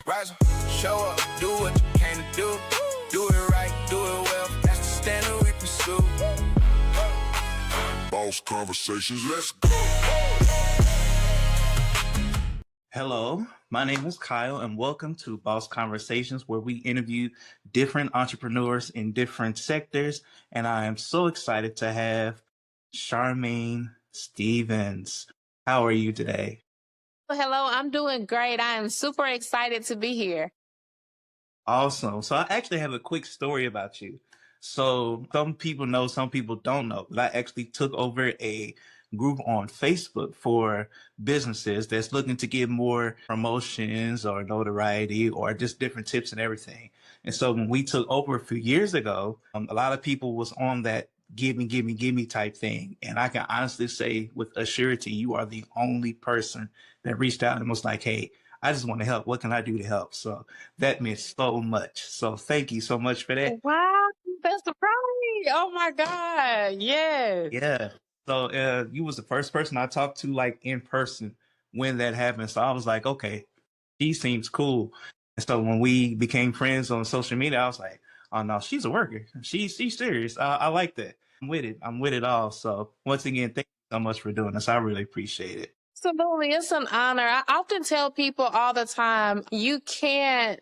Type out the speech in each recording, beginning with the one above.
Rise up, show up, do what you came to do. Do it right, do it well. That's the standard we pursue. Boss conversations, let's go. Hello, my name is Kyle, and welcome to Boss Conversations, where we interview different entrepreneurs in different sectors. And I am so excited to have Charmaine Stevens. How are you today? Hello, I'm doing great. I am super excited to be here. Awesome. So I actually have a quick story about you. So some people know, some people don't know, but I actually took over a group on Facebook for businesses that's looking to get more promotions or notoriety or just different tips and everything. And so when we took over a few years ago, a lot of people was on that give me type thing. And I can honestly say with assurity, you are the only person that reached out and was like, hey, I just want to help. What can I do to help? So that meant so much. So thank you so much for that. Wow, that's surprising. Oh my God. Yes. Yeah. So you was the first person I talked to like in person when that happened. So I was like, okay, she seems cool. And so when we became friends on social media, I was like, oh no, she's a worker. She's serious. I like that. I'm with it. I'm with it all. So once again, thank you so much for doing this. I really appreciate it. Absolutely. It's an honor. I often tell people all the time, you can't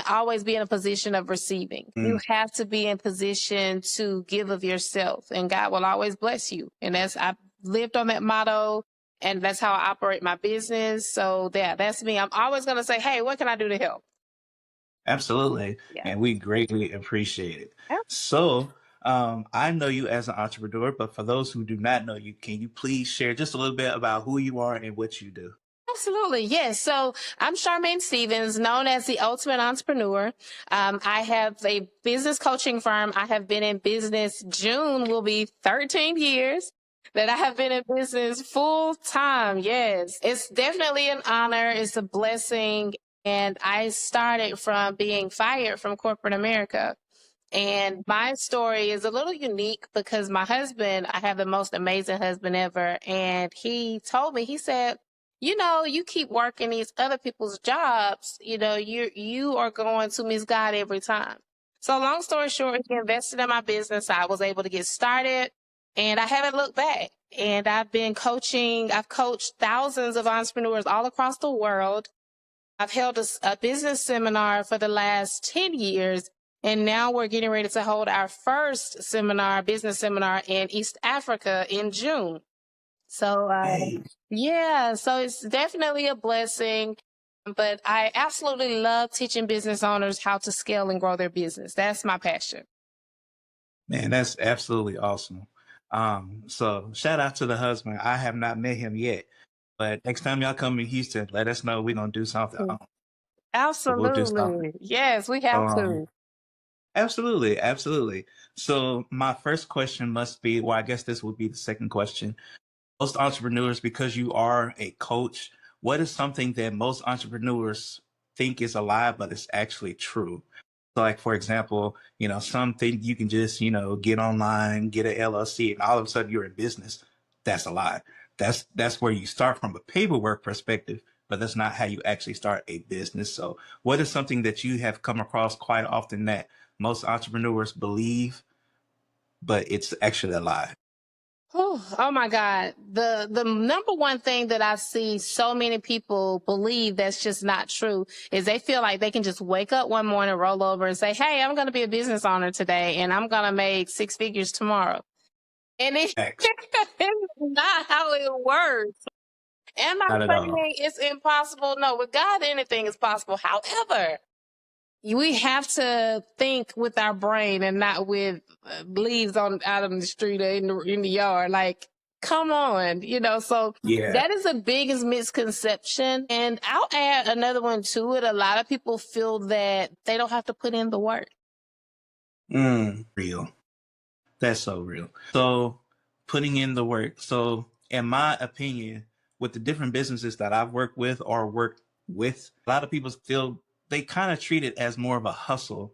always be in a position of receiving. You have to be in position to give of yourself, and God will always bless you. And I've lived on that motto, and that's how I operate my business. So that's me. I'm always going to say, hey, what can I do to help? Absolutely. Yeah. And we greatly appreciate it. Yeah. So I know you as an entrepreneur, but for those who do not know you, can you please share just a little bit about who you are and what you do? Absolutely. Yes. So I'm Charmaine Stevens, known as the Ultimate Entrepreneur. I have a business coaching firm. I have been in business. June will be 13 years that I have been in business full time. Yes. It's definitely an honor. It's a blessing. And I started from being fired from corporate America. And my story is a little unique because my husband, I have the most amazing husband ever. And he told me, he said, you keep working these other people's jobs, you are going to miss God every time. So long story short, he invested in my business. I was able to get started and I haven't looked back. And I've been coaching. I've coached thousands of entrepreneurs all across the world. I've held a business seminar for the last 10 years. And now we're getting ready to hold our first business seminar in East Africa in June. So, so it's definitely a blessing. But I absolutely love teaching business owners how to scale and grow their business. That's my passion. Man, that's absolutely awesome. So shout out to the husband. I have not met him yet, but next time y'all come in Houston, let us know. We're going to do something. Absolutely. We'll do something. Yes, we have to. Absolutely. Absolutely. So my first question must be, well, I guess this would be the second question. Most entrepreneurs, because you are a coach, what is something that most entrepreneurs think is a lie, but it's actually true? So like, for example, something you can just, get online, get an LLC, and all of a sudden you're in business. That's a lie. That's where you start from a paperwork perspective, but that's not how you actually start a business. So what is something that you have come across quite often that most entrepreneurs believe, but it's actually a lie? Oh my God. The number one thing that I see so many people believe that's just not true is they feel like they can just wake up one morning, roll over and say, hey, I'm going to be a business owner today and I'm going to make 6 figures tomorrow. And it's not how it works. Am I saying it's impossible? No, with God, anything is possible. However, we have to think with our brain and not with leaves out on the street or in the yard. Like, come on, so that is the biggest misconception. And I'll add another one to it. A lot of people feel that they don't have to put in the work. Real. That's so real. So putting in the work. So in my opinion, with the different businesses that I've worked with or worked with, a lot of people feel they kind of treat it as more of a hustle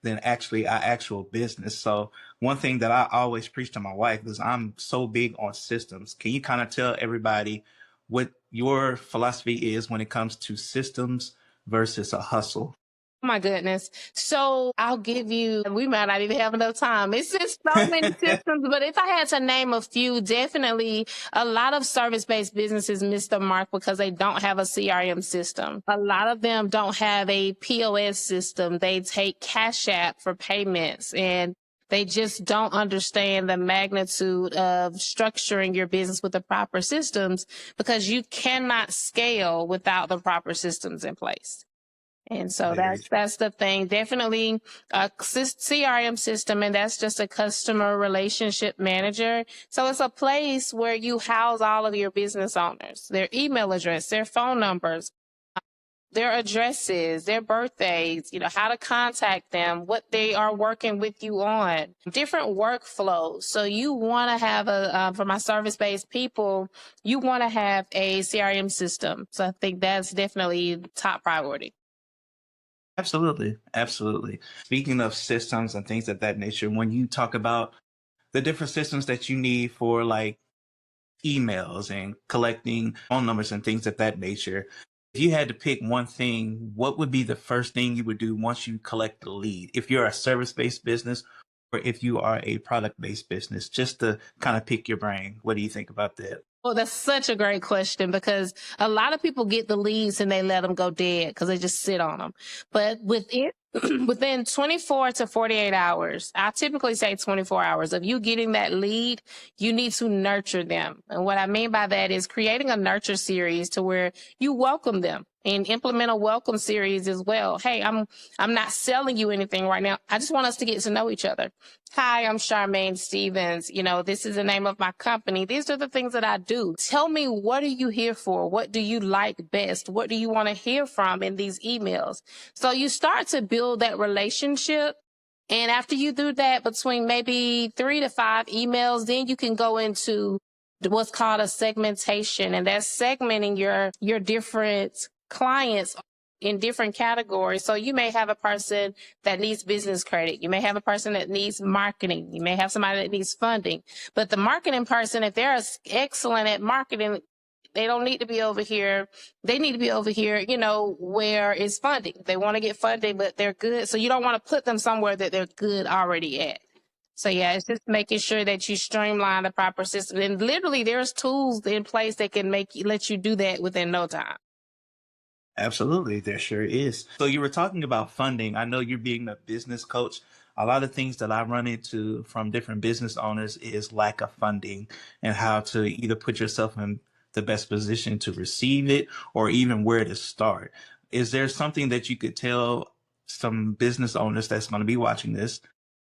than actually our actual business. So one thing that I always preach to my wife is I'm so big on systems. Can you kind of tell everybody what your philosophy is when it comes to systems versus a hustle? Oh my goodness. So I'll give you, we might not even have enough time. It's just so many systems, but if I had to name a few, definitely a lot of service-based businesses miss the mark because they don't have a CRM system. A lot of them don't have a POS system. They take Cash App for payments, and they just don't understand the magnitude of structuring your business with the proper systems, because you cannot scale without the proper systems in place. And so Very that's the thing. Definitely a CRM system, and that's just a customer relationship manager. So it's a place where you house all of your business owners, their email address, their phone numbers, their addresses, their birthdays, how to contact them, what they are working with you on, different workflows. So you want to have for my service-based people, you want to have a CRM system. So I think that's definitely top priority. Absolutely. Absolutely. Speaking of systems and things of that nature, when you talk about the different systems that you need for like emails and collecting phone numbers and things of that nature, if you had to pick one thing, what would be the first thing you would do once you collect the lead? If you're a service-based business or if you are a product-based business, just to kind of pick your brain, what do you think about that? Well, that's such a great question, because a lot of people get the leads and they let them go dead because they just sit on them. But within 24 to 48 hours, I typically say 24 hours of you getting that lead, you need to nurture them. And what I mean by that is creating a nurture series to where you welcome them and implement a welcome series as well. Hey, I'm not selling you anything right now. I just want us to get to know each other. Hi, I'm Charmaine Stevens. This is the name of my company. These are the things that I do. Tell me, what are you here for? What do you like best? What do you want to hear from in these emails? So you start to build that relationship. And after you do that, between maybe 3 to 5 emails, then you can go into what's called a segmentation. And that's segmenting your different clients in different categories. So you may have a person that needs business credit. You may have a person that needs marketing. You may have somebody that needs funding. But the marketing person, if they're excellent at marketing, they don't need to be over here. They need to be over here, where it's funding. They want to get funding, but they're good. So you don't want to put them somewhere that they're good already at. So yeah, it's just making sure that you streamline the proper system. And literally there's tools in place that can let you do that within no time. Absolutely, there sure is. So you were talking about funding. I know you're being a business coach. A lot of things that I run into from different business owners is lack of funding and how to either put yourself in the best position to receive it or even where to start. Is there something that you could tell some business owners that's going to be watching this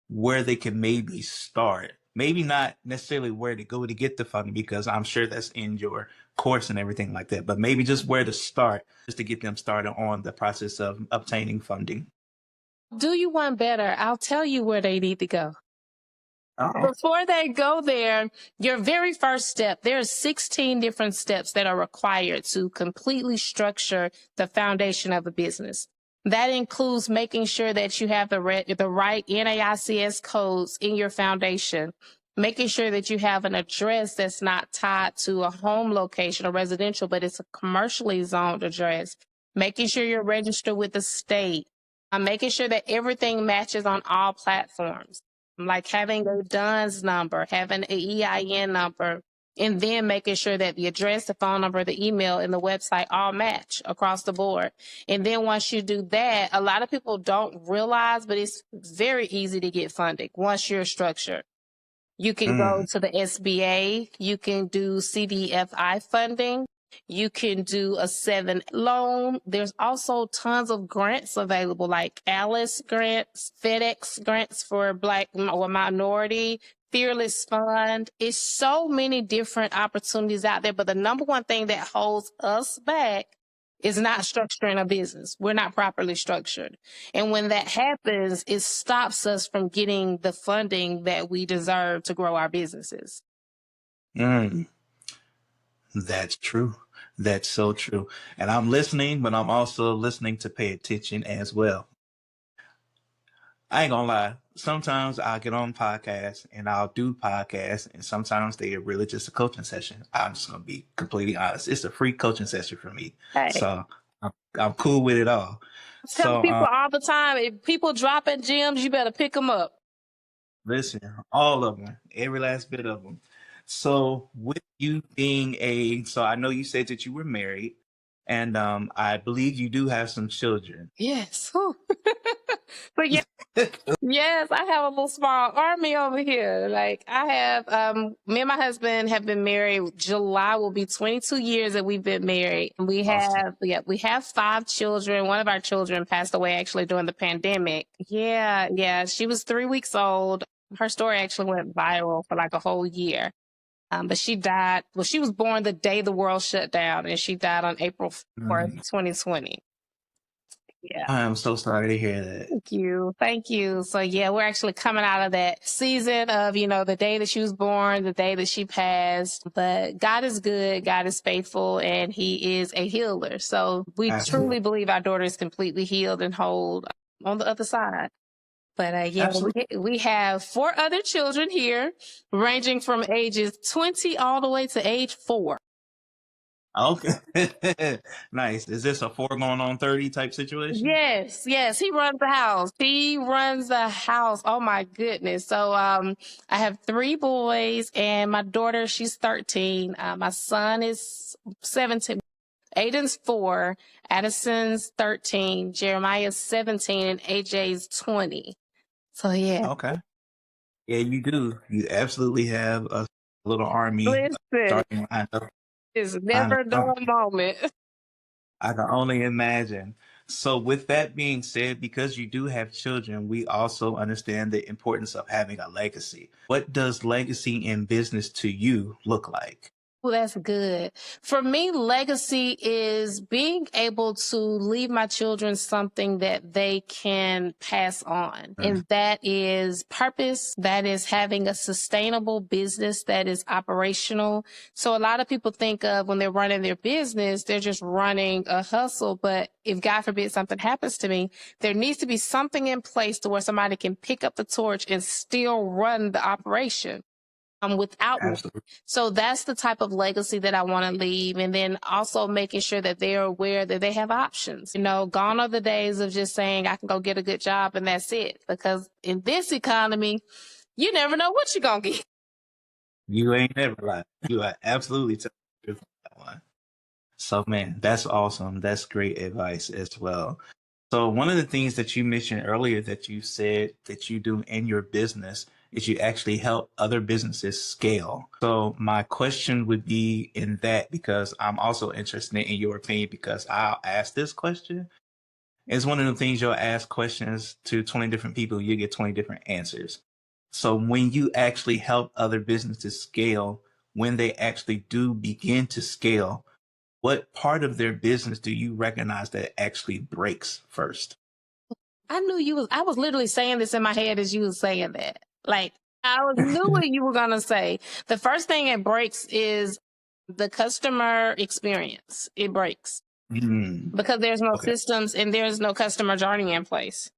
where they can maybe start? Maybe not necessarily where to go to get the funding, because I'm sure that's in your course and everything like that, but maybe just where to start, just to get them started on the process of obtaining funding. Do you want better? I'll tell you where they need to go. Oh. Before they go there, your very first step, there's 16 different steps that are required to completely structure the foundation of a business. That includes making sure that you have the right NAICS codes in your foundation, making sure that you have an address that's not tied to a home location or residential, but it's a commercially zoned address, making sure you're registered with the state, making sure that everything matches on all platforms, like having a DUNS number, having an EIN number, and then making sure that the address, the phone number, the email, and the website all match across the board. And then once you do that, a lot of people don't realize, but it's very easy to get funding once you're structured. You can go to the SBA, you can do CDFI funding, you can do a 7 loan. There's also tons of grants available, like ALICE grants, FedEx grants for Black or minority, Fearless Fund. It's so many different opportunities out there. But the number one thing that holds us back is not structuring a business. We're not properly structured. And when that happens, it stops us from getting the funding that we deserve to grow our businesses. That's true. That's so true. And I'm listening, but I'm also listening to pay attention as well. I ain't gonna lie. Sometimes I'll get on podcasts and I'll do podcasts, and sometimes they are really just a coaching session. I'm just gonna be completely honest. It's a free coaching session for me. Hey. So I'm cool with it all. Tell So, people all the time, if people dropping gems, you better pick them up. listen, all of them, every last bit of them. So, with you being so I know you said that you were married, and I believe you do have some children. Yes. Whew. But yeah, yes, I have a little small army over here. Like I have, me and my husband have been married. July will be 22 years that we've been married. We Awesome. have, yeah, we have 5 children. One of our children passed away actually during the pandemic. Yeah, yeah. She was 3 weeks old. Her story actually went viral for like a whole year. But she died. Well, she was born the day the world shut down, and she died on April 4th, Mm, 2020. Yeah. I am so sorry to hear that. Thank you. Thank you. So yeah, we're actually coming out of that season of, the day that she was born, the day that she passed. But God is good. God is faithful, and he is a healer. So we Absolutely. truly believe our daughter is completely healed and whole on the other side. But yeah, Absolutely. we have 4 other children here, ranging from ages 20 all the way to age 4. Okay. Nice. Is this a 4 going on 30 type situation? Yes, yes, he runs the house. He runs the house. Oh my goodness. So I have 3 boys and my daughter, she's 13. My son is 17. Aiden's 4, Addison's 13, Jeremiah's 17, and AJ's 20. So yeah. Okay. Yeah, you do. You absolutely have a little army Listen, starting lined up. it's Line never a up. dull moment. I can only imagine. So, with that being said, because you do have children, we also understand the importance of having a legacy. What does legacy in business to you look like? Well, that's good. For me, legacy is being able to leave my children something that they can pass on. Mm, And that is purpose. That is having a sustainable business that is operational. So a lot of people think of when they're running their business, they're just running a hustle. But if God forbid something happens to me, there needs to be something in place to where somebody can pick up the torch and still run the operation without me. absolutely. So that's the type of legacy that I want to leave. And then also making sure that they're aware that they have options. Gone are the days of just saying I can go get a good job and that's it. Because in this economy, you never know what you're going to get. You ain't never lied. You are absolutely telling the truth on that one. So, man, that's awesome. That's great advice as well. So, one of the things that you mentioned earlier that you said that you do in your business is you actually help other businesses scale. So, my question would be in that because I'm also interested in your opinion because I'll ask this question. It's one of the things you'll ask questions to 20 different people, you get 20 different answers. So, when you actually help other businesses scale, when they actually do begin to scale, what part of their business do you recognize that actually breaks first? I was literally saying this in my head as you were saying that. Like, knew what you were going to say. The first thing it breaks is the customer experience. It breaks Mm, because there's no okay. systems and there's no customer journey in place.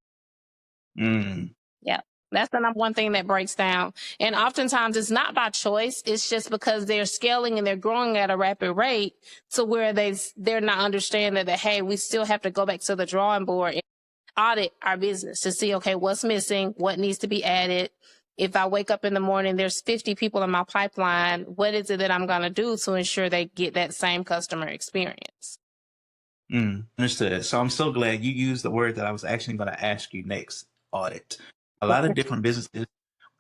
Mm, Yeah. That's the number one thing that breaks down. And oftentimes it's not by choice. It's just because they're scaling and they're growing at a rapid rate to where they're not understanding that, hey, we still have to go back to the drawing board and audit our business to see, okay, what's missing, what needs to be added. If I wake up in the morning, there's 50 people in my pipeline. What is it that I'm going to do to ensure they get that same customer experience? understood. So I'm so glad you used the word that I was actually going to ask you next, audit. A lot of different businesses,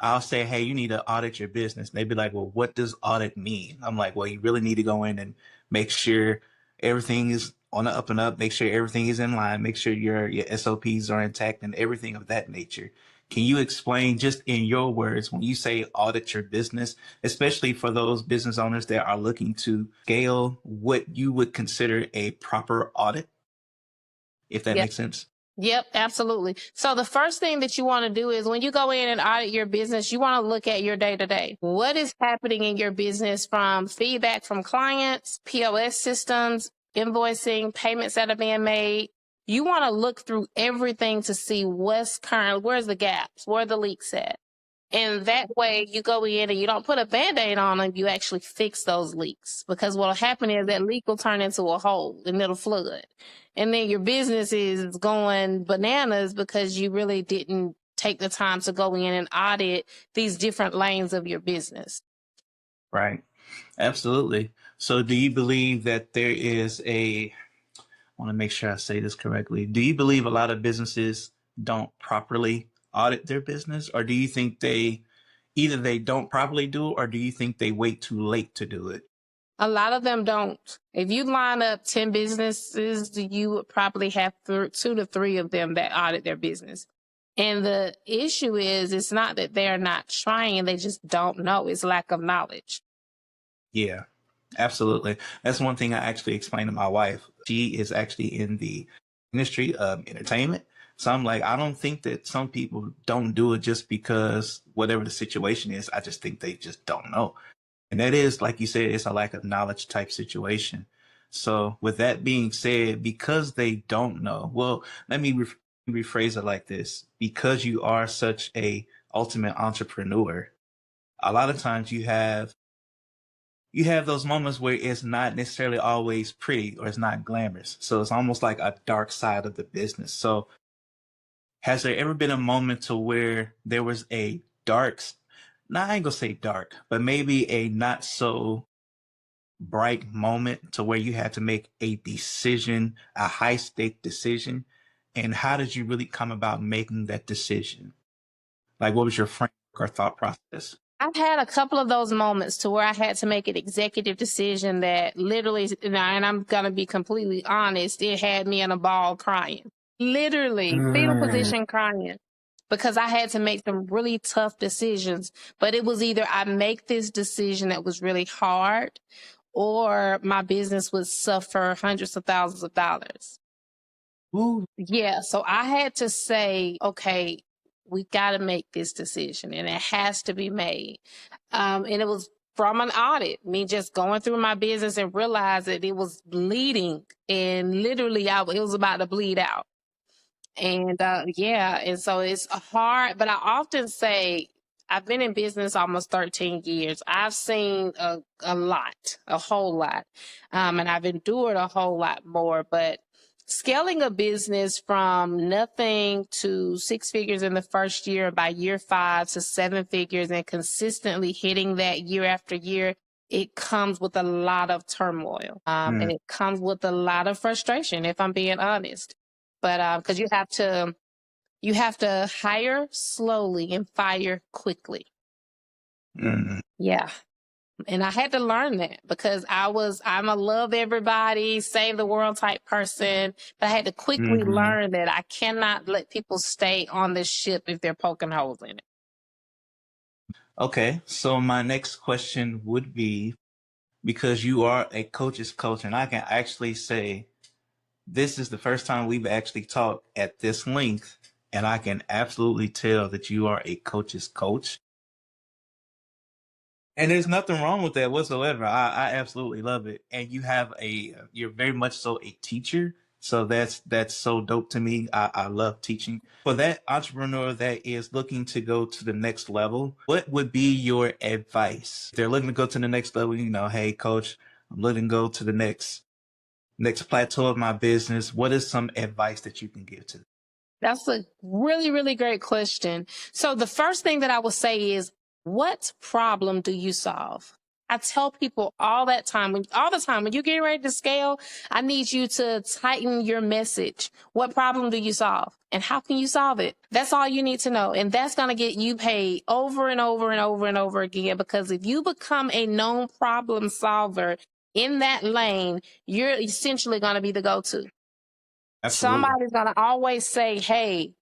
I'll say, hey, you need to audit your business. And they'd be like, well, what does audit mean? I'm like, well, you really need to go in and make sure everything is on the up and up, make sure everything is in line, make sure your SOPs are intact and everything of that nature. Can you explain just in your words when you say audit your business, especially for those business owners that are looking to scale, what you would consider a proper audit, if that makes sense? Yep, absolutely. So the first thing that you want to do is when you go in and audit your business, you want to look at your day to day. What is happening in your business from feedback from clients, POS systems, invoicing, payments that are being made? You want to look through everything to see what's current, where's the gaps, where are the leaks at? And that way you go in and you don't put a Band-Aid on them, you actually fix those leaks. Because what'll happen is that leak will turn into a hole and it'll flood. And then your business is going bananas because you really didn't take the time to go in and audit these different lanes of your business. Right. Absolutely. So do you believe that there is I want to make sure I say this correctly. Do you believe a lot of businesses don't properly audit their business, or do you think either they don't properly do it, or do you think they wait too late to do it? A lot of them don't. If you line up 10 businesses, you would probably have 2 to 3 of them that audit their business. And the issue is, it's not that they're not trying, they just don't know. It's lack of knowledge. Yeah, absolutely. That's one thing I actually explained to my wife. She is actually in the industry of entertainment. So I'm like, I don't think that some people don't do it just because whatever the situation is. I just think they just don't know. And that is, like you said, it's a lack of knowledge type situation. So with that being said, because they don't know, well, let me rephrase it like this. Because you are such a ultimate entrepreneur, a lot of times you have those moments where it's not necessarily always pretty or it's not glamorous. So it's almost like a dark side of the business. So has there ever been a moment to where there was a I ain't gonna say dark, but maybe a not so bright moment to where you had to make a decision, a high stake decision? And how did you really come about making that decision? Like, what was your framework or thought process? I've had a couple of those moments to where I had to make an executive decision that literally, and I'm going to be completely honest, it had me in a ball crying. Literally, fetal position crying. Because I had to make some really tough decisions. But it was either I make this decision that was really hard, or my business would suffer hundreds of thousands of dollars. Ooh. Yeah, so I had to say, okay, we got to make this decision, and it has to be made. And it was from an audit, me just going through my business and realized that it was bleeding, and literally it was about to bleed out. And and so it's hard, but I often say I've been in business almost 13 years. I've seen a lot, a whole lot, and I've endured a whole lot more. But scaling a business from nothing to 6 figures in the first year, by year 5 to 7 figures, and consistently hitting that year after year, it comes with a lot of turmoil, and it comes with a lot of frustration, if I'm being honest. But because you have to hire slowly and fire quickly. Yeah. And I had to learn that because I'm a love everybody, save the world type person. But I had to quickly learn that I cannot let people stay on this ship if they're poking holes in it. Okay, so my next question would be, because you are a coach's coach, and I can actually say this is the first time we've actually talked at this length, and I can absolutely tell that you are a coach's coach. And there's nothing wrong with that whatsoever. I absolutely love it. And you're very much so a teacher. So that's so dope to me. I love teaching. For that entrepreneur that is looking to go to the next level, what would be your advice? If they're looking to go to the next level, hey, coach, I'm looking to go to the next plateau of my business. What is some advice that you can give to them? That's a really, really great question. So the first thing that I will say is, what problem do you solve? I tell people all the time, when you're getting ready to scale, I need you to tighten your message. What problem do you solve? And how can you solve it? That's all you need to know. And that's going to get you paid over and over and over and over again. Because if you become a known problem solver in that lane, you're essentially going to be the go-to. Absolutely. Somebody's going to always say, hey,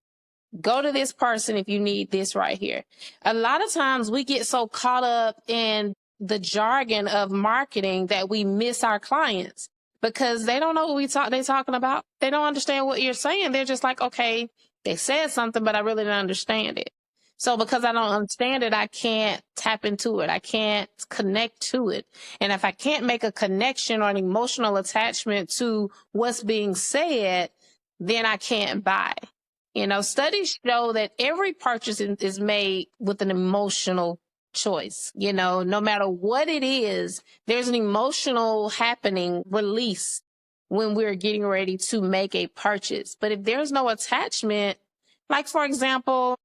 go to this person if you need this right here. A lot of times we get so caught up in the jargon of marketing that we miss our clients because they don't know what they're talking about. They don't understand what you're saying. They're just like, okay, they said something, but I really didn't understand it. So because I don't understand it, I can't tap into it. I can't connect to it. And if I can't make a connection or an emotional attachment to what's being said, then I can't buy. Studies show that every purchase is made with an emotional choice. No matter what it is, there's an emotional happening release when we're getting ready to make a purchase. But if there's no attachment, like for example,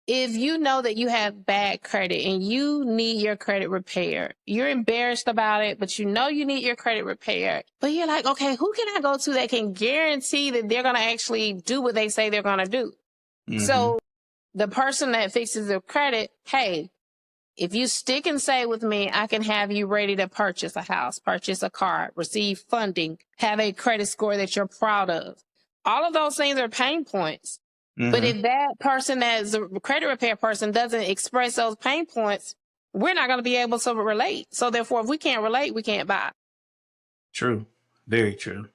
if you know that you have bad credit and you need your credit repaired, you're embarrassed about it, but you know you need your credit repaired. But you're like, okay, who can I go to that can guarantee that they're going to actually do what they say they're going to do? Mm-hmm. So the person that fixes the credit, hey, if you stick and say with me, I can have you ready to purchase a house, purchase a car, receive funding, have a credit score that you're proud of. All of those things are pain points. But if that person that's a credit repair person doesn't express those pain points, we're not going to be able to relate. So therefore, if we can't relate, we can't buy. True. Very true.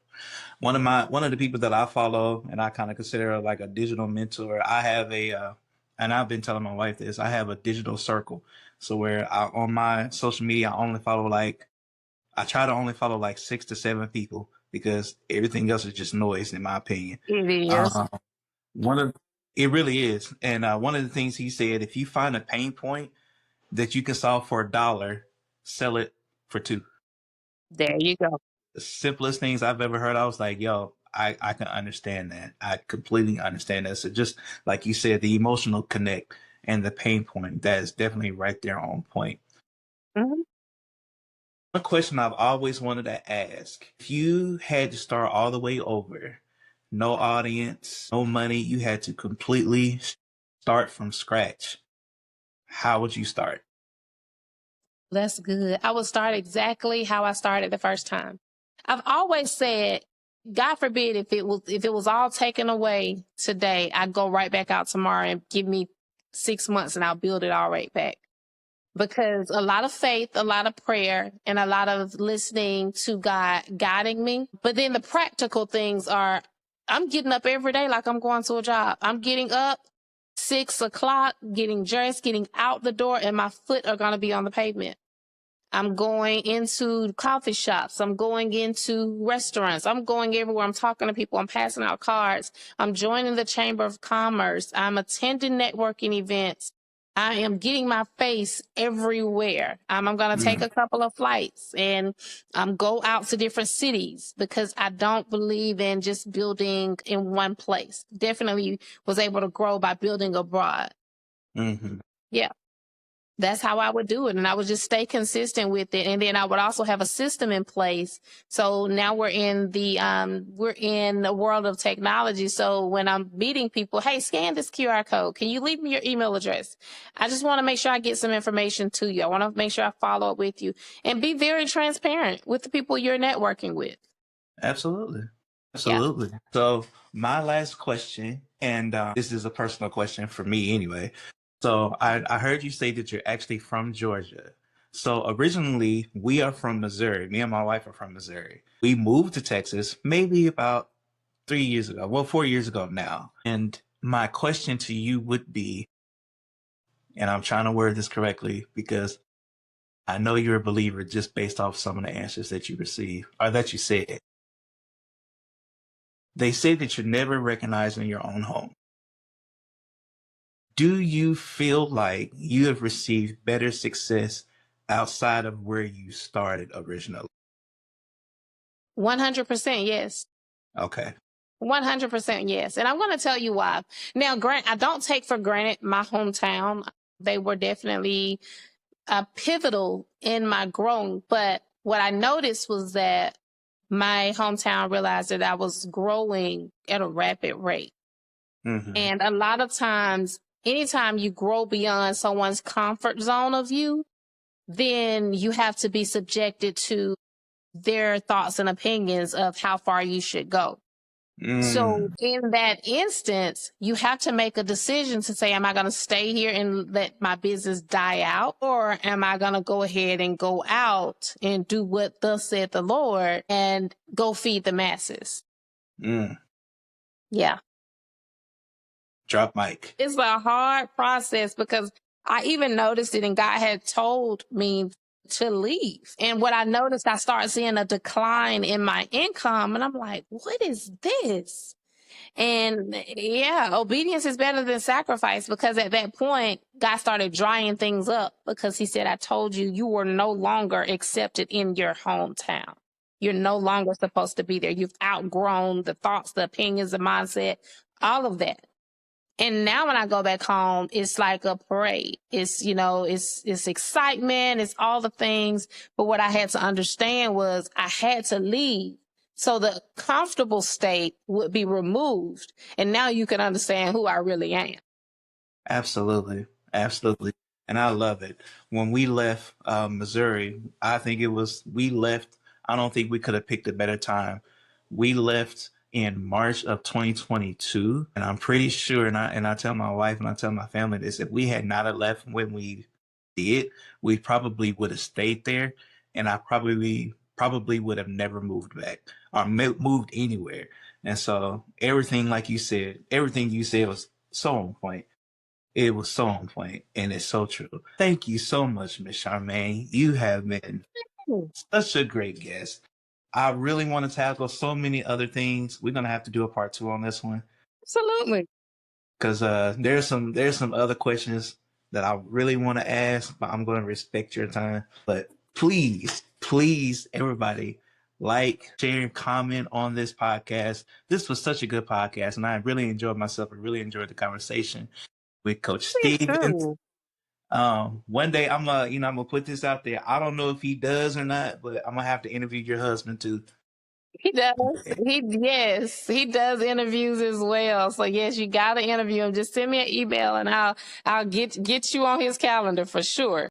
One of the people that I follow and I kind of consider like a digital mentor, I have and I've been telling my wife this, I have a digital circle. So on my social media, I try to only follow like 6 to 7 people because everything else is just noise in my opinion. It is. It really is. And one of the things he said, if you find a pain point that you can solve for $1, sell it for $2. There you go. The simplest things I've ever heard. I was like, yo, I can understand that. I completely understand that. So just like you said, the emotional connect and the pain point, that is definitely right there on point. Mm-hmm. One question I've always wanted to ask, if you had to start all the way over, no audience, no money, you had to completely start from scratch, how would you start? That's good. I would start exactly how I started the first time. I've always said, God forbid if it was all taken away today, I'd go right back out tomorrow and give me 6 months and I'll build it all right back. Because a lot of faith, a lot of prayer, and a lot of listening to God guiding me. But then the practical things are, I'm getting up every day like I'm going to a job. I'm getting up 6 o'clock, getting dressed, getting out the door, and my foot are going to be on the pavement. I'm going into coffee shops. I'm going into restaurants. I'm going everywhere. I'm talking to people. I'm passing out cards. I'm joining the Chamber of Commerce. I'm attending networking events. I am getting my face everywhere. I'm going to take a couple of flights and go out to different cities because I don't believe in just building in one place. Definitely was able to grow by building abroad. Mm-hmm. Yeah. That's how I would do it. And I would just stay consistent with it. And then I would also have a system in place. So now we're in the world of technology. So when I'm meeting people, hey, scan this QR code. Can you leave me your email address? I just want to make sure I get some information to you. I want to make sure I follow up with you and be very transparent with the people you're networking with. Absolutely. Absolutely. Yeah. So my last question, and this is a personal question for me anyway. So I heard you say that you're actually from Georgia. So originally we are from Missouri. Me and my wife are from Missouri. We moved to Texas maybe about 3 years ago. Well, 4 years ago now. And my question to you would be, and I'm trying to word this correctly because I know you're a believer just based off some of the answers that you received or that you said. They say that you're never recognized in your own home. Do you feel like you have received better success outside of where you started originally? 100% yes. Okay. 100% yes. And I'm going to tell you why. Now, I don't take for granted my hometown. They were definitely pivotal in my growing. But what I noticed was that my hometown realized that I was growing at a rapid rate. Mm-hmm. And a lot of times, anytime you grow beyond someone's comfort zone of you, then you have to be subjected to their thoughts and opinions of how far you should go. So in that instance, you have to make a decision to say, am I going to stay here and let my business die out? Or am I going to go ahead and go out and do what thus said the Lord and go feed the masses? Yeah. Drop mic. It's a hard process because I even noticed it and God had told me to leave. And what I noticed, I started seeing a decline in my income and I'm like, what is this? And yeah, obedience is better than sacrifice, because at that point, God started drying things up, because he said, I told you, you were no longer accepted in your hometown. You're no longer supposed to be there. You've outgrown the thoughts, the opinions, the mindset, all of that. And now when I go back home, it's like a parade. It's, it's excitement. It's all the things. But what I had to understand was I had to leave, so the comfortable state would be removed. And now you can understand who I really am. Absolutely. Absolutely. And I love it. When we left Missouri, I think we left, I don't think we could have picked a better time. We left in March of 2022. And I'm pretty sure, and I tell my wife and I tell my family this, if we had not have left when we did, we probably would have stayed there. And I probably would have never moved back or moved anywhere. And so everything, like you said, everything you said was so on point. It was so on point, and it's so true. Thank you so much, Miss Charmaine. You have been such a great guest. I really want to tackle so many other things. We're gonna have to do a part 2 on this one, Absolutely. because there's some other questions that I really want to ask, but I'm going to respect your time. But please, everybody, like, share, comment on this podcast. This was such a good podcast, and I really enjoyed myself. I really enjoyed the conversation with Coach Stevens. One day I'm gonna put this out there. I don't know if he does or not, but I'm gonna have to interview your husband too. He does. He does interviews as well. So yes, you gotta interview him. Just send me an email and I'll get you on his calendar for sure.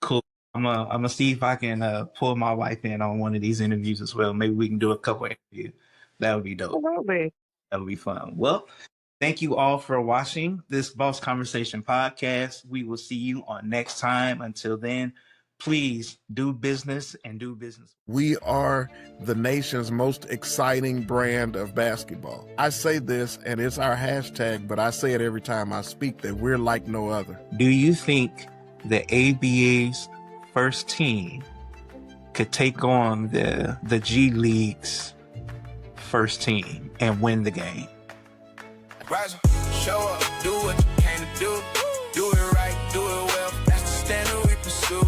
Cool. I'm gonna see if I can pull my wife in on one of these interviews as well. Maybe we can do a couple interviews. That would be dope. Absolutely. That would be fun. Well, thank you all for watching this Boss Conversation podcast. We will see you on next time. Until then, please do business and do business. We are the nation's most exciting brand of basketball. I say this, and it's our hashtag, but I say it every time I speak, that we're like no other. Do you think the ABA's first team could take on the G League's first team and win the game? Rise up, show up, do what you came to do. Do it right, do it well. That's the standard we pursue.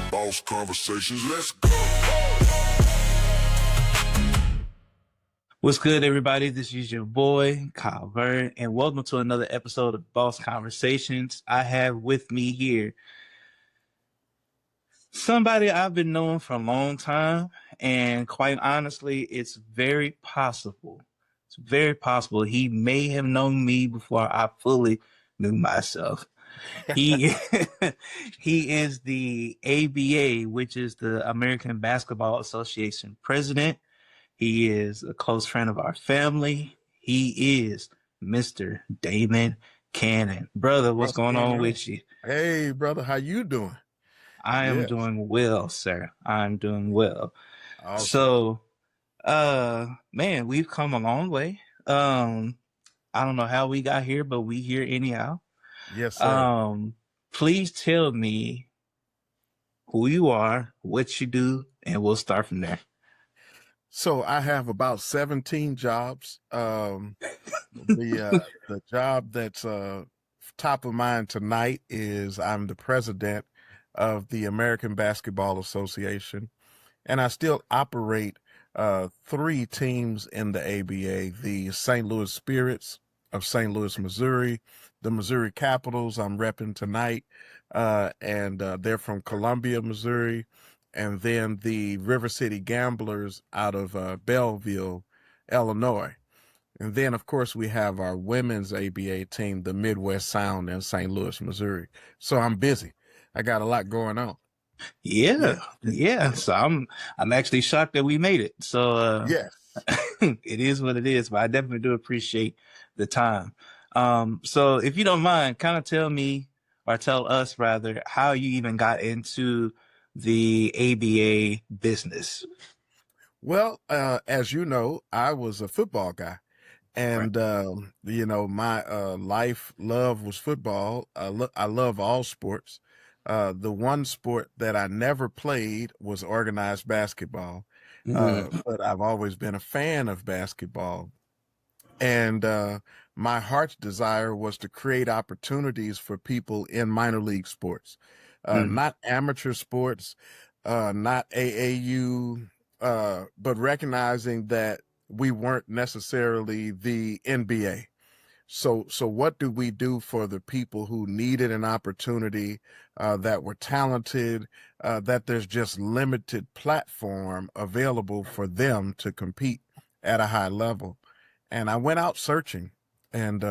Boss Conversations, let's go. What's good, everybody? This is your boy, Kyle Verne, and welcome to another episode of Boss Conversations. I have with me here somebody I've been knowing for a long time, and quite honestly, it's very possible he may have known me before I fully knew myself. He is the ABA, which is the American Basketball Association president. He is a close friend of our family. He is Mr. Damon Cannon. Brother, what's going on with you? Hey, brother, how you doing? I am doing well, sir. I'm doing well. Awesome. So, man, we've come a long way. I don't know how we got here, but we here anyhow. Yes, sir. Please tell me who you are, what you do, and we'll start from there. So I have about 17 jobs. The job that's top of mind tonight is I'm the president of the American Basketball Association, and I still operate 3 teams in the ABA: the St. Louis Spirits of St. Louis, Missouri, the Missouri Capitals I'm repping tonight, and they're from Columbia, Missouri, and then the River City Gamblers out of Belleville, Illinois. And then, of course, we have our women's ABA team, the Midwest Sound in St. Louis, Missouri. So I'm busy. I got a lot going on. Yeah. So I'm actually shocked that we made it. So Yes. it is what it is, but I definitely do appreciate the time. So if you don't mind, kind of tell me, or tell us rather, how you even got into the ABA business. Well, as you know, I was a football guy. And, my life love was football. I love all sports. The one sport that I never played was organized basketball. But I've always been a fan of basketball. And my heart's desire was to create opportunities for people in minor league sports, Mm, not amateur sports, not AAU, but recognizing that we weren't necessarily the NBA. So what do we do for the people who needed an opportunity, that were talented, that there's just limited platform available for them to compete at a high level? And I went out searching and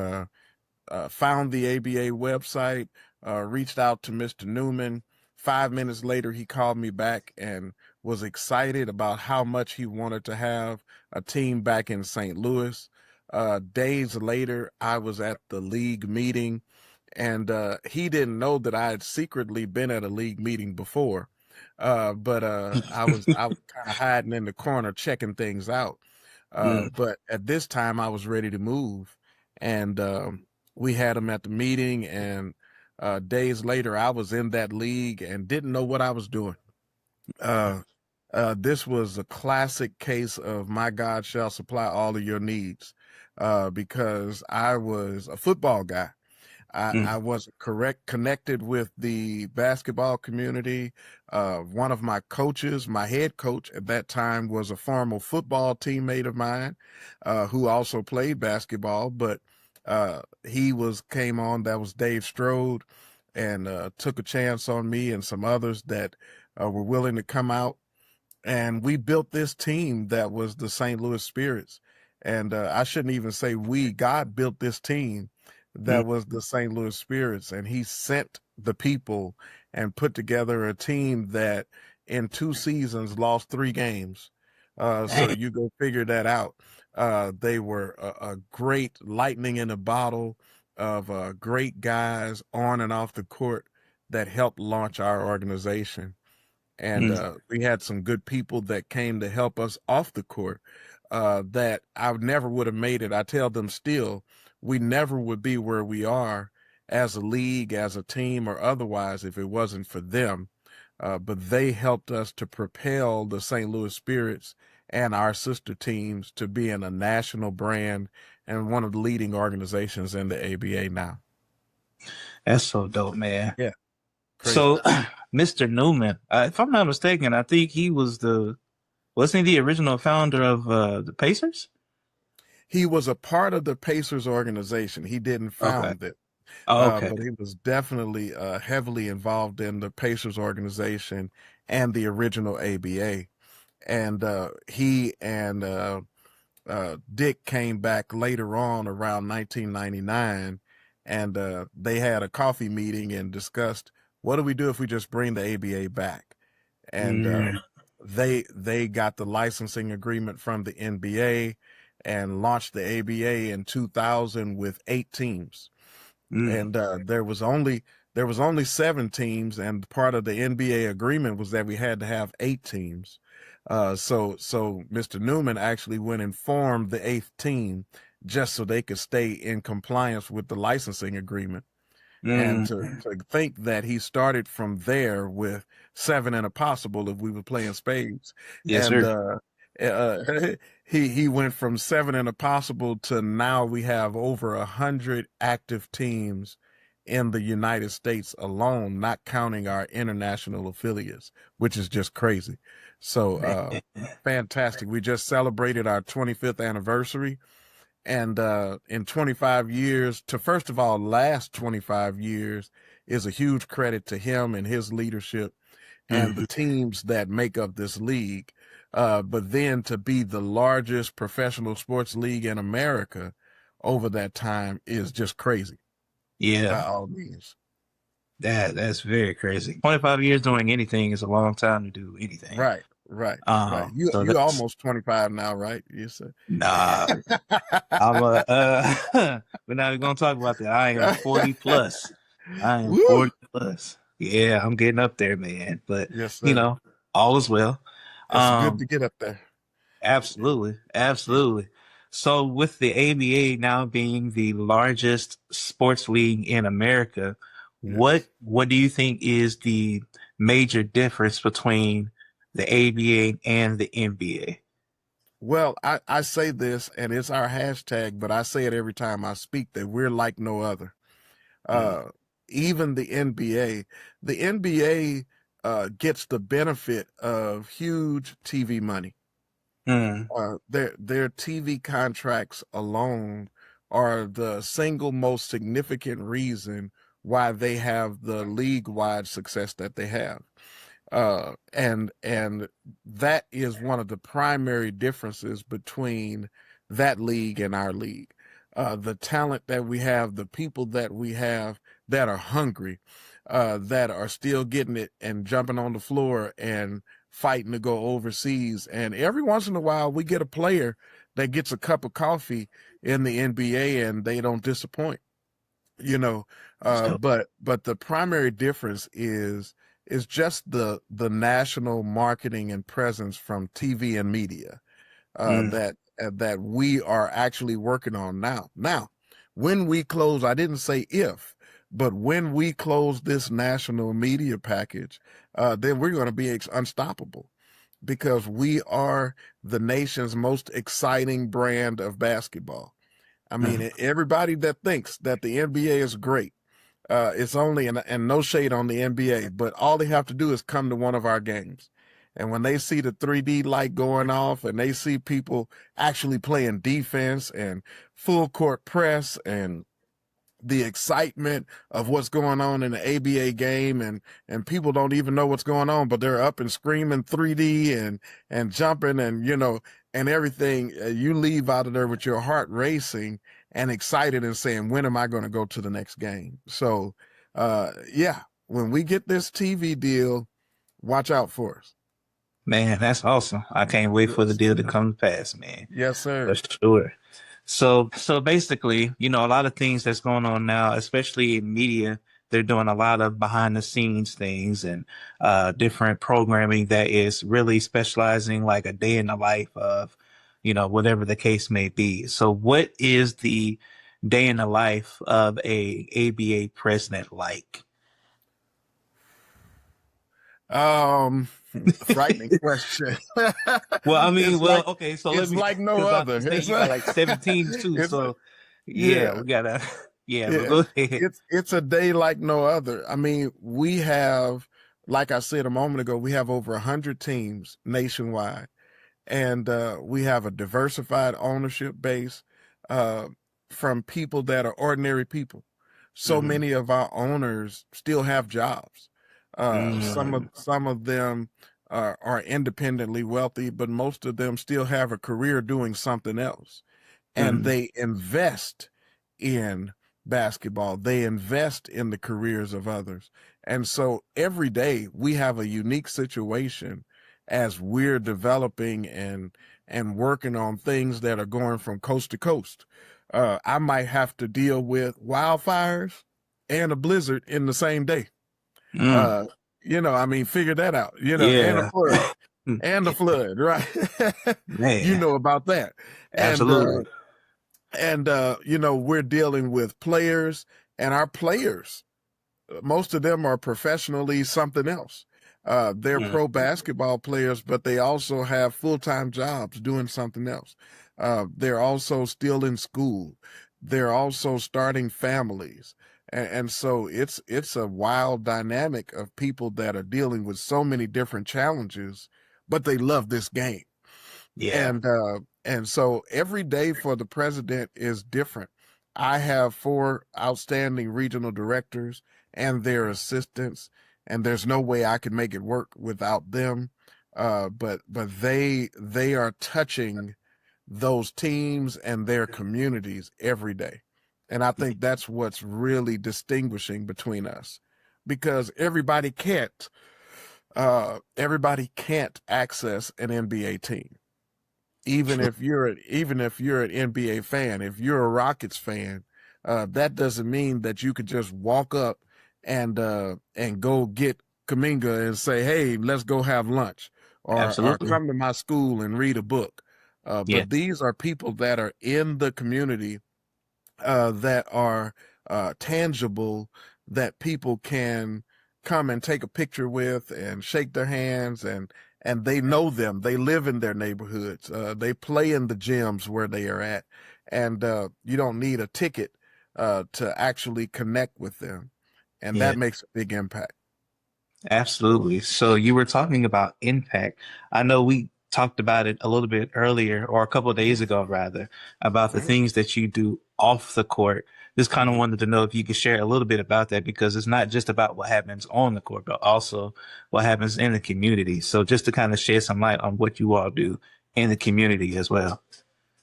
found the ABA website, reached out to Mr. Newman. 5 minutes later, he called me back and was excited about how much he wanted to have a team back in St. Louis. Days later, I was at the league meeting, and he didn't know that I had secretly been at a league meeting before. But I was kind of hiding in the corner checking things out. mm, But at this time, I was ready to move, and we had him at the meeting. And days later, I was in that league and didn't know what I was doing. Uh, this was a classic case of my God shall supply all of your needs, because I was a football guy. mm, I wasn't correct connected with the basketball community. One of my coaches, my head coach at that time, was a former football teammate of mine, who also played basketball. But he was came on. That was Dave Strode, and took a chance on me and some others that were willing to come out, and we built this team that was the St. Louis Spirits. And I shouldn't even say we. God built this team mm, that was the St. Louis Spirits, and He sent the people and put together a team that in 2 seasons lost 3 games. So dang, you go figure that out. They were a great lightning in a bottle of great guys on and off the court that helped launch our organization. And mm, we had some good people that came to help us off the court, that I never would have made it. I tell them still, we never would be where we are as a league, as a team, or otherwise if it wasn't for them. But they helped us to propel the St. Louis Spirits and our sister teams to being a national brand and one of the leading organizations in the ABA now. that's so dope, man. Yeah, crazy. So, Mr. Newman, if I'm not mistaken, I think he was wasn't he the original founder of the Pacers? He was a part of the Pacers organization. He didn't Okay. found it. Oh, okay. But he was definitely heavily involved in the Pacers organization and the original ABA. And he and Dick came back later on around 1999, and they had a coffee meeting and discussed, what do we do if we just bring the ABA back? And Mm, they got the licensing agreement from the NBA and launched the ABA in 2000 with 8 teams. mm, And there was only 7 teams, and part of the NBA agreement was that we had to have 8 teams. So Mr. Newman actually went and formed the 8th team just so they could stay in compliance with the licensing agreement. And mm. to think that he started from there with 7 and a possible if we were playing spades. Yes, And sir. he went from 7 and a possible to now we have over 100 active teams in the United States alone, not counting our international affiliates, which is just crazy. So fantastic. We just celebrated our 25th anniversary, and in 25 years, to first of all last 25 years, is a huge credit to him and his leadership and the Mhm. teams that make up this league. But then to be the largest professional sports league in America over that time is just crazy Yeah, by all means. that's very crazy. 25 years doing anything is a long time to do anything. Right, right, right. You So you that's almost 25 now, right? You said. nah. I'm we're not even gonna talk about that. I am 40 plus. I am Woo! 40 plus. Yeah, I'm getting up there, man. But Yes, you sir. know, all is well. It's good Um, to get up there. Absolutely, Yeah. absolutely. So with the ABA now being the largest sports league in America, Yes. what do you think is the major difference between the ABA and the NBA? Well, I say this, and it's our hashtag, but I say it every time I speak, that we're like no other. Mm, Uh, Even the NBA gets the benefit of huge TV money. mm, Their TV contracts alone are the single most significant reason why they have the league-wide success that they have. And that is one of the primary differences between that league and our league. The talent that we have, the people that we have that are hungry, that are still getting it and jumping on the floor and fighting to go overseas. And every once in a while, we get a player that gets a cup of coffee in the NBA and they don't disappoint, you know. that's dope. But the primary difference is just the national marketing and presence from TV and media, Mm, that we are actually working on now. Now, when we close, I didn't say if, but when we close this national media package, then we're going to be unstoppable, because we are the nation's most exciting brand of basketball. I mean, mm. everybody that thinks that the NBA is great, it's only, and no shade on the NBA, but all they have to do is come to one of our games. And when they see the 3D light going off and they see people actually playing defense and full court press and the excitement of what's going on in the ABA game, and people don't even know what's going on, but they're up and screaming 3D and jumping and and everything, you leave out of there with your heart racing and excited and saying, when am I going to go to the next game? So yeah, when we get this TV deal, watch out for us. Man, that's awesome. I can't wait for the Yes. deal to come to pass, man. Yes, For sir. sure. So basically, a lot of things that's going on now, especially in media, they're doing a lot of behind the scenes things and different programming that is really specializing like a day in the life of, whatever the case may be. So what is the day in the life of a ABA president like? um Frightening question. Well, I mean, it's like okay, so let it's me, like no because I other. understand you got like 17 too, It's so yeah, yeah. we gotta, yeah, but Yeah, go ahead. it's a day like no other. I mean, we have, like I said a moment ago, we have over 100 teams nationwide, and we have a diversified ownership base, uh, from people that are ordinary people. So Hmm. many of our owners still have jobs. Mm, Some of them are independently wealthy, but most of them still have a career doing something else, and mm, they invest in basketball. They invest in the careers of others. And so every day we have a unique situation as we're developing and working on things that are going from coast to coast. I might have to deal with wildfires and a blizzard in the same day. mm, Uh, I mean, figure that out, and a yeah. flood, and a flood, right? You Man, know about that. And absolutely. we're dealing with players, and our players, most of them are professionally something else. They're Mm, pro basketball players, but they also have full-time jobs doing something else. They're also still in school. They're also starting families. And so it's a wild dynamic of people that are dealing with so many different challenges, but they love this game. yeah. And so every day for the president is different. I have 4 outstanding regional directors and their assistants, and there's no way I could make it work without them. But they are touching those teams and their communities every day. And I think that's what's really distinguishing between us, because everybody can't access an NBA team. True. Even if you're an NBA fan, if you're a Rockets fan, that doesn't mean that you could just walk up and go get Kaminga and say, "Hey, let's go have lunch," or Absolutely. come to my school and read a book. Yeah. But these are people that are in the community, that are tangible, that people can come and take a picture with and shake their hands and they know them. They live in their neighborhoods. They play in the gyms where they are at, and you don't need a ticket to actually connect with them, and Yeah, that makes a big impact. absolutely. So you were talking about impact. I know we talked about it a little bit earlier, or a couple of days ago, rather, about the Mhm, things that you do off the court. Just kind of mhm. wanted to know if you could share a little bit about that because it's not just about what happens on the court, but also what happens in the community. So just to kind of shed some light on what you all do in the community as well.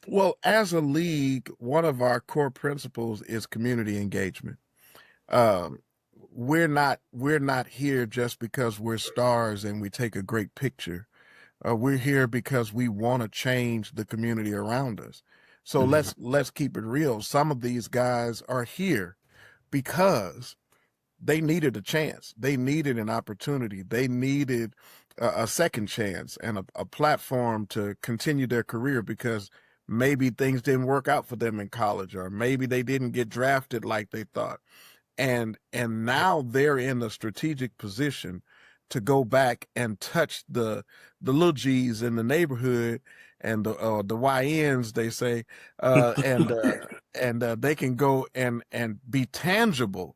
Well, as a league, one of our core principles is community engagement. Um, we're not here just because we're stars and we take a great picture. We're here because we want to change the community around us. So Mhm. let's keep it real. Some of these guys are here because they needed a chance. They needed an opportunity. They needed a second chance and a platform to continue their career because maybe things didn't work out for them in college, or maybe they didn't get drafted like they thought. And now they're in a strategic position to go back and touch the little G's in the neighborhood, and the YNs, they say, and they can go and be tangible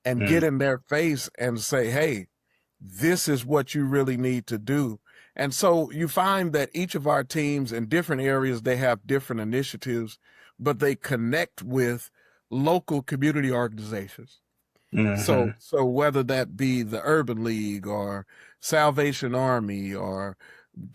and get Mm, in their face and say, hey, this is what you really need to do. And so you find that each of our teams in different areas, they have different initiatives, but they connect with local community organizations. So mhm, so whether that be the Urban League or Salvation Army or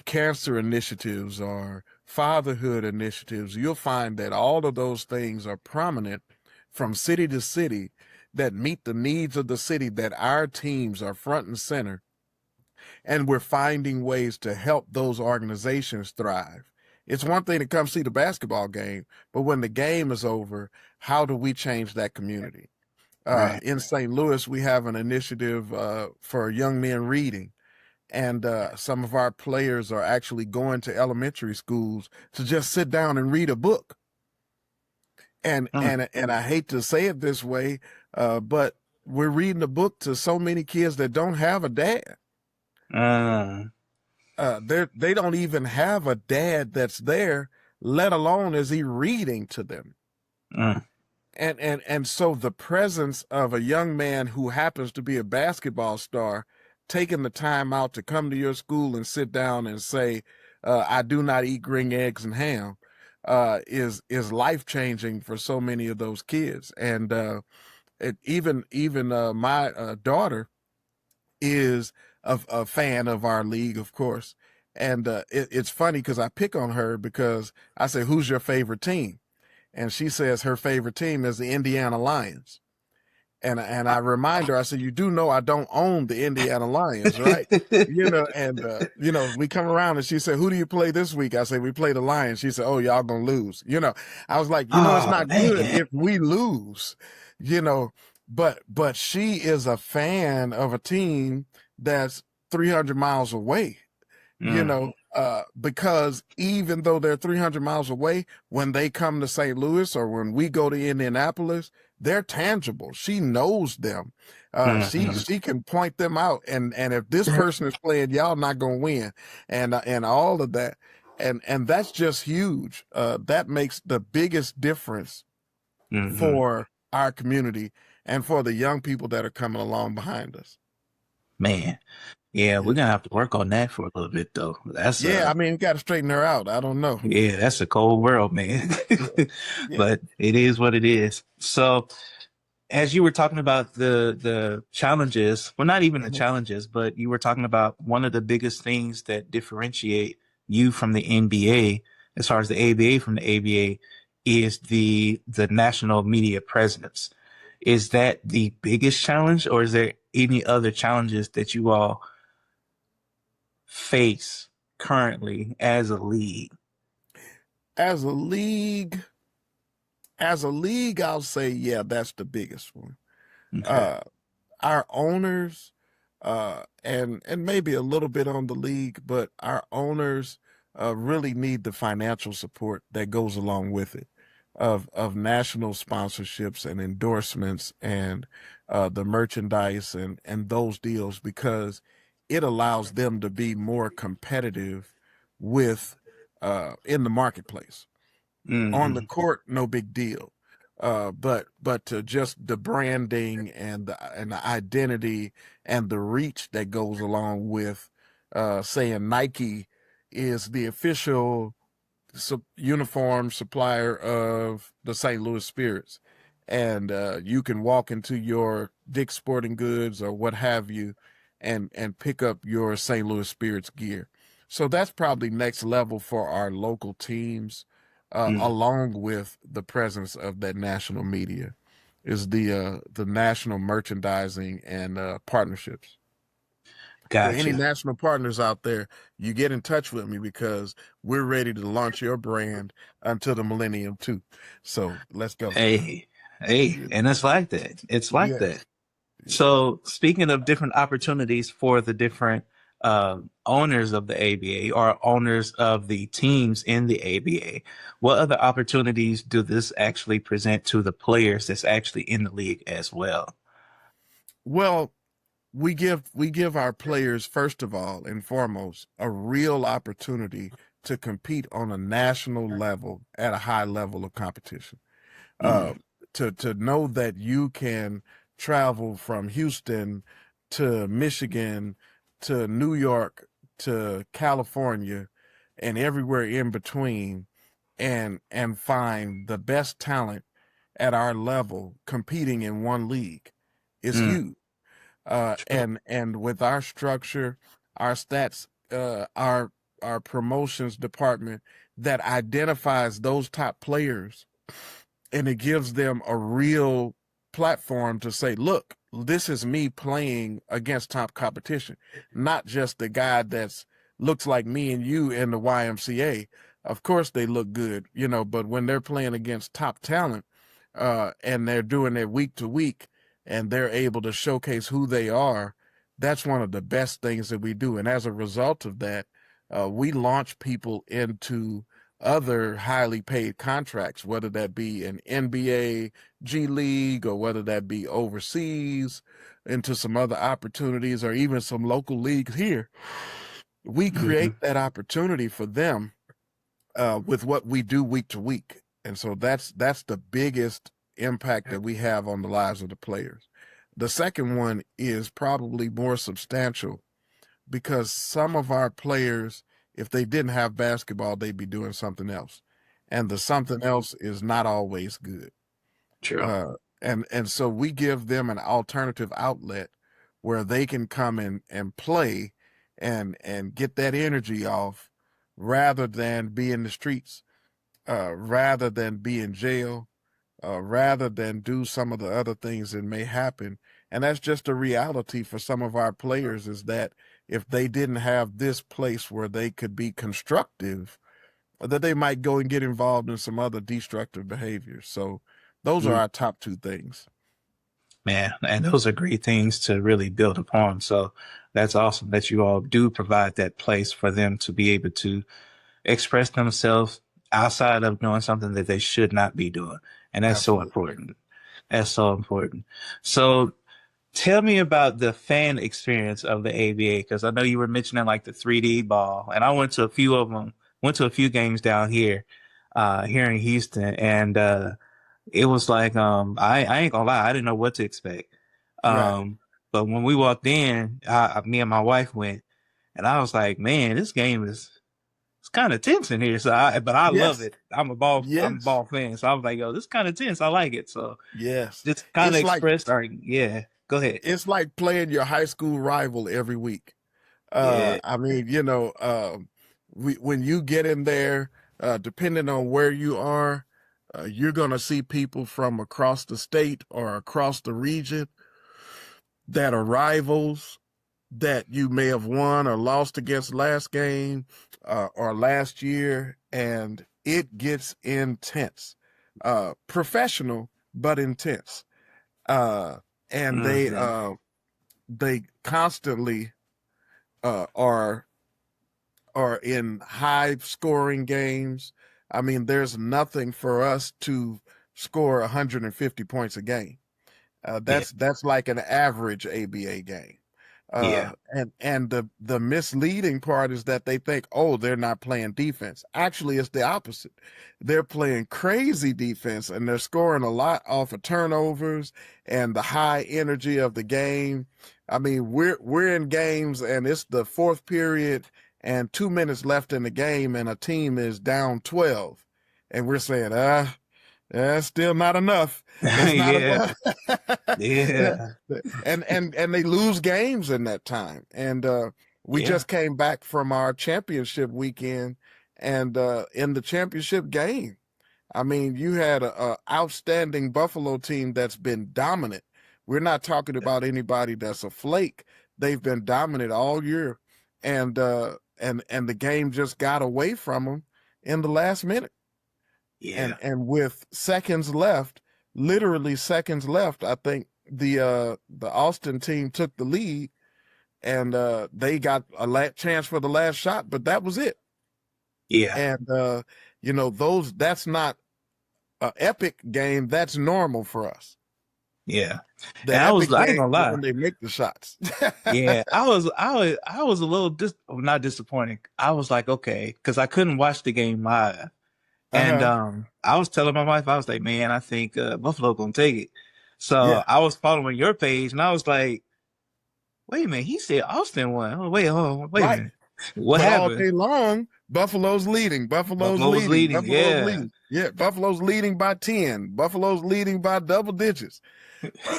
cancer initiatives or fatherhood initiatives, you'll find that all of those things are prominent from city to city that meet the needs of the city, that our teams are front and center, and we're finding ways to help those organizations thrive. It's one thing to come see the basketball game, but when the game is over, how do we change that community? right. In St. Louis, we have an initiative for young men reading, and some of our players are actually going to elementary schools to just sit down and read a book. And Mm, and I hate to say it this way, but we're reading a book to so many kids that don't have a dad. mm, They don't even have a dad that's there, let alone is he reading to them. mm, And so the presence of a young man who happens to be a basketball star taking the time out to come to your school and sit down and say, I do not eat green eggs and ham, is life changing for so many of those kids. And even my daughter is a fan of our league, of course. And it's funny because I pick on her because I say, who's your favorite team? And she says her favorite team is the Indiana Lions. And I remind her, I said, you do know I don't own the Indiana Lions, right? We come around and she said, who do you play this week? I said, we play the Lions. She said, oh, y'all gonna lose. I was like, it's Oh not good man. if we lose, you know, but she is a fan of a team that's 300 miles away, Mm, because even though they're 300 miles away, when they come to St. Louis or when we go to Indianapolis, they're tangible. She knows them. mhm, She can point them out, and if this person is playing, y'all not gonna win, and all of that, and that's just huge. That makes the biggest difference mhm. for our community and for the young people that are coming along behind us. Man, yeah, Yeah, we're gonna have to work on that for a little bit though. That's yeah. I mean, got to straighten her out. I don't know. yeah, that's a cold world, man. Yeah, yeah. But it is what it is. So as you were talking about the challenges, well, not even the Mhm. challenges, but you were talking about one of the biggest things that differentiate you from the NBA, as far as the ABA from the ABA, is the national media presence. Is that the biggest challenge, or is there any other challenges that you all face currently as a league? As a league, I'll say, yeah, that's the biggest one. Okay. Uh, our owners, and maybe a little bit on the league, but our owners really need the financial support that goes along with it, of national sponsorships and endorsements and the merchandise and those deals, because it allows them to be more competitive with in the marketplace. On the Hmm. court, no big deal. But to just the branding and the identity and the reach that goes along with saying Nike is the official uniform supplier of the St. Louis Spirits, and you can walk into your Dick's Sporting Goods or what have you, and pick up your St. Louis Spirits gear. So that's probably next level for our local teams, Mm. along with the presence of that national media, is the national merchandising and partnerships. So any Gotcha. national partners out there, you get in touch with me because we're ready to launch your brand until the millennium too. So let's go. Hey, hey, and it's like that. It's like Yes. that. So, speaking of different opportunities for the different owners of the ABA or owners of the teams in the ABA, what other opportunities do this actually present to the players that's actually in the league as well? Well, we give our players first of all and foremost a real opportunity to compete on a national level at a high level of competition. Mm, uh, to know that you can travel from Houston to Michigan to New York to California and everywhere in between, and find the best talent at our level competing in one league is mm, huge. true. And with our structure, our stats, our promotions department that identifies those top players, and it gives them a real platform to say, look, this is me playing against top competition, not just the guy that's looks like me and you in the YMCA. Of course they look good, but when they're playing against top talent, and they're doing it week to week, and they're able to showcase who they are, that's one of the best things that we do. And as a result of that, we launch people into other highly paid contracts, whether that be an NBA, G League, or whether that be overseas into some other opportunities or even some local leagues here. We Hmm. create that opportunity for them with what we do week to week. And so that's the biggest impact that we have on the lives of the players. The second one is probably more substantial because some of our players, if they didn't have basketball, they'd be doing something else. And the something else is not always good. True. Uh, and so we give them an alternative outlet where they can come in and play and get that energy off rather than be in the streets, rather than be in jail, rather than do some of the other things that may happen. And that's just a reality for some of our players, is that if they didn't have this place where they could be constructive, that they might go and get involved in some other destructive behaviors. So those are Mm, our top two things. man, and those are great things to really build upon. So, that's awesome that you all do provide that place for them to be able to express themselves outside of doing something that they should not be doing. And that's so Absolutely. important. That's so important. So tell me about the fan experience of the ABA, because I know you were mentioning like the 3D ball, and I went to a few of them, went to a few games down here, here in Houston, and it was like I ain't gonna lie, I didn't know what to expect. Right. But when we walked in, me and my wife went, and I was like, man, this game is it's kind of tense in here. But I love Yes. it. I'm a Yes. ball fan, so I was like, yo, this is kind of tense. I like it. So Yes. just kind of It's like expressed, or yeah, go ahead. it's like playing your high school rival every week. Yeah, I mean, when you get in there, depending on where you are, you're going to see people from across the state or across the region that are rivals that you may have won or lost against last game or last year, and it gets intense. Professional, but intense. Uh, and hmm, they constantly are in high scoring games. I mean, there's nothing for us to score 150 points a game. yeah, That's like an average ABA game. Yeah. And the misleading part is that they think, oh, they're not playing defense. Actually, it's the opposite. They're playing crazy defense, and they're scoring a lot off of turnovers and the high energy of the game. I mean, we're in games, and it's the fourth period, and 2 minutes left in the game, and a team is down 12, and we're saying, that's still not enough. It's not Yeah. enough. Yeah. And they lose games in that time. And we Yeah. just came back from our championship weekend, and in the championship game, I mean, you had a outstanding Buffalo team that's been dominant. We're not talking about anybody that's a flake. They've been dominant all year, and the game just got away from them in the last minute. Yeah. And with seconds left, literally seconds left, I think the Austin team took the lead, and they got a chance for the last shot, but that was it. Yeah. And that's not an epic game. That's normal for us. Yeah. The And epic I ain't game gonna is lie. when they make the shots. Yeah, I was a little not disappointed. I was like, okay, because I couldn't watch the game live. And Uh-huh. I was telling my wife, I was like, man, I think Buffalo gonna take it. Yeah. So I was following your page, and I was like, wait a minute, he said Austin won. Oh, wait a Right. minute, what But all happened? day long, Buffalo's leading. Buffalo's Buffalo was leading. leading, Buffalo's yeah, leading. Yeah, Buffalo's leading by 10. Buffalo's leading by double digits.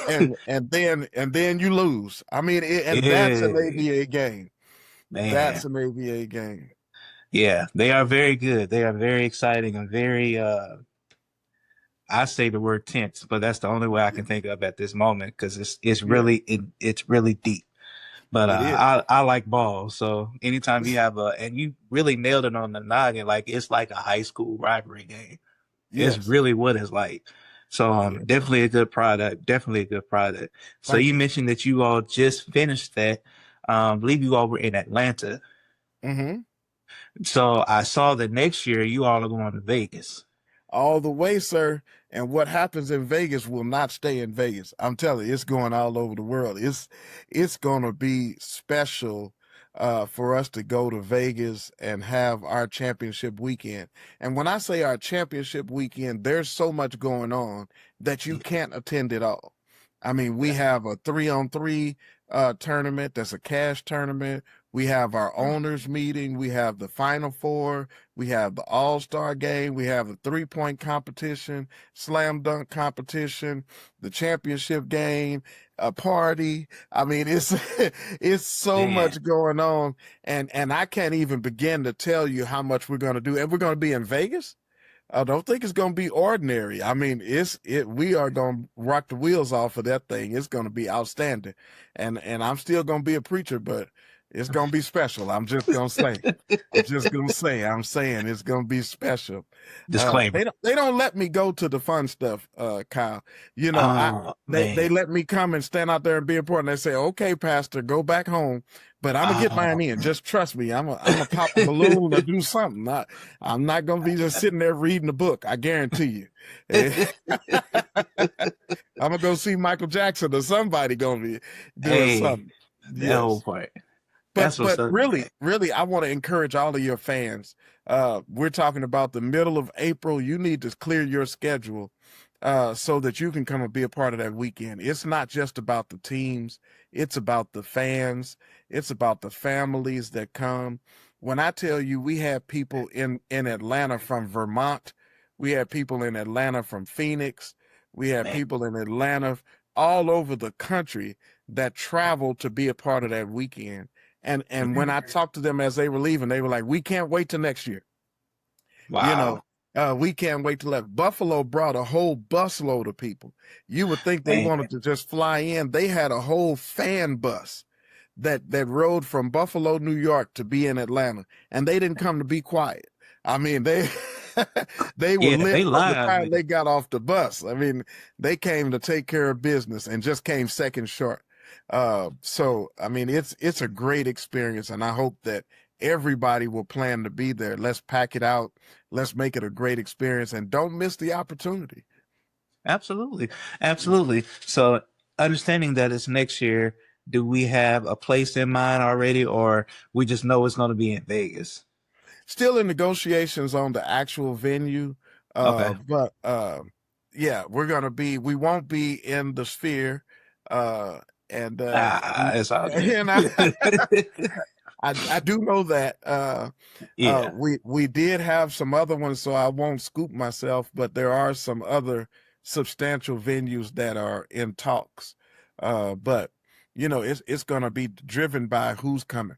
And then you lose. I mean, and that's an yeah, ABA game. man, That's an ABA game. yeah. They are very good. They are very exciting and very. I say the word tense, but that's the only way I can think of at this moment because it's Yeah, really it's really deep. But it is. I like ball, so anytime you have and you really nailed it on the noggin, like it's like a high school rivalry game. It's Yes. really what it's like. So Yeah. definitely a good product. Definitely a good product. So Thank you you. mentioned that you all just finished that. I believe you all were in Atlanta. Mm-hmm. So I saw that next year you all are going to Vegas. All the way, sir. And what happens in Vegas will not stay in Vegas. I'm telling you, it's going all over the world. It's going to be special for us to go to Vegas and have our championship weekend. And when I say our championship weekend, there's so much going on that you can't attend it all. I mean, we have a 3-on-3 tournament that's a cash tournament. We have our owners meeting. We have the Final Four. We have the All-Star game. We have the three-point competition, slam dunk competition, the championship game, a party. I mean, it's it's so Man, much going on, and I can't even begin to tell you how much we're going to do. And we're going to be in Vegas. I don't think it's going to be ordinary. I mean, we are going to rock the wheels off of that thing. It's going to be outstanding. And I'm still going to be a preacher, but it's going to be special. I'm just going to say. I'm saying it's going to be special. disclaimer. They don't let me go to the fun stuff, Kyle. Oh They man. let me come and stand out there and be important. They say, "Okay, pastor, go back home." But I'm gonna get mine Oh. in. Just trust me. I'm gonna pop a balloon or do something. I'm not gonna be just sitting there reading a book. I guarantee you. I'm gonna go see Michael Jackson or somebody gonna be doing Hey, something. that whole Yes. part. But That's what's but up. really, I want to encourage all of your fans. We're talking about the middle of April. You need to clear your schedule so that you can come and be a part of that weekend. It's not just about the teams. It's about the fans. It's about the families that come. When I tell you, we had people in Atlanta from Vermont. We had people in Atlanta from Phoenix. We had Man. people in Atlanta all over the country that traveled to be a part of that weekend. And when I talked to them as they were leaving, they were like, "We can't wait till next year." You Wow. know, we can't wait till that. Buffalo brought a whole busload of people. You would think they Man. wanted to just fly in. They had a whole fan bus that rode from Buffalo, New York to be in Atlanta, and they didn't come to be quiet. I mean, they they were Yeah, lit they from the live, time man. they got off the bus. I mean, they came to take care of business and just came second short. So I mean, it's a great experience, and I hope that everybody will plan to be there. Let's pack it out. Let's make it a great experience, and don't miss the opportunity. Absolutely. Absolutely. So understanding that it's next year, Do we have a place in mind already, or we just know it's going to be in Vegas? Still in negotiations on the actual venue, Okay. but yeah, we won't be in the Sphere, and It's all good. and I do know that Yeah, we did have some other ones, so I won't scoop myself, but there are some other substantial venues that are in talks. But it's going to be driven by who's coming.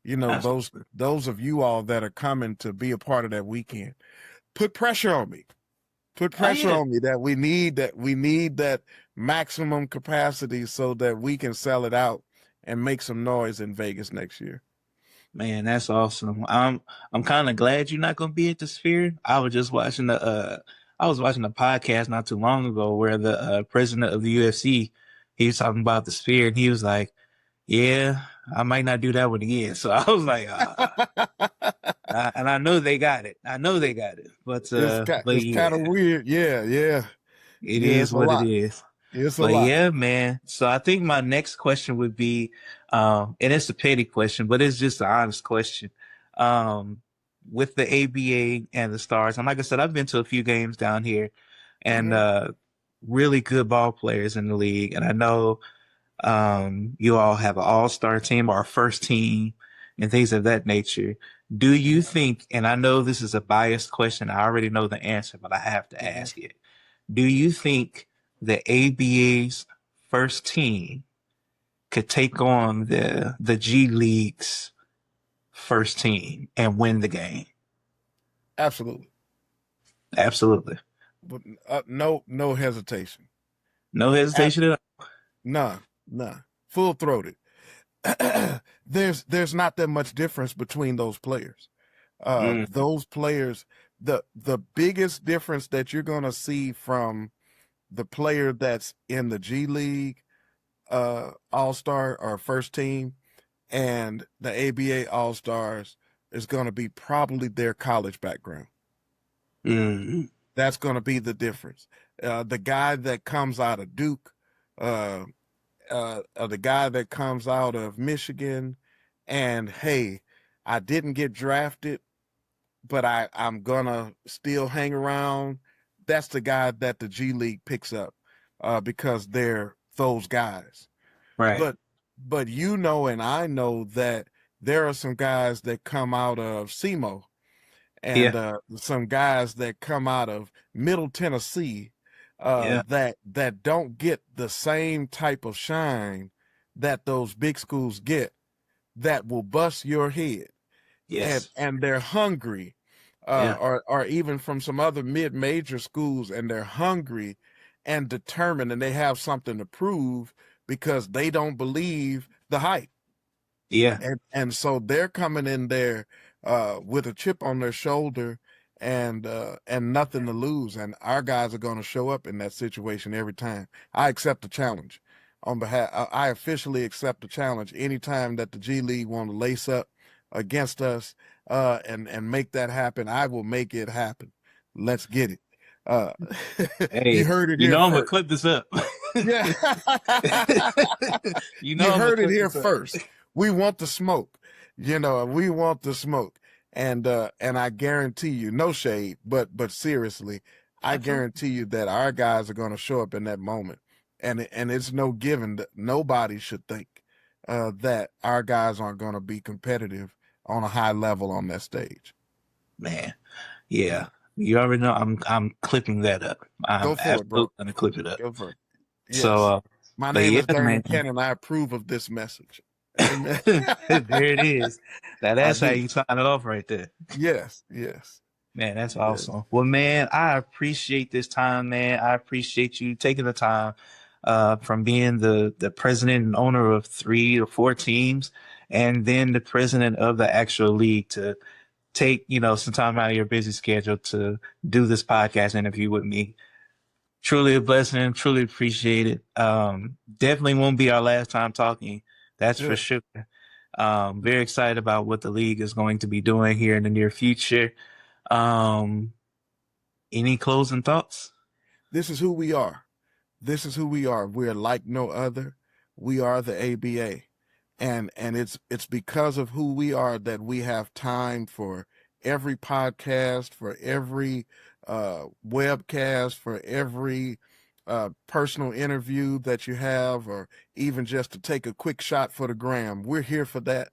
absolutely. Those of you all that are coming to be a part of that weekend, put pressure on me. Put Oh pressure yeah, on me that we need that maximum capacity so that we can sell it out and make some noise in Vegas next year. man, that's awesome. I'm kind of glad you're not going to be at the Sphere. I was watching a podcast not too long ago where the president of the UFC, he was talking about the Sphere, and he was like, "Yeah, I might not do that one again." So I was like, and I know they got it. I know they got it. But It's kind of yeah, weird. Yeah, yeah, it yeah. is It's a what it lot. is. It's a But lot. yeah, man. So I think my next question would be, and it's a petty question, but it's just an honest question. Um, with the ABA and the Stars, and like I said, I've been to a few games down here, and Hmm. really good ball players in the league. And I know you all have an all-star team or a first team and things of that nature. Do you think, and I know this is a biased question, I already know the answer, but I have to Hmm. ask it. Do you think the ABA's first team could take on the G League's first team and win the game? Absolutely. Absolutely. But no hesitation. No hesitation at all. None, none. Full throated. There's not that much difference between those players. Mm, Those players, the biggest difference that you're gonna see from the player that's in the G League All Star or first team and the ABA All Stars is gonna be probably their college background. mm, That's gonna be the difference. The guy that comes out of Duke, uh, the guy that comes out of Michigan, and hey, I didn't get drafted, but I'm gonna still hang around. That's the guy that the G League picks up because they're those guys. right. But and I know that there are some guys that come out of SEMO and Yeah. some guys that come out of Middle Tennessee Yeah. that don't get the same type of shine that those big schools get that will bust your head Yes. and they're hungry Yeah. or even from some other mid-major schools and they're hungry and determined and they have something to prove because they don't believe the hype Yeah. and so they're coming in there with a chip on their shoulder and nothing to lose. And our guys are going to show up in that situation every time. I accept the challenge on behalf. I officially accept the challenge anytime that the G League want to lace up against us and make that happen. I will make it happen. Let's get it. Uh, you Hey, heard it you here know I'm gonna first. clip this up. Yeah. You know You I'm gonna heard it clip here this up. first. We want the smoke. We want the smoke. And I guarantee you, no shade, but seriously, I Absolutely. guarantee you that our guys are going to show up in that moment. And it's no given that nobody should think that our guys aren't going to be competitive on a high level on that stage. Man, yeah. You already know I'm clipping that up. I'm Go for it, bro. absolutely gonna clip it up. Go for it. So Yes. My but name yeah, is Darren man. Cannon. I approve of this message. Amen. There it is. Now I that's how do. you sign it off right there. Yes, yes, Man, that's yes. awesome. Well, man, I appreciate this time, man. I appreciate you taking the time from being the president and owner of 3 or 4 teams, and then the president of the actual league to take, some time out of your busy schedule to do this podcast interview with me. Truly a blessing. Truly appreciate it. Definitely won't be our last time talking. That's for Good. sure. Very excited about what the league is going to be doing here in the near future. Um, any closing thoughts? This is who we are. This is who we are. We're like no other. we are the ABA. And it's because of who we are that we have time for every podcast, for every webcast, for every personal interview that you have, or even just to take a quick shot for the gram. We're here for that.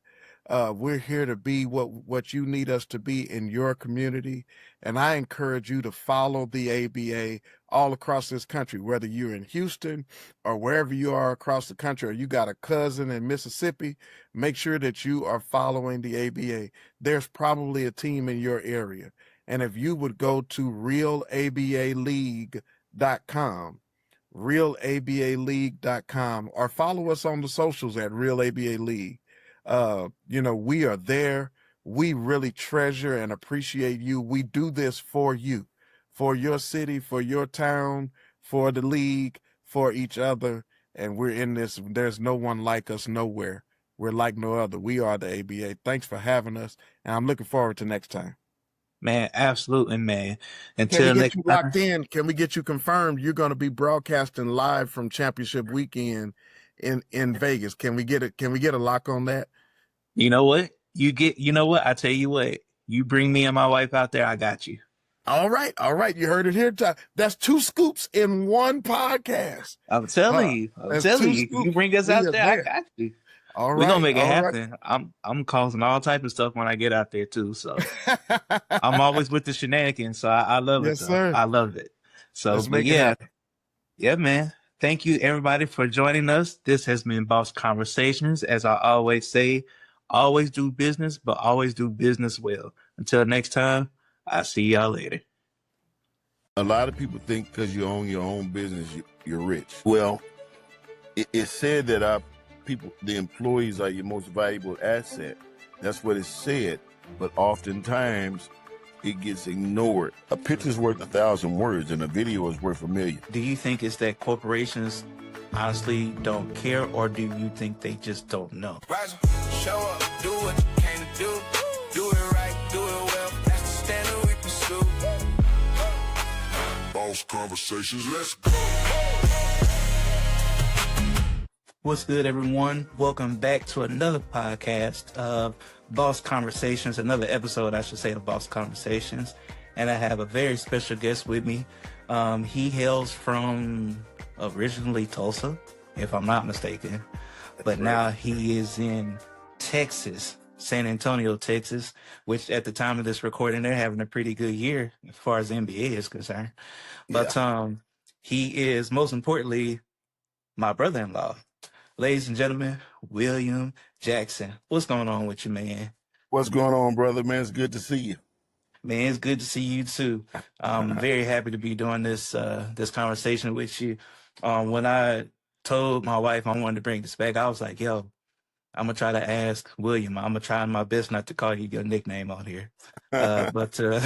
We're here to be what you need us to be in your community. And I encourage you to follow the ABA all across this country, whether you're in Houston or wherever you are across the country, or you got a cousin in Mississippi. Make sure that you are following the ABA. There's probably a team in your area. And if you would go to realabaleague.com, realabaleague.com, or follow us on the socials at Real ABA League. We are there. We really treasure and appreciate you. We do this for you, for your city, for your town, for the league, for each other. And we're in this. There's no one like us nowhere. We're like no other. We are the ABA. Thanks for having us. And I'm looking forward to next time. Man, absolutely, man. Can we Until get next you time. locked in? Can we get you confirmed? You're going to be broadcasting live from Championship Weekend in Vegas. Can we get a lock on that? You know what? I tell you what, you bring me and my wife out there, I got you. All right. You heard it here. That's 2 scoops in one podcast. I'm telling you. You bring us out there, I got you. All right. We're gonna make it happen. I'm causing all type of stuff when I get out there too. So I'm always with the shenanigans. So I love it. Yes, sir. I love it. So Let's but make it yeah. happen. Yeah, man. Thank you everybody for joining us. This has been Boss Conversations. As I always say, always do business, but always do business well. Until next time, I'll see y'all later. A lot of people think because you own your own business, you're rich. Well, it's said that the employees are your most valuable asset. That's what it's said, but oftentimes it gets ignored. A picture's worth 1,000 words, and a video is worth 1,000,000. Do you think it's that corporations honestly don't care, or do you think they just don't know? Rise up, show up, do what you came to do. Do it right, do it well. That's the standard we pursue. Boss Conversations, let's go. What's good, everyone? Welcome back to another podcast of Boss Conversations, another episode, I should say, of Boss Conversations. And I have a very special guest with me. He hails from originally Tulsa, if I'm not mistaken. But now he is in Texas, San Antonio, Texas, which at the time of this recording, they're having a pretty good year as far as the NBA is concerned. But he is, most importantly, my brother-in-law. Ladies and gentlemen, William Jackson. What's going on with you, man? What's going on, brother? Man, it's good to see you. Man, it's good to see you too. I'm very happy to be doing this conversation with you. When I told my wife I wanted to bring this back, I was like, yo, I'm going to try to ask William. I'm going to try my best not to call you your nickname out here. So I'm going to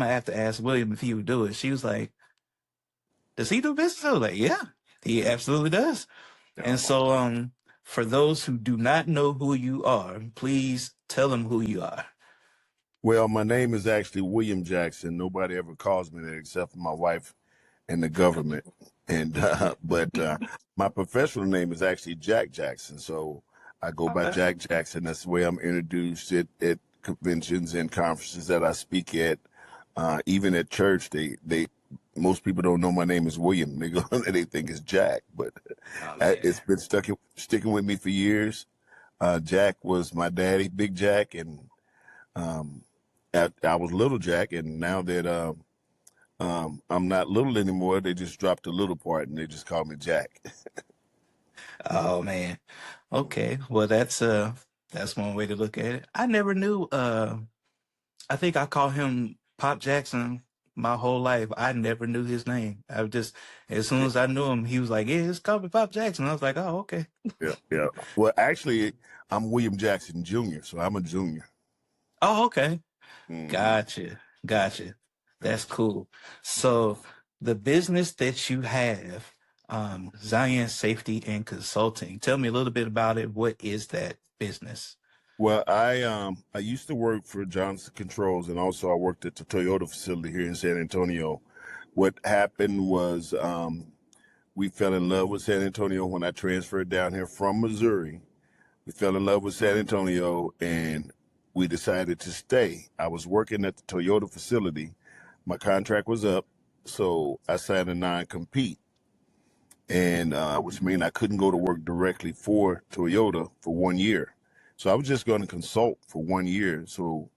have to ask William if he would do it. She was like, does he do business? I was like, yeah, he absolutely does. And so for those who do not know who you are, please tell them who you are. Well, my name is actually William Jackson. Nobody ever calls me that except for my wife and the government. And but my professional name is actually Jack Jackson. So I go by Jack Jackson. That's the way I'm introduced at conventions and conferences that I speak at. Even at church, most people don't know my name is William. They think it's Jack, but it's been sticking with me for years. Jack was my daddy, Big Jack, and I was Little Jack. And now that I'm not little anymore, they just dropped the little part and they just call me Jack. Oh man, okay. Well, that's one way to look at it. I never knew. I think I call him Pop Jackson my whole life. I never knew his name. I just, as soon as I knew him, he was like, yeah, it's called me Pop Jackson. I was like, oh, okay. Yeah. Well, actually, I'm William Jackson Jr., so I'm a junior. Oh, okay. Mhm. Gotcha. That's cool. So the business that you have, Zion Safety and Consulting, tell me a little bit about it. What is that business? Well, I used to work for Johnson Controls, and also I worked at the Toyota facility here in San Antonio. What happened was we fell in love with San Antonio when I transferred down here from Missouri. We fell in love with San Antonio and we decided to stay. I was working at the Toyota facility. My contract was up, so I signed a non-compete, and which means I couldn't go to work directly for Toyota for 1 year. So I was just going to consult for 1 year, so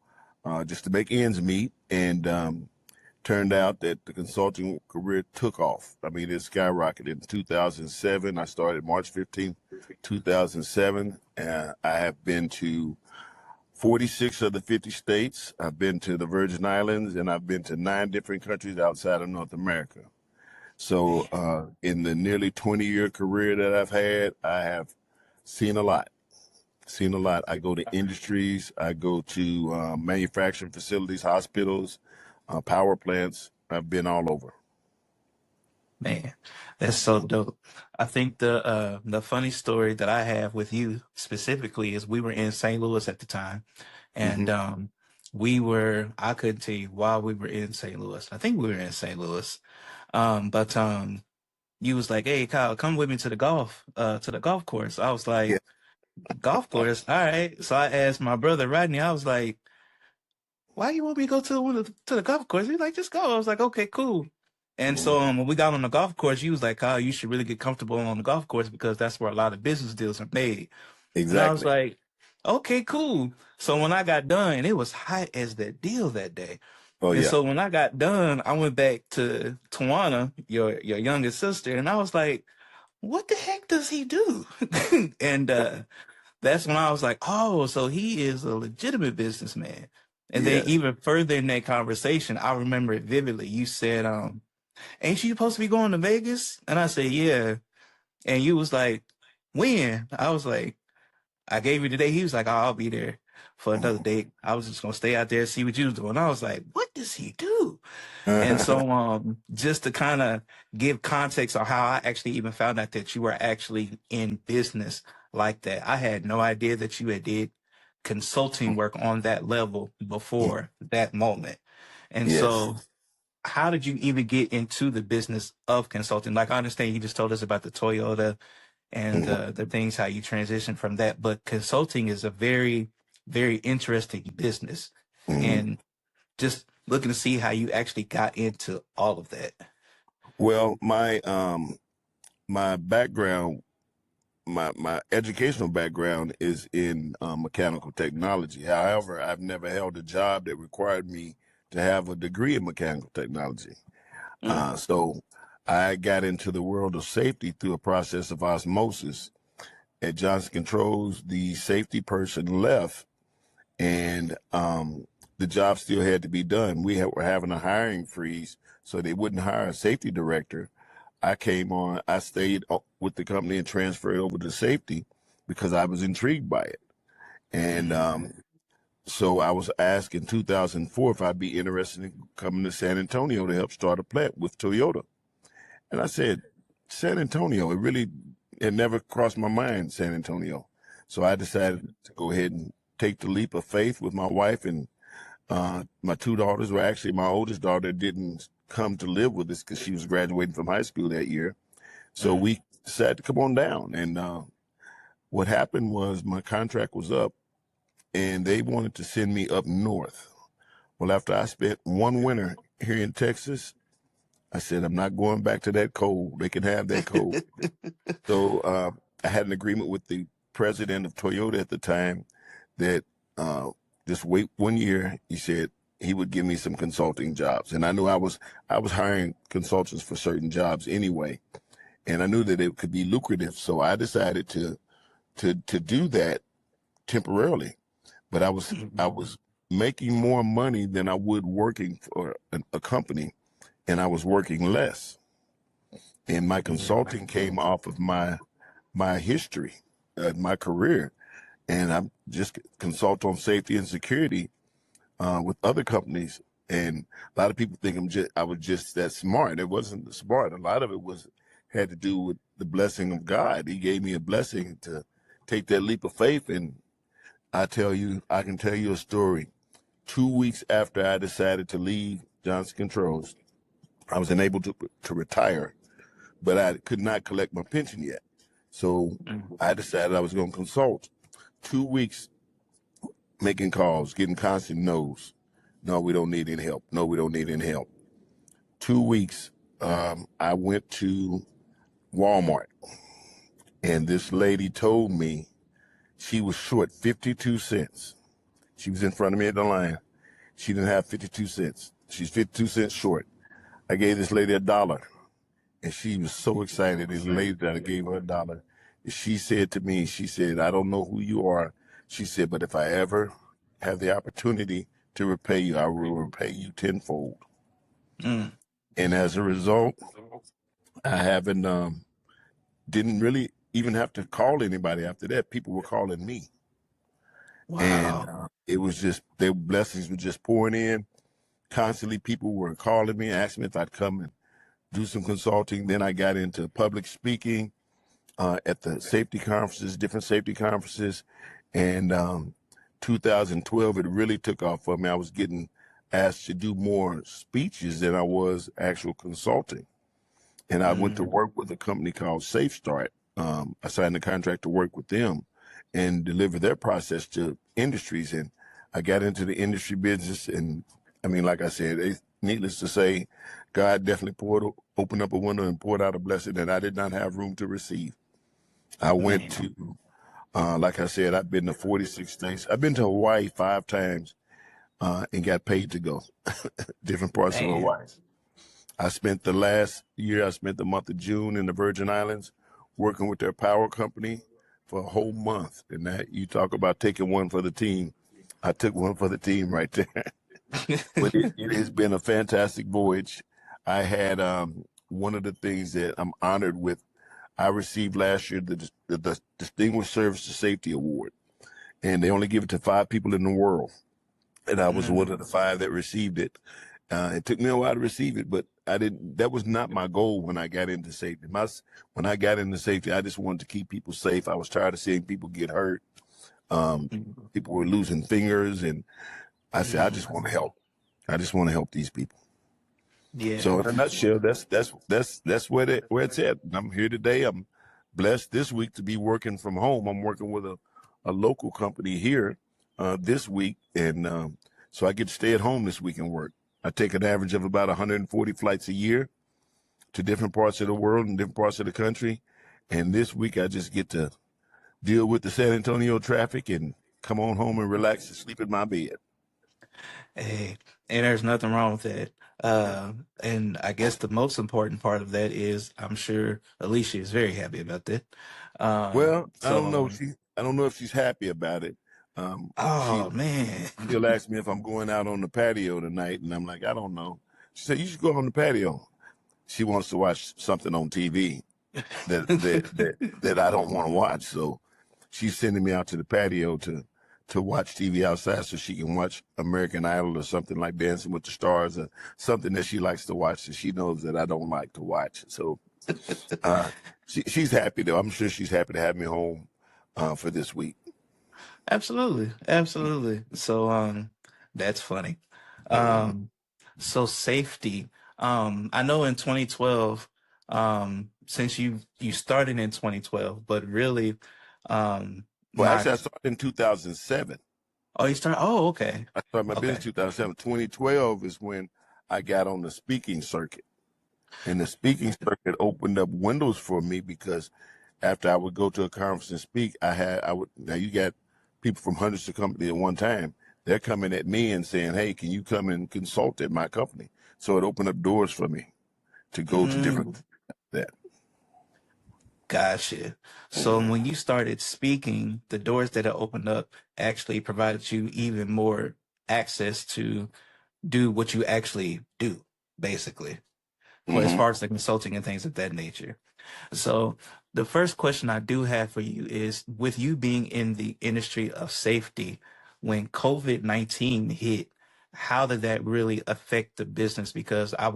just to make ends meet. And turned out that the consulting career took off. I mean, it skyrocketed. In 2007, I started March 15th, 2007. I have been to 46 of the 50 states. I've been to the Virgin Islands, and I've been to 9 different countries outside of North America. So in the nearly 20-year career that I've had, I have seen a lot. Seen a lot. I go to industries. I go to manufacturing facilities, hospitals, power plants. I've been all over. Man, that's so dope. I think the funny story that I have with you specifically is we were in St. Louis at the time, and Mm-hmm. I couldn't tell you why we were in St. Louis. I think we were in St. Louis. But you was like, "Hey, Kyle, come with me to the golf course." I was Yeah. like, "Golf course, all right." So I asked my brother Rodney. I was like, "Why you want me to go to the golf course?" He's like, "Just go." I was like, "Okay, cool." And so Mm-hmm. when we got on the golf course, you was like, "Kyle, you should really get comfortable on the golf course because that's where a lot of business deals are made." And I was Exactly. like, "Okay, cool." So when I got done, it was hot as the deal that day. Oh And yeah. so when I got done, I went back to Tawana, your youngest sister, and I was like, "What the heck does he do?" And that's when I was like, "Oh, so he is a legitimate businessman." And then Yes. even further in that conversation, I remember it vividly. You said, "Ain't you supposed to be going to Vegas?" And I said, "Yeah." And you was like, "When?" I was like, "I gave you the date." He was like, "Oh, I'll be there for another date. I was just gonna stay out there and see what you was doing." I was like, "What does he do?" And so, just to kind of give context on how I actually even found out that you were actually in business like that, I had no idea that you had did consulting work on that level before that moment. And Yes. so, how did you even get into the business of consulting? Like, I understand you just told us about the Toyota and Mm-hmm. the things, how you transitioned from that, but consulting is a very, very interesting business. Mm-hmm. And just looking to see how you actually got into all of that. Well, my background, my educational background is in mechanical technology. However, I've never held a job that required me to have a degree in mechanical technology. Mm, So I got into the world of safety through a process of osmosis. At Johnson Controls, the safety person left, and the job still had to be done. Were having a hiring freeze, so they wouldn't hire a safety director. I stayed with the company and transferred over to safety because I was intrigued by it. And so I was asked in 2004 if I'd be interested in coming to San Antonio to help start a plant with Toyota. And I said, San Antonio, it never crossed my mind, San Antonio. So I decided to go ahead and take the leap of faith with my wife and my 2 daughters. Well, actually, my oldest daughter didn't come to live with us because she was graduating from high school that year. So mm, we decided to come on down. And what happened was my contract was up and they wanted to send me up north. Well, after I spent one winter here in Texas, I said, I'm not going back to that cold. They can have that cold. So I had an agreement with the president of Toyota at the time that just wait 1 year. He said he would give me some consulting jobs, and I knew I was hiring consultants for certain jobs anyway, and I knew that it could be lucrative. So I decided to do that temporarily. But I mm, was making more money than I would working for a company, and I was working less. And my mm, consulting came off of my history, my career, and I just consult on safety and security with other companies. And a lot of people think I was just that smart. It wasn't smart. A lot of it had to do with the blessing of God. He gave me a blessing to take that leap of faith. And I can tell you a story. 2 weeks after I decided to leave Johnson Controls, I was unable to retire but I could not collect my pension yet. So I decided I was going to consult. 2 weeks making calls, getting constant no's. No, we don't need any help. No, we don't need any help. 2 weeks, I went to Walmart, and this lady told me she was short 52 cents. She was in front of me at the line. She didn't have 52 cents. She's 52 cents short. I gave this lady $1, and she was so excited. This lady that I gave her $1. She said to me, she said, I don't know who you are. She said, but if I ever have the opportunity to repay you, I will repay you tenfold. Mm. And as a result, I haven't, didn't really even have to call anybody after that. People were calling me. Wow. And it was just, their blessings were just pouring in. Constantly, people were calling me, asking me if I'd come and do some consulting. Then I got into public speaking at the safety conferences, different safety conferences. And 2012, it really took off for me. I was getting asked to do more speeches than I was actual consulting. And I went to work with a company called Safe Start. I signed a contract to work with them and deliver their process to industries. And I got into the industry business. And I mean, like I said, needless to say, God definitely opened up a window and poured out a blessing that I did not have room to receive. I went to, like I said, I've been to 46 states. I've been to Hawaii 5 times and got paid to go, different parts of Hawaii. I spent the last year, I spent the month of June in the Virgin Islands working with their power company for a whole month. And that, you talk about taking one for the team. I took one for the team right there. But it has been a fantastic voyage. I had one of the things that I'm honored with. I received last year the Distinguished Service to Safety Award, and they only give it to 5 people in the world. And I was one of the 5 that received it. It took me a while to receive it, but I didn't. That was not my goal when I got into safety. When I got into safety, I just wanted to keep people safe. I was tired of seeing people get hurt. People were losing fingers, and I said, I just want to help. I just want to help these people. Yeah. So in a nutshell, that's where it's at. I'm here today. I'm blessed this week to be working from home. I'm working with a local company here this week, and so I get to stay at home this week and work. I take an average of about 140 flights a year to different parts of the world and different parts of the country. And this week I just get to deal with the San Antonio traffic and come on home and relax and sleep in my bed. Hey, and there's nothing wrong with that. And I guess the most important part of that is I'm sure Alicia is very happy about that. Well, I don't know. So, I don't know if she's happy about it. oh man. She'll ask me if I'm going out on the patio tonight, and I'm like, I don't know. She said, you should go on the patio. She wants to watch something on TV that I don't want to watch. So she's sending me out to the patio to watch TV outside so she can watch American Idol or something like Dancing with the Stars or something that she likes to watch that she knows that I don't like to watch. So she's happy, though. I'm sure she's happy to have me home for this week. Absolutely, absolutely. So that's funny. So safety. I know in 2012, since you started in 2012, but really, Well, my actually, I started in 2007. oh, you started. Oh, okay, I started my business okay. in 2007. 2012 is when I got on the speaking circuit. And the speaking circuit opened up windows for me because after I would go to a conference and speak, now you got people from hundreds of companies at one time. They're coming at me and saying, hey, can you come and consult at my company? So it opened up doors for me to go to different that. Gotcha. So when you started speaking, the doors that it opened up actually provided you even more access to do what you actually do, basically, for as Mm-hmm. far as the consulting and things of that nature. So the first question I do have for you is, with you being in the industry of safety, when COVID-19 hit, how did that really affect the business? Because I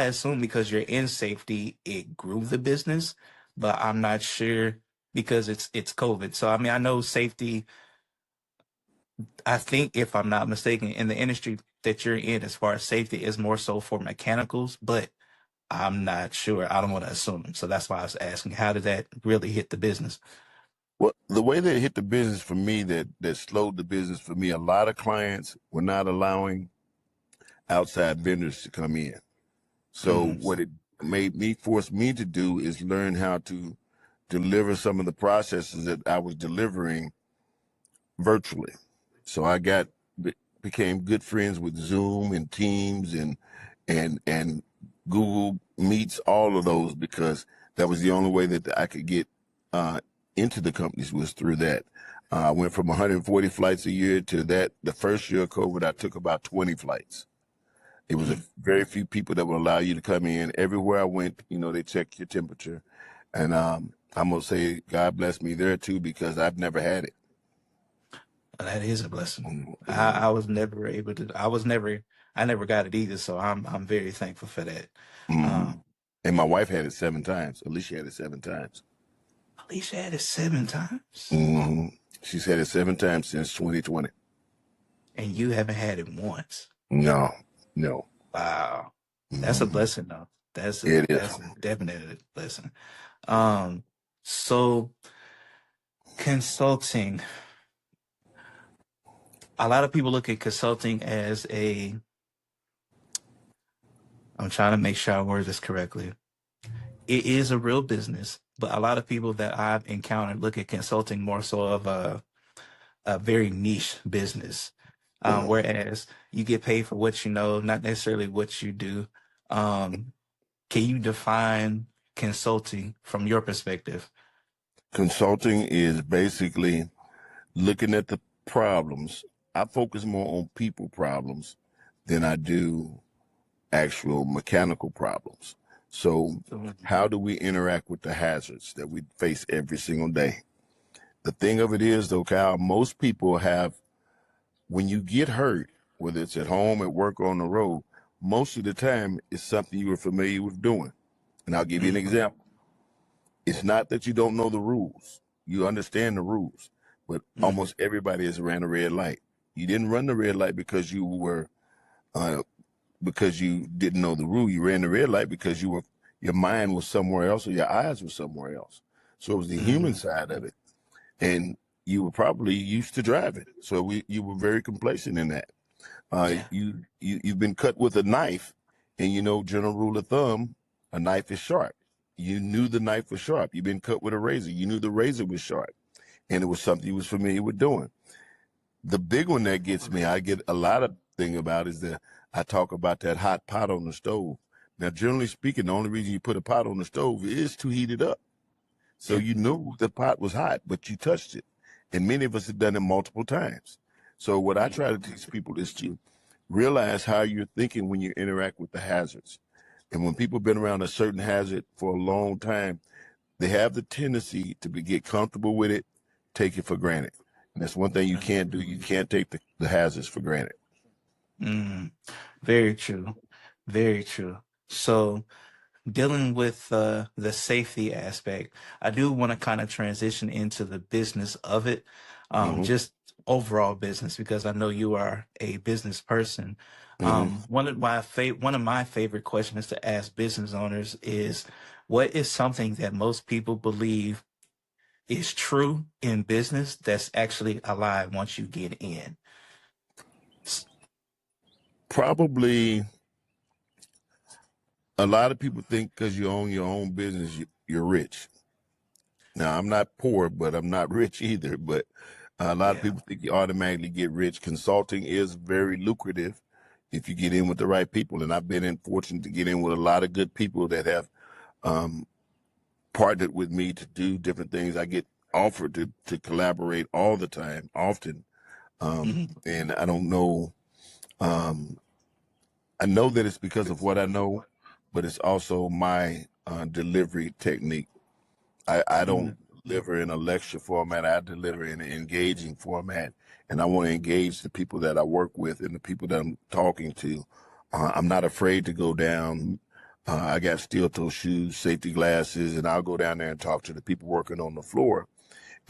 assume because you're in safety, it grew the business, but I'm not sure because it's COVID. So I mean, I know safety, I think if I'm not mistaken, in the industry that you're in as far as safety is more so for mechanicals, but I'm not sure. I don't want to assume. So that's why I was asking, how did that really hit the business? Well, the way that it hit the business for me, that slowed the business for me, a lot of clients were not allowing outside vendors to come in. So Mm, what it forced me to do is learn how to deliver some of the processes that I was delivering virtually. So became good friends with Zoom and Teams and Google Meets, all of those, because that was the only way that I could get uh, into the companies was through that. I went from 140 flights a year to that. The first year of COVID, I took about 20 flights. It was a mm. very few people that would allow you to come in. Everywhere I went, they check your temperature. And I'm going to say God bless me there too, because I've never had it. That is a blessing. Mhm. I was never able to. I never got it either. So I'm very thankful for that. Hmm. Um, And my wife had it 7 times. Alicia had it 7 times. Alicia had it 7 times, Hmm. She's had it 7 times since 2020. and you haven't had it once. No, no. Wow, that's a Mhm. blessing, though. It is. That's a definite blessing. Um, so consulting. A lot of people look at consulting as a. I'm trying to make sure I word this correctly. It is a real business, but a lot of people that I've encountered look at consulting more so of a very niche business. Mhm. Whereas you get paid for what you know, not necessarily what you do. Um, can you define consulting from your perspective? Consulting is basically looking at the problems. I focus more on people problems than I do actual mechanical problems. So, how do we interact with the hazards that we face every single day? The thing of it is, though, Kyle, most people have, when you get hurt, whether it's at home, at work, or on the road, most of the time it's something you were familiar with doing. And I'll give you an Mm, example. It's not that you don't know the rules. You understand the rules, but mm, almost everybody has ran a red light. You didn't run the red light uh, because you didn't know the rule. You ran the red light because your mind was somewhere else or your eyes were somewhere else. So it was the human mm, side of it, and you were probably used to driving. So you were very complacent in that. yeah. You've been cut with a knife, and general rule of thumb, a knife is sharp. You knew the knife was sharp. You've been cut with a razor. You knew the razor was sharp, and it was something you was familiar with doing. The big one that gets me, I get a lot of thing about is that I talk about that hot pot on the stove. Now, generally speaking, the only reason you put a pot on the stove is to heat it up. So Yeah. you knew the pot was hot, but you touched it. And many of us have done it multiple times. So what I try to teach people is to realize how you're thinking when you interact with the hazards. And when people have been around a certain hazard for a long time, they have the tendency to get comfortable with it, take it for granted. And that's one thing you can't do. You can't take the hazards for granted. Mm, very true. Very true. So, dealing with the safety aspect, I do want to kind of transition into the business of it, Hmm. just overall business, because I know you are a business person. Hmm. One of my favorite questions to ask business owners is, what is something that most people believe is true in business that's actually a lie once you get in? S- Probably a lot of people think because you own your own business, you're rich. Now, I'm not poor, but I'm not rich either. But a lot of Yeah. people think you automatically get rich. Consulting is very lucrative if you get in with the right people. And I've been fortunate to get in with a lot of good people that have um, partnered with me to do different things. I get offered to collaborate all the time, often. Mhm. And I don't know. Um, I know that it's because of what I know, but it's also my delivery technique. I don't Mhm. deliver in a lecture format. I deliver in an engaging format, and I want to engage the people that I work with and the people that I'm talking to. I'm not afraid to go down. I got steel toe shoes, safety glasses, and I'll go down there and talk to the people working on the floor,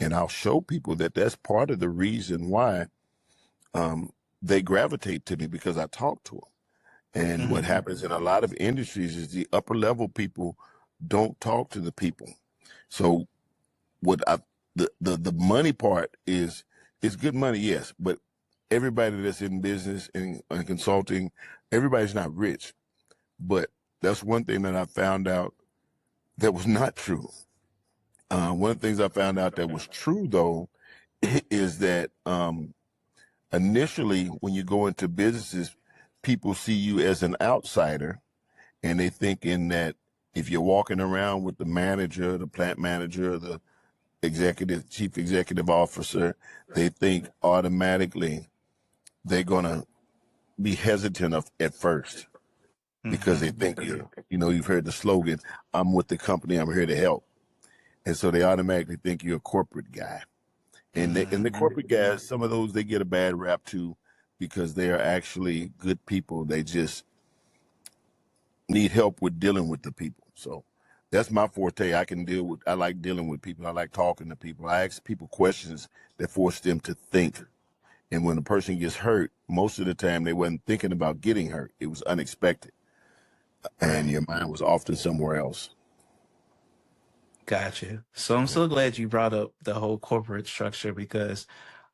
and I'll show people that that's part of the reason why um, they gravitate to me because I talk to them. And what happens in a lot of industries is the upper level people don't talk to the people. So what I the money part is good money, yes, but everybody that's in business and consulting, everybody's not rich. But that's one thing that I found out that was not true. One of the things I found out that was true though is that initially when you go into businesses, people see you as an outsider, and they think in that if you're walking around with the manager, the plant manager, the chief executive officer, they think automatically they're gonna be hesitant at first because they think you've heard the slogan, "I'm with the company, I'm here to help," and so they automatically think you're a corporate guy. And the corporate guys, some of those they get a bad rap too, because they are actually good people. They just need help with dealing with the people. So that's my forte. I like dealing with people. I like talking to people. I ask people questions that force them to think. And when a person gets hurt, most of the time they wasn't thinking about getting hurt. It was unexpected. And your mind was often somewhere else. Gotcha. So I'm so glad you brought up the whole corporate structure because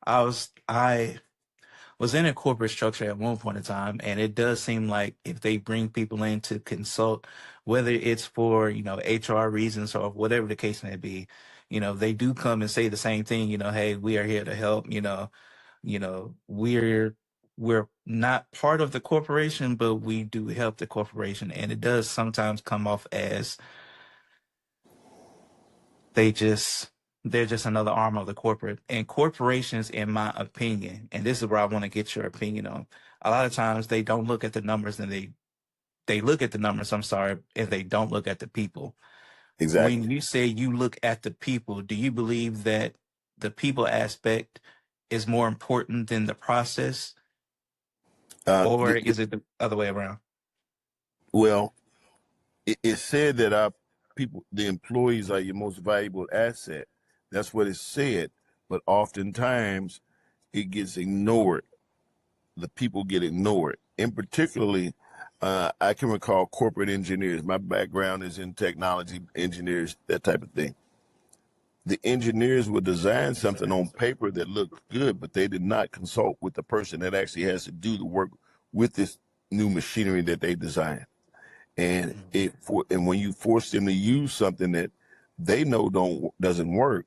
I was in a corporate structure at one point in time, and it does seem like if they bring people in to consult, whether it's for, HR reasons or whatever the case may be, they do come and say the same thing, hey, we are here to help, we're not part of the corporation, but we do help the corporation. And it does sometimes come off as they just they're just another arm of the corporate. And corporations, in my opinion, and this is where I want to get your opinion on, a lot of times they don't look at the numbers, and they look at the numbers, I'm sorry, and they don't look at the people. Exactly. When you say you look at the people, do you believe that the people aspect is more important than the process, Uh, or the, is it the other way around? well, it's said that the employees are your most valuable asset. That's what it's said. But oftentimes it gets ignored. The people get ignored. And particularly, I can recall corporate engineers. My background is in technology, engineers, that type of thing. The engineers would design something on paper that looked good, but they did not consult with the person that actually has to do the work with this new machinery that they designed. And when you force them to use something that they know doesn't work,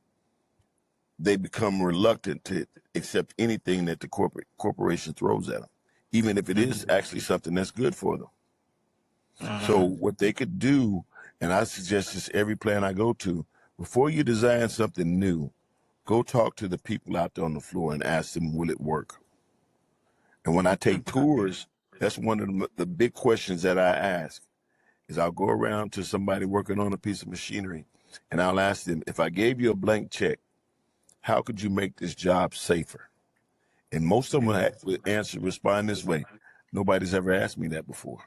they become reluctant to accept anything that the corporation throws at them, even if it is actually something that's good for them. So what they could do, and I suggest this every plant I go to, before you design something new, go talk to the people out there on the floor and ask them, will it work? And when I take tours, that's one of the big questions that I ask is I'll go around to somebody working on a piece of machinery and I'll ask them, if I gave you a blank check, how could you make this job safer? And most of them will respond this way. Nobody's ever asked me that before.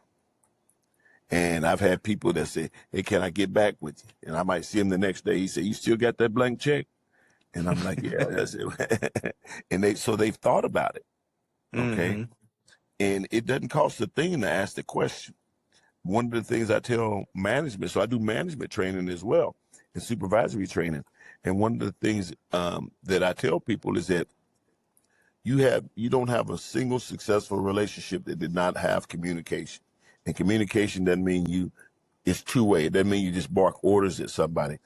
And I've had people that say, hey, can I get back with you? And I might see him the next day. He said, you still got that blank check? And I'm like, yeah, that's it. And so they've thought about it. Okay. Mm-hmm. And it doesn't cost a thing to ask the question. One of the things I tell management, so I do management training as well and supervisory training. And one of the things that I tell people is that you don't have a single successful relationship that did not have communication. And communication doesn't mean it's two-way. It doesn't mean you just bark orders at somebody.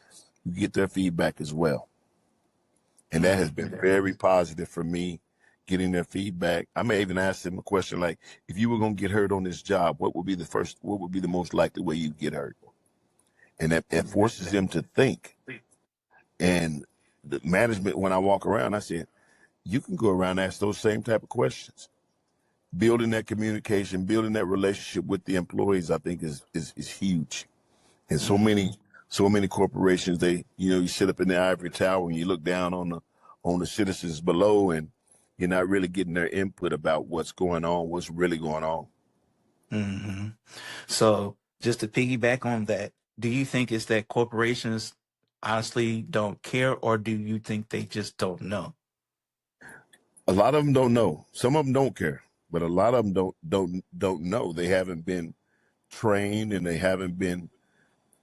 You get their feedback as well. And that has been very positive for me, getting their feedback. I may even ask them a question like, if you were going to get hurt on this job, what would be the most likely way you'd get hurt? And that forces them to think. And the management, when I walk around, I say, you can go around and ask those same type of questions. Building that communication, building that relationship with the employees, I think is huge. And so many corporations, you sit up in the ivory tower and you look down on the citizens below, and you're not really getting their input about what's going on, what's really going on. Mm-hmm. So just to piggyback on that, do you think it's that corporations honestly don't care, or do you think they just don't know? A lot of them don't know. Some of them don't care. but a lot of them don't know. They haven't been trained and they haven't been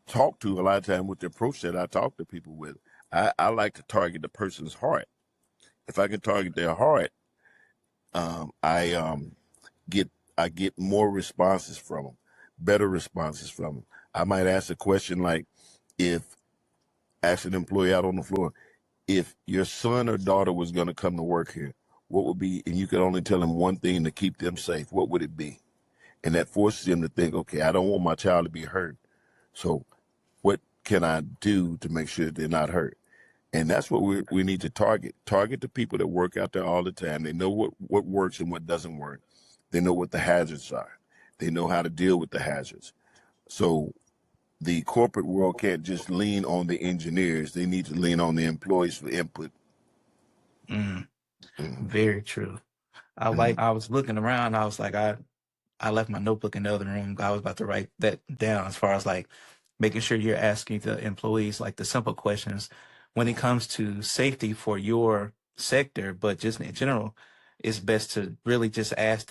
talked to. A lot of time with the approach that I talk to people with, I like to target the person's heart. If I can target their heart, I get I get more responses from them, better responses from them. I might ask a question like, if ask an employee out on the floor, if your son or daughter was going to come to work here, what would be, and you could only tell them one thing to keep them safe, what would it be? And that forces them to think, okay, I don't want my child to be hurt. So what can I do to make sure that they're not hurt? And that's what we need to target. Target the people that work out there all the time. They know what works and what doesn't work. They know what the hazards are. They know how to deal with the hazards. So the corporate world can't just lean on the engineers. They need to lean on the employees for input. Mm, Mhm. very true. Mhm. I was looking around. I was like, I left my notebook in the other room. I was about to write that down as far as like making sure you're asking the employees like the simple questions when it comes to safety for your sector, but just in general, it's best to really just ask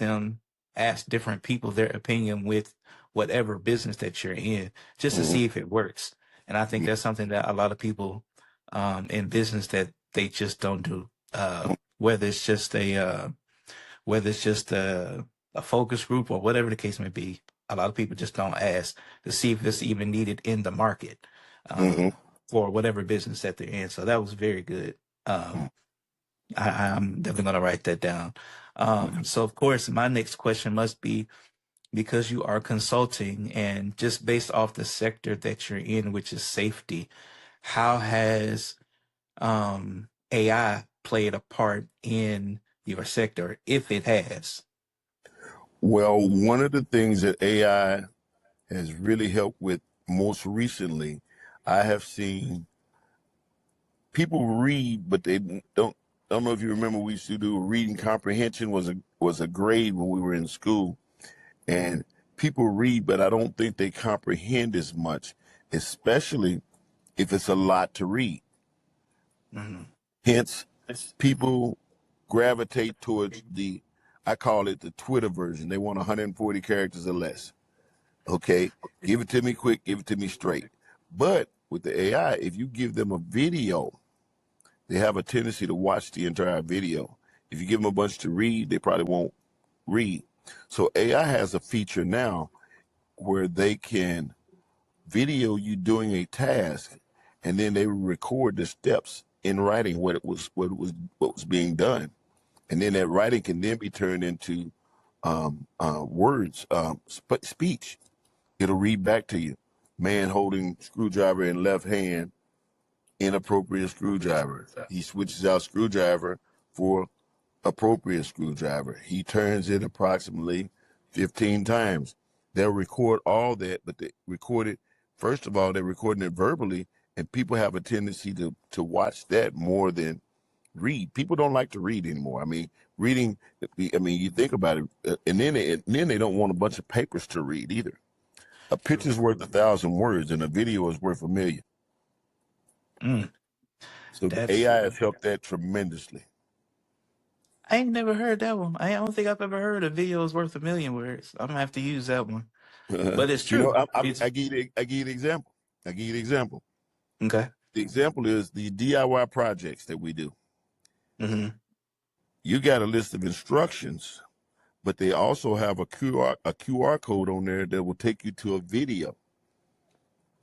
different people their opinion with whatever business that you're in, just to Mhm. see if it works. And I think that's something that a lot of people in business that they just don't do. Whether it's just whether it's just a focus group or whatever the case may be, a lot of people just don't ask to see if it's even needed in the market Mhm. for whatever business that they're in. So that was very good. Um, I'm definitely going to write that down. So, of course, my next question must be, because you are consulting and just based off the sector that you're in, which is safety, how has AI played a part in your sector, if it has? Well, one of the things that AI has really helped with most recently, I have seen people read, but they don't know if you remember, we used to do reading comprehension was a grade when we were in school, and people read, but I don't think they comprehend as much, especially if it's a lot to read. Mhm. Hence, people gravitate towards I call it the Twitter version. They want 140 characters or less. Okay, give it to me quick, give it to me straight. But with the AI, if you give them a video, they have a tendency to watch the entire video. If you give them a bunch to read, they probably won't read. So AI has a feature now where they can video you doing a task, and then they record the steps in writing, what was being done, and then that writing can then be turned into words, speech. It'll read back to you. Man holding screwdriver in left hand, inappropriate screwdriver. He switches out screwdriver for appropriate screwdriver. He turns it approximately 15 times. They'll record all that, but they record it, first of all, they're recording it verbally, and people have a tendency to watch that more than read. People don't like to read anymore. I mean, reading, I mean, you think about it, and then they don't want a bunch of papers to read either. A True. picture's worth 1,000 words, and a video is worth 1,000,000. Mm, So the that's AI has helped that tremendously. I ain't never heard that one. I don't think I've ever heard a video is worth a million words. I'm gonna have to use that one. But it's You know, true. It's I give you the example. I give you the example. okay. The example is the DIY projects that we do. Hmm. You got a list of instructions, but they also have a QR code on there that will take you to a video.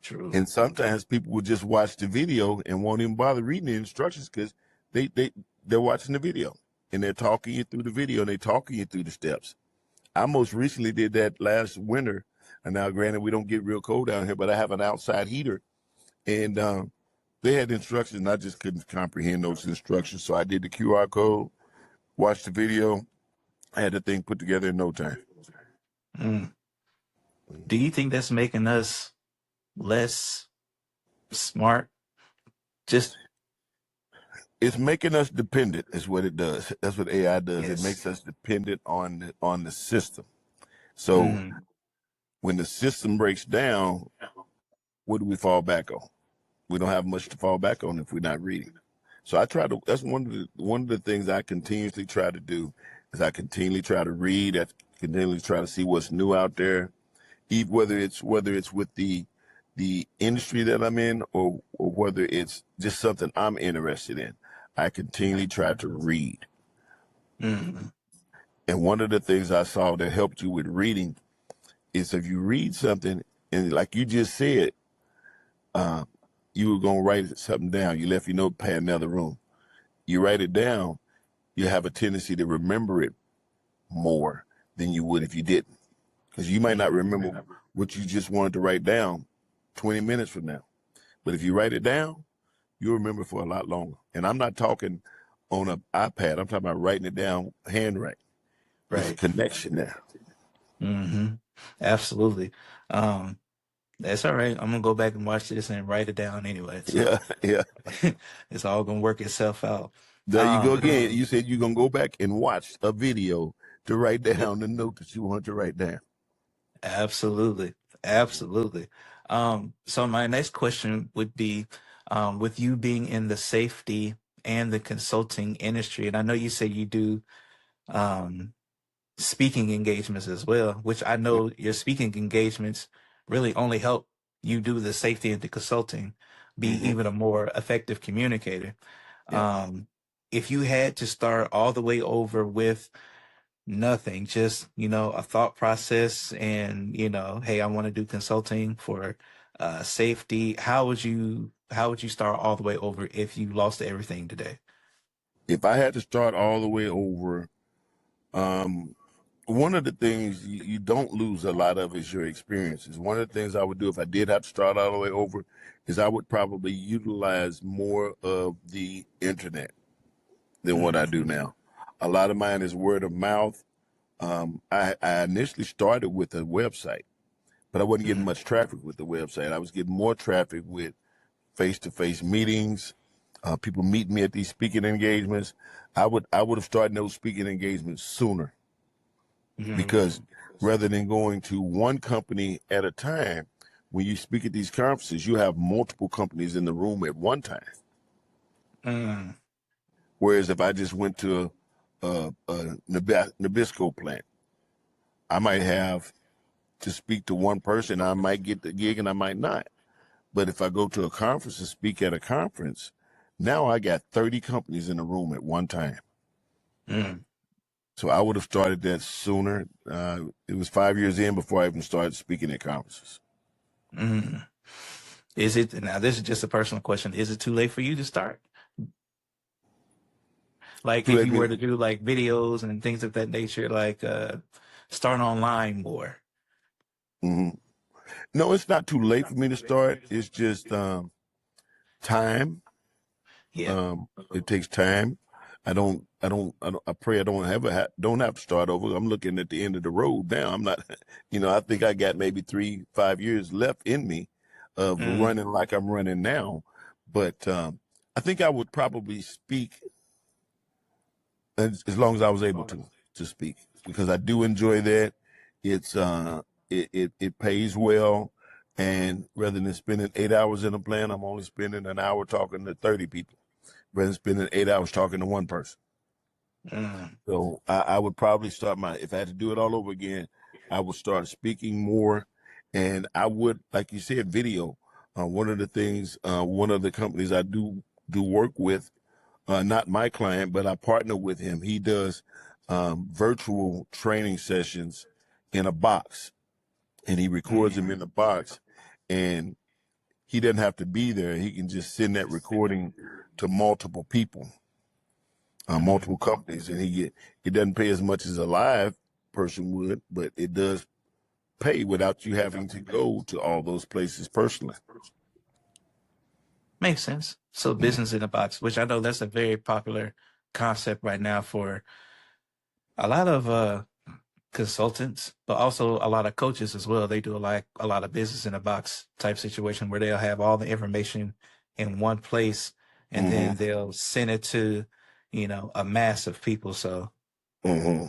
True. And sometimes people will just watch the video and won't even bother reading the instructions because they're watching the video and they're talking you through the video and they're talking you through the steps. I most recently did that last winter, and now granted we don't get real cold down here, but I have an outside heater, and they had instructions, and I just couldn't comprehend those instructions. So I did the QR code, watched the video, I had the thing put together in no time. Mm. Do you think that's making us less smart? Just It's making us dependent, is what it does. That's what AI does. It yes. makes us dependent on the system. So Mm. when the system breaks down, what do we fall back on? We don't have much to fall back on if we're not reading. So I try to. That's one of the things I continuously try to do. is I continually try to read, I continually try to see what's new out there, whether it's with the industry that I'm in, or whether it's just something I'm interested in. I continually try to read. Mm. And one of the things I saw that helped you with reading is if you read something, and like you just said, you were gonna write something down. You left your notepad in another room. You write it down, you have a tendency to remember it more than you would if you didn't. Because you might not remember what you just wanted to write down 20 minutes from now. But if you write it down, you'll remember for a lot longer. And I'm not talking on an iPad. I'm talking about writing it down handwriting. There's a Right. connection there. Mm-hmm. Absolutely. That's all right. I'm gonna go back and watch this and write it down anyway. So Yeah, yeah. it's all gonna work itself out. There you go Um, again. You said you're going to go back and watch a video to write down the note that you want to write down. Absolutely. Absolutely. So my next question would be, with you being in the safety and the consulting industry, and I know you say you do um, speaking engagements as well, which I know your speaking engagements really only help you do the safety and the consulting, be Mm-hmm. even a more effective communicator. Yeah. Um, if you had to start all the way over with nothing, just, a thought process and, hey, I want to do consulting for safety. How would you start all the way over if you lost everything today? If I had to start all the way over, um, one of the things you don't lose a lot of is your experiences. One of the things I would do if I did have to start all the way over is I would probably utilize more of the internet than what I do now. A lot of mine is word of mouth. I initially started with a website, but I wasn't getting much traffic with the website. I was getting more traffic with face-to-face meetings, people meet me at these speaking engagements. I would have started those speaking engagements sooner, Mm-hmm. because rather than going to one company at a time, when you speak at these conferences, you have multiple companies in the room at one time. Mm-hmm. Whereas if I just went to a Nabisco plant, I might have to speak to one person. I might get the gig and I might not. But if I go to a conference and speak at a conference, now I got 30 companies in the room at one time. Mm-hmm. So I would have started that sooner. It was 5 years in before I even started speaking at conferences. Mm-hmm. Is it now? This is just a personal question. Is it too late for you to start? Like To if let you me, were to do like videos and things of that nature, like start online more. mhm. No, it's not too late for me to start. It's just time. Yeah. It takes time. I pray I don't have to start over. I'm looking at the end of the road now. I'm not, I think I got maybe 3-5 years left in me of Mm, running like I'm running now. But I think I would probably speak as long as I was able to speak, because I do enjoy that. It's it pays well, and rather than spending 8 hours in a plant, I'm only spending an hour talking to 30 people, rather than spending 8 hours talking to one person. mm, So I would probably start if I had to do it all over again, I would start speaking more, and I would, like you said, video. One of the things, one of the companies I do work with, not my client, but I partner with him. He does virtual training sessions in a box, and he records them mm, in the box, and he doesn't have to be there. He can just send that recording to multiple people, mm. multiple companies, and it doesn't pay as much as a live person would, but it does pay without you having to go to all those places personally. Makes sense. So Mm. business in a box, which I know that's a very popular concept right now for a lot of consultants, but also a lot of coaches as well. They do a lot of business in a box type situation where they'll have all the information in one place and Mm-hmm. then they'll send it to, a mass of people. So Mm-hmm.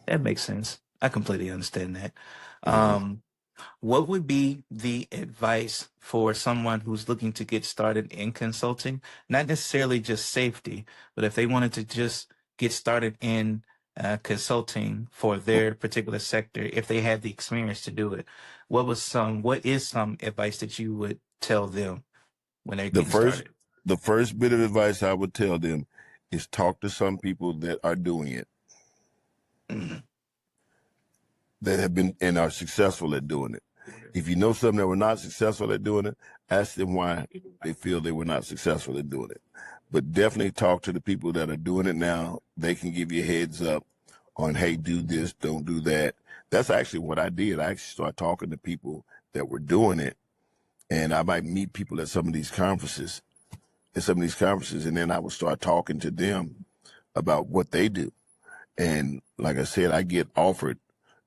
that makes sense. I completely understand that. Mm-hmm. Um, what would be the advice for someone who's looking to get started in consulting? Not necessarily just safety, but if they wanted to just get started in consulting for their particular sector if they had the experience to do it, what is some advice that you would tell them when they're The getting first started? the first bit of advice I would tell them is talk to some people that are doing it, Mhm. that have been and are successful at doing it. If you know some that were not successful at doing it, ask them why they feel they were not successful at doing it. But definitely talk to the people that are doing it now. They can give you a heads up on, hey, do this, don't do that. That's actually what I did. I actually started talking to people that were doing it, and I might meet people at some of these conferences, and then I would start talking to them about what they do. And like I said, I get offered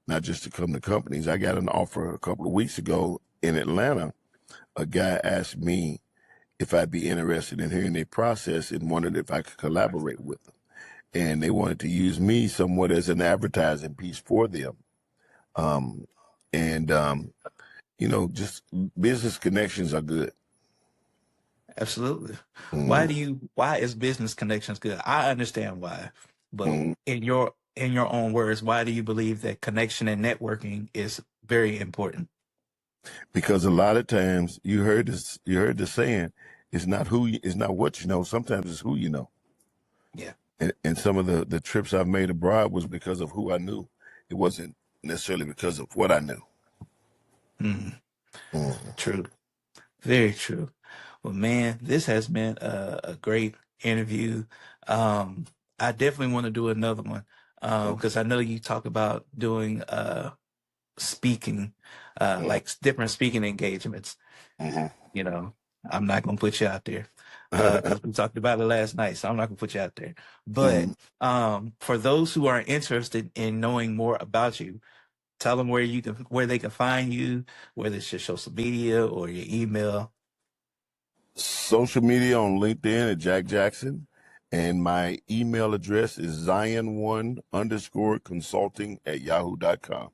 not just to come to companies. I got an offer a couple of weeks ago in Atlanta. A guy asked me if I'd be interested in hearing their process and wondered if I could collaborate with them. And they wanted to use me somewhat as an advertising piece for them. Um, and, just business connections are good. Absolutely. Mm, Why is business connections good? I understand why, but mm. in your own words, why do you believe that connection and networking is very important? Because a lot of times you heard the saying, it's not what you know. Sometimes it's who you know. Yeah. And some of the trips I've made abroad was because of who I knew. It wasn't necessarily because of what I knew. Mm, Mm. true. Very true. Well, man, this has been a great interview. Um, I definitely want to do another one Okay. because I know you talk about doing speaking, Mm. like different speaking engagements. Mhm. You know, I'm not gonna put you out there because we talked about it last night, so I'm not gonna put you out there. But Mhm. for those who are interested in knowing more about you, tell them where they can find you, whether it's your social media or your email. Social media on LinkedIn at Jack Jackson. And my email address is zion1_consulting@yahoo.com.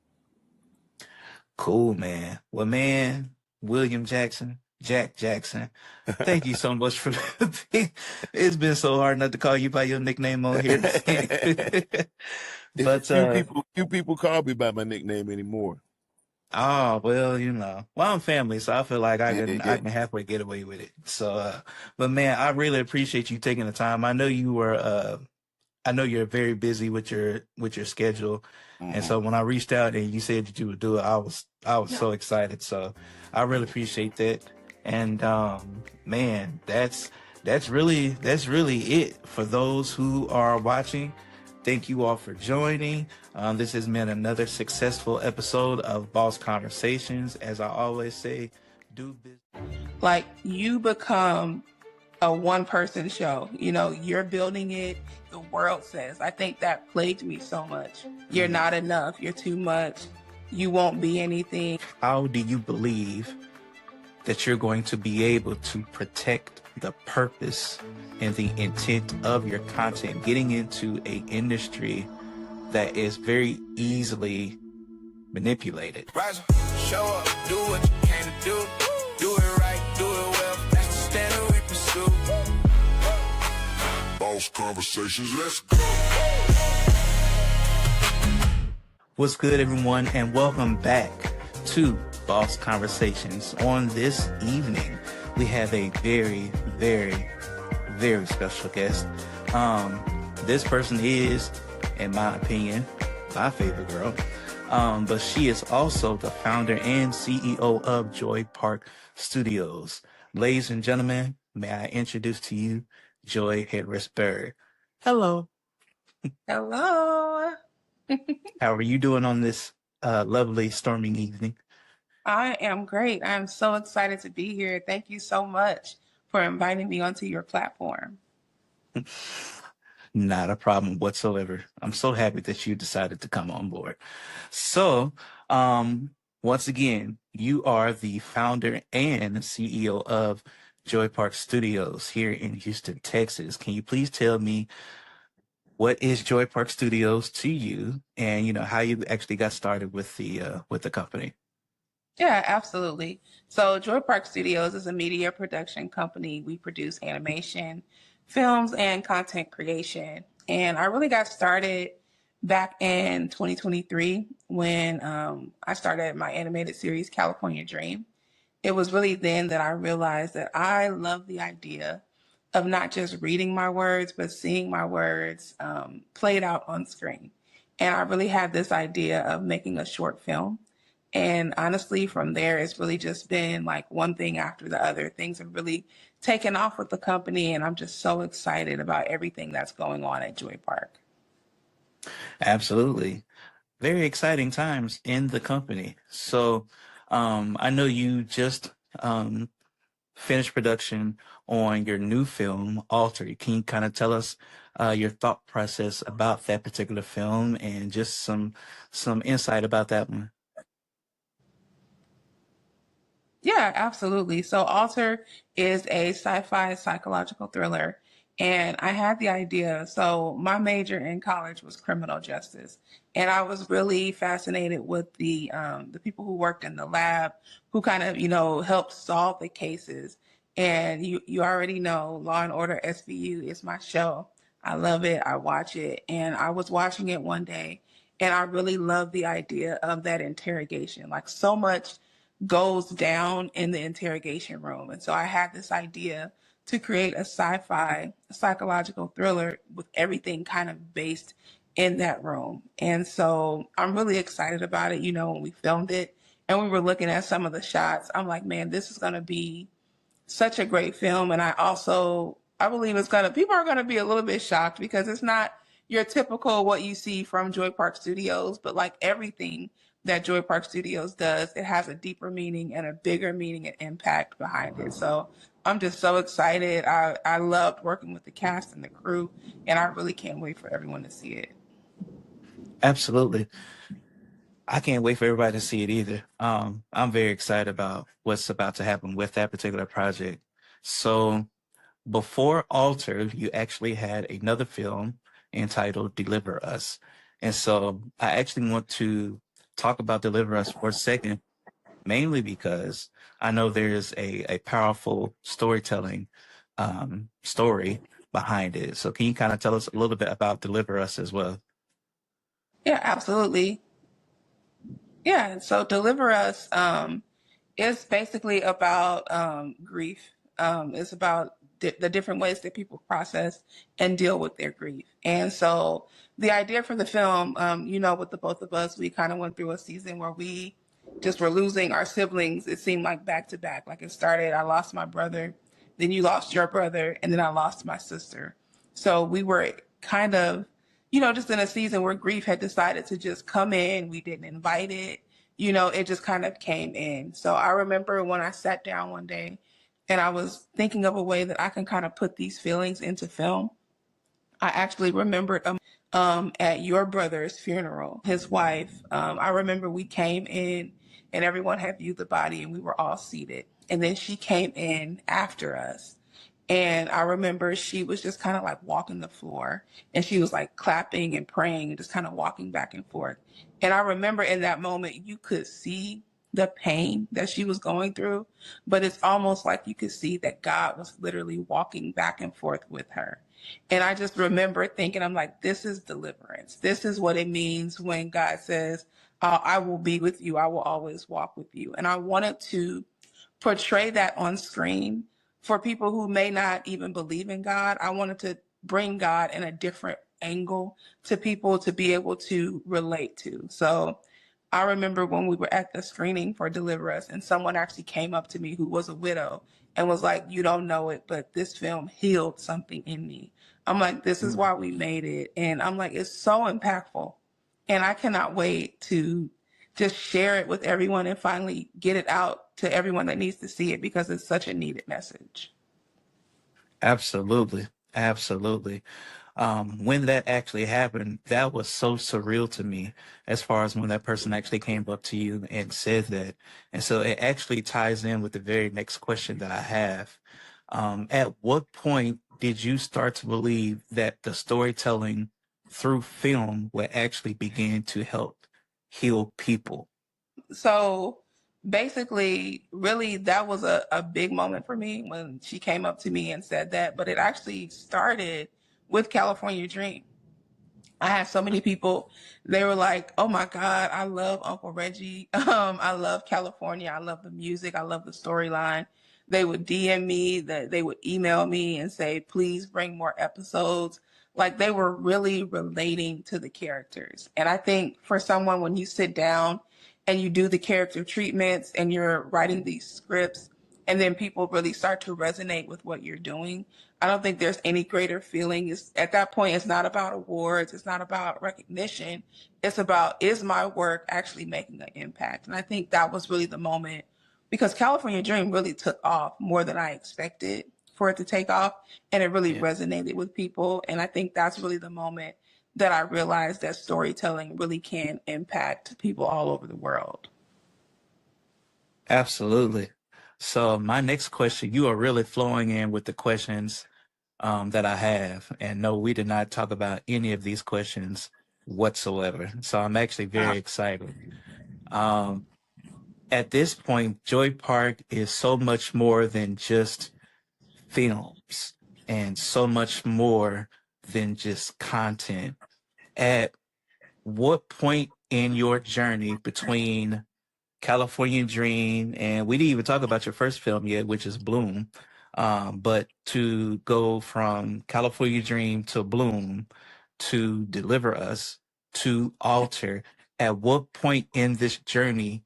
Cool, man. Well, man, William Jackson, Jack Jackson, thank you so much for it's been so hard not to call you by your nickname on here. It's But few people call me by my nickname anymore. oh well, well, I'm family, so I feel like Yeah, I yeah. can halfway get away with it. So but man, I really appreciate you taking the time. I know you're very busy with your schedule, and Mhm. so when I reached out and you said that you would do it, I was so excited. So I really appreciate that. And man, that's really it for those who are watching. Thank you all for joining. This has been another successful episode of Boss Conversations. As I always say, do business. Like, you become a one person show. You're building it. The world says. I think that plagued me so much. You're not enough. You're too much. You won't be anything. How do you believe that you're going to be able to protect the purpose and the intent of your content, getting into a industry that is very easily manipulated? Rise up, show up, do what you came to do. Do it right, do it well. That's the standard we pursue. Boss Conversations, let's go. What's good, everyone, and welcome back to Boss Conversations. On this evening, we have a very, very, very special guest. This person is, in my opinion, my favorite girl. But she is also the founder and CEO of Joy Park Studios. Ladies and gentlemen, may I introduce to you Joy Harris-Bird. Hello. Hello. How are you doing on this lovely storming evening? I am great. I'm so excited to be here. Thank you so much for inviting me onto your platform. Not a problem whatsoever. I'm so happy that you decided to come on board. So, once again, you are the founder and CEO of Joy Park Studios here in Houston, Texas. Can you please tell me what is Joy Park Studios to you, and how you actually got started with the company? Yeah, absolutely. So, Joy Park Studios is a media production company. We produce animation, films, and content creation. And I really got started back in 2023 when I started my animated series, California Dream. It was really then that I realized that I love the idea of not just reading my words, but seeing my words played out on screen. And I really had this idea of making a short film. And honestly, from there, it's really just been like one thing after the other. Things have really taken off with the company, and I'm just so excited about everything that's going on at Joy Park. Absolutely. Very exciting times in the company. So I know you just finished production on your new film, Alter. Can you kind of tell us your thought process about that particular film and just some insight about that one? Yeah, absolutely. So Alter is a sci-fi psychological thriller. And I had the idea. So my major in college was criminal justice. And I was really fascinated with the people who worked in the lab, who kind of, helped solve the cases. And you already know Law and Order SVU is my show. I love it. I watch it. And I was watching it one day and I really loved the idea of that interrogation. Like so much goes down in the interrogation room. And so I had this idea to create a sci-fi psychological thriller with everything kind of based in that room. And so I'm really excited about it. When we filmed it and we were looking at some of the shots, I'm like, man, this is going to be such a great film. And I believe people are gonna be a little bit shocked because it's not your typical what you see from Joy Park Studios, but like everything that Joy Park Studios does, it has a deeper meaning and a bigger meaning and impact behind it. So I'm just so excited. I loved working with the cast and the crew, and I really can't wait for everyone to see it. Absolutely. I can't wait for everybody to see it either. I'm very excited about what's about to happen with that particular project. So before Alter, you actually had another film entitled Deliver Us. And so I actually want to talk about Deliver Us for a second, mainly because I know there's a powerful storytelling story behind it. So can you kind of tell us a little bit about Deliver Us as well? Yeah, absolutely. Yeah, so Deliver Us is basically about grief. It's about the different ways that people process and deal with their grief. And so the idea for the film, with the both of us, we kind of went through a season where we just were losing our siblings. It seemed like back to back. Like it started, I lost my brother, then you lost your brother, and then I lost my sister. So we were kind of, just in a season where grief had decided to just come in. We didn't invite it. It just kind of came in. So I remember when I sat down one day and I was thinking of a way that I can kind of put these feelings into film. I actually remembered at your brother's funeral, his wife. I remember we came in and everyone had viewed the body and we were all seated. And then she came in after us. And I remember she was just kind of like walking the floor and she was like clapping and praying and just kind of walking back and forth. And I remember in that moment, you could see the pain that she was going through, but it's almost like you could see that God was literally walking back and forth with her. And I just remember thinking, I'm like, this is deliverance. This is what it means when God says, I will be with you. I will always walk with you. And I wanted to portray that on screen for people who may not even believe in God. I wanted to bring God in a different angle to people to be able to relate to. So I remember when we were at the screening for Deliver Us and someone actually came up to me who was a widow and was like, you don't know it, but this film healed something in me. I'm like, this is why we made it. And I'm like, it's so impactful. And I cannot wait to just share it with everyone and finally get it out to everyone that needs to see it because it's such a needed message. Absolutely. Absolutely. When that actually happened, that was so surreal to me as far as when that person actually came up to you and said that. And so it actually ties in with the very next question that I have. At what point did you start to believe that the storytelling through film would actually begin to help heal people? So basically, really, that was a big moment for me when she came up to me and said that. But it actually started with California Dream. I had so many people, they were like, oh my God, I love Uncle Reggie. I love California. I love the music. I love the storyline. They would DM me, that they would email me and say, please bring more episodes. Like they were really relating to the characters. And I think for someone, when you sit down and you do the character treatments and you're writing these scripts, and then people really start to resonate with what you're doing, I don't think there's any greater feeling. It's, at that point, it's not about awards. It's not about recognition. It's about, is my work actually making an impact? And I think that was really the moment, because California Dream really took off more than I expected for it to take off. And it really Yeah. resonated with people. And I think that's really the moment that I realized that storytelling really can impact people all over the world. Absolutely. So my next question, you are really flowing in with the questions that I have. And no, we did not talk about any of these questions whatsoever. So I'm actually very excited. Um, at this point, Joy Park is so much more than just films and so much more than just content. At what point in your journey between California Dream, and we didn't even talk about your first film yet, which is Bloom. But to go from California Dream to Bloom to Deliver Us to Alter, at what point in this journey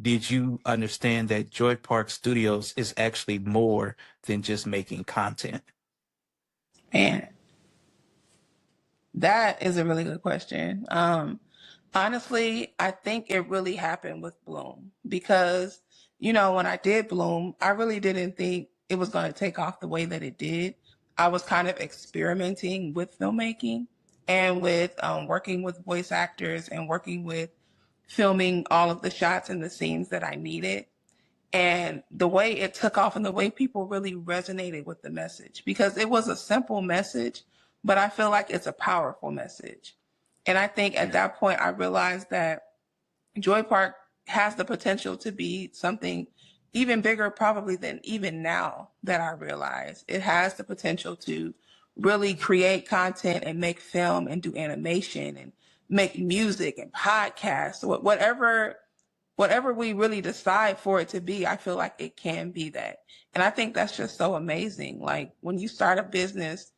did you understand that Joy Park Studios is actually more than just making content? Man, that is a really good question. Honestly, I think it really happened with Bloom because, you know, when I did Bloom, I really didn't think it was going to take off the way that it did. I was kind of experimenting with filmmaking and with working with voice actors and working with filming all of the shots and the scenes that I needed. And the way it took off and the way people really resonated with the message, because it was a simple message, but I feel like it's a powerful message. And I think at that point, I realized that Joy Park has the potential to be something even bigger, probably than even now that I realize. It has the potential to really create content and make film and do animation and make music and podcasts, whatever we really decide for it to be. I feel like it can be that. And I think that's just so amazing. Like when you start a business,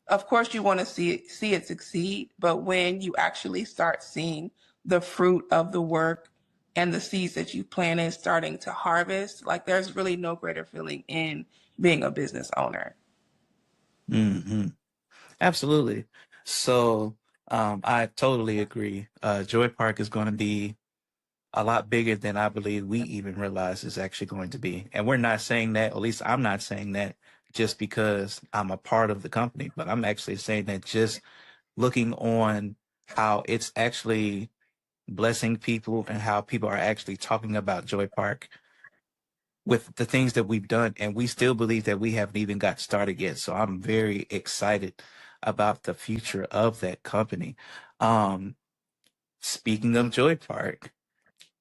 of course you want to see it succeed, but when you actually start seeing the fruit of the work and the seeds that you planted starting to harvest, like there's really no greater feeling in being a business owner. Hmm. Absolutely. So I totally agree. Joy Park is going to be a lot bigger than I believe we even realize is actually going to be. And we're not saying that, at least I'm not saying that just because I'm a part of the company, but I'm actually saying that just looking on how it's actually blessing people and how people are actually talking about Joy Park with the things that we've done. And we still believe that we haven't even got started yet. So I'm very excited about the future of that company. Um, Speaking of Joy Park,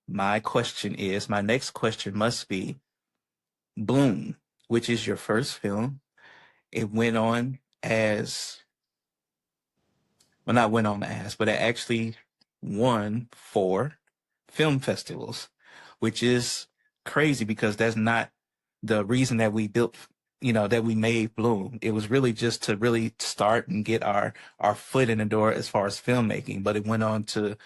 my next question must be Bloom, which is your first film. It went on as, well, not went on as, but it actually won 4 film festivals, which is crazy because that's not the reason that we built, that we made Bloom. It was really just to really start and get our foot in the door as far as filmmaking, but it went on to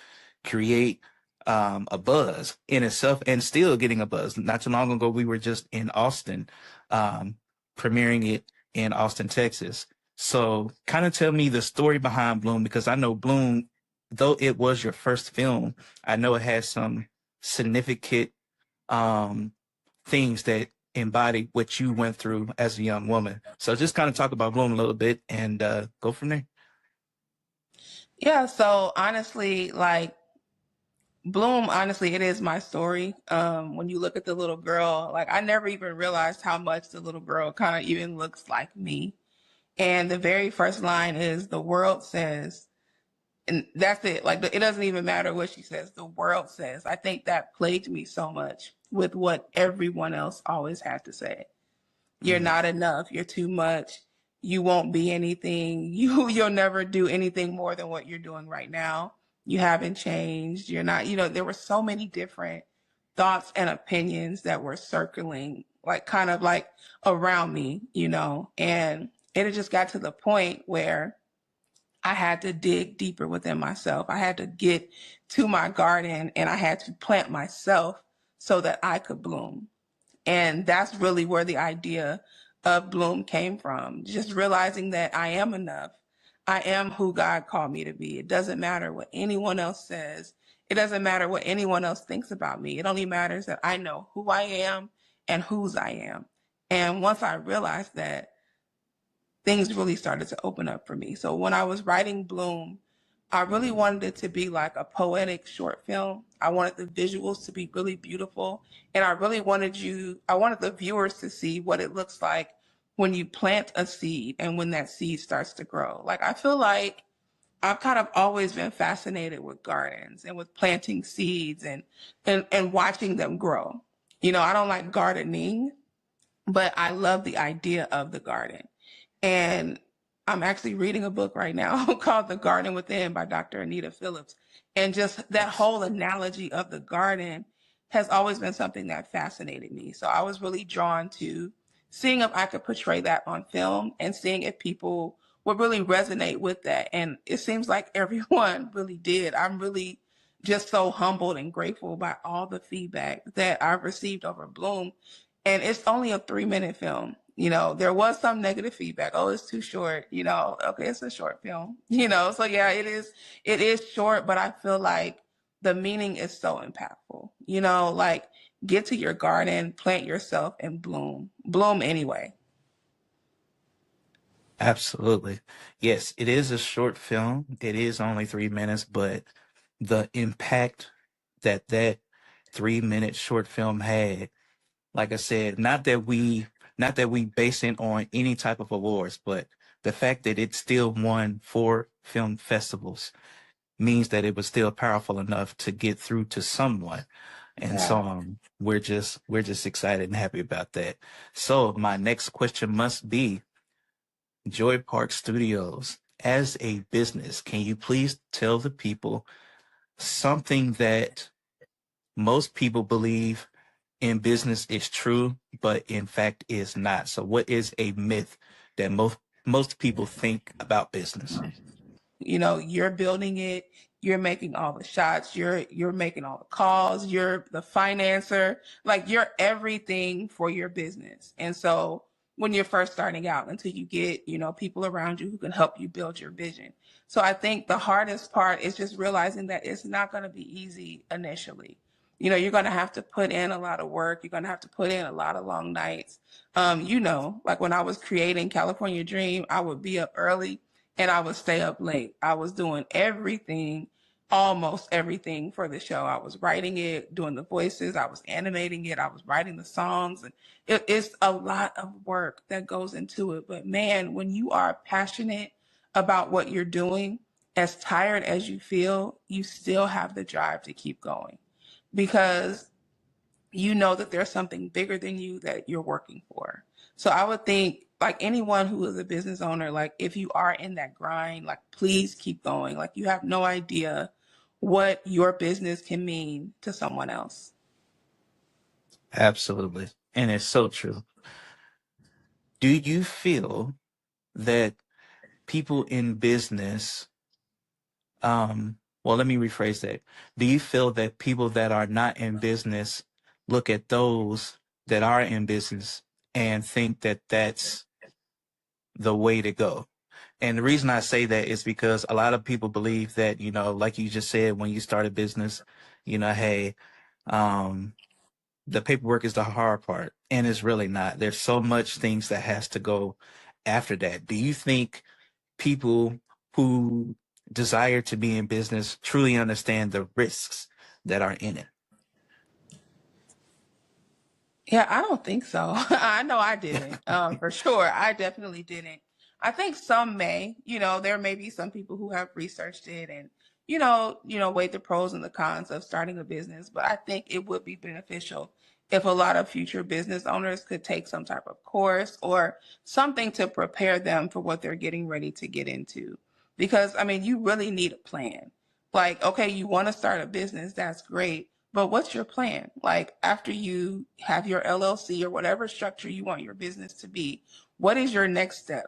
create a buzz in itself and still getting a buzz. Not too long ago, we were just in Austin, premiering it in Austin, Texas. So kind of tell me the story behind Bloom, because I know Bloom, though it was your first film, I know it has some significant um, things that embody what you went through as a young woman. So just kind of talk about Bloom a little bit and go from there. Yeah, so honestly, like Bloom, honestly, it is my story. When you look at the little girl, like I never even realized how much the little girl kind of even looks like me. And the very first line is, the world says, and that's it. Like it doesn't even matter what she says. The world says. I think that plagued me so much with what everyone else always had to say. You're Mm, not enough. You're too much. you won't be anything. You'll never do anything more than what you're doing right now. You haven't changed. You're not, there were so many different thoughts and opinions that were circling, like kind of like around me, and it had just got to the point where I had to dig deeper within myself. I had to get to my garden and I had to plant myself so that I could bloom. And that's really where the idea of Bloom came from. Just realizing that I am enough. I am who God called me to be. It doesn't matter what anyone else says. It doesn't matter what anyone else thinks about me. It only matters that I know who I am and whose I am. And once I realized that, things really started to open up for me. So when I was writing Bloom, I really wanted it to be like a poetic short film. I wanted the visuals to be really beautiful. And I wanted the viewers to see what it looks like when you plant a seed and when that seed starts to grow. Like, I feel like I've kind of always been fascinated with gardens and with planting seeds and watching them grow. I don't like gardening, but I love the idea of the garden. And I'm actually reading a book right now called The Garden Within by Dr. Anita Phillips. And just that whole analogy of the garden has always been something that fascinated me. So I was really drawn to seeing if I could portray that on film and seeing if people would really resonate with that. And it seems like everyone really did. I'm really just so humbled and grateful by all the feedback that I've received over Bloom. And it's only a 3-minute film. There was some negative feedback. Oh, it's too short. Okay, it's a short film. So yeah, it is short, but I feel like the meaning is so impactful. Like, get to your garden, plant yourself, and bloom. Bloom anyway. Absolutely. Yes, it is a short film. It is only 3 minutes, but the impact that 3 minute short film had, like I said, not that we base it on any type of awards, but the fact that it still won 4 film festivals means that it was still powerful enough to get through to someone. And so we're just excited and happy about that. So my next question must be, Joy Park Studios, as a business, can you please tell the people something that most people believe in business is true, but in fact is not? So what is a myth that most people think about business? You're building it, you're making all the shots, you're making all the calls, you're the financer, like, you're everything for your business. And so when you're first starting out, until you get, people around you who can help you build your vision. So I think the hardest part is just realizing that it's not going to be easy initially. You're going to have to put in a lot of work. You're going to have to put in a lot of long nights. Like when I was creating California Dream, I would be up early and I would stay up late. I was doing everything, almost everything for the show. I was writing it, doing the voices, I was animating it, I was writing the songs. And it's a lot of work that goes into it. But man, when you are passionate about what you're doing, as tired as you feel, you still have the drive to keep going, because you know that there's something bigger than you that you're working for. So I would think, like, anyone who is a business owner, like, if you are in that grind, like, please keep going. Like, you have no idea what your business can mean to someone else. Absolutely. And it's so true. Do you feel that people in business, well, let me rephrase that. Do you feel that people that are not in business look at those that are in business and think that that's the way to go? And the reason I say that is because a lot of people believe that, like you just said, when you start a business, hey, um, the paperwork is the hard part, and it's really not. There's so much things that has to go after that. Do you think people who desire to be in business truly understand the risks that are in it? Yeah, I don't think so. I know I didn't, for sure. I definitely didn't. I think some may, there may be some people who have researched it and, weighed the pros and the cons of starting a business. But I think it would be beneficial if a lot of future business owners could take some type of course or something to prepare them for what they're getting ready to get into. Because, I mean, you really need a plan. Like, okay, you want to start a business, that's great. But what's your plan? Like, after you have your LLC or whatever structure you want your business to be, what is your next step?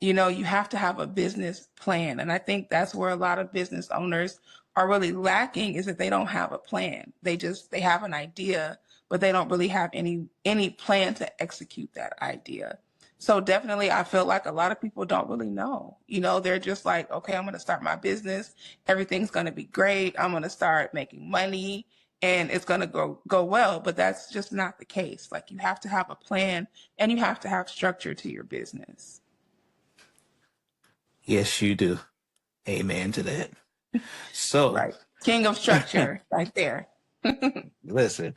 You know, you have to have a business plan. And I think that's where a lot of business owners are really lacking, is that they don't have a plan. They have an idea, but they don't really have any plan to execute that idea. So definitely I feel like a lot of people don't really know. You know, they're just like, okay, I'm going to start my business. Everything's going to be great. I'm going to start making money and it's going to go well, but that's just not the case. Like, you have to have a plan and you have to have structure to your business. Yes, you do. Amen to that. So, Right. King of structure right there. listen,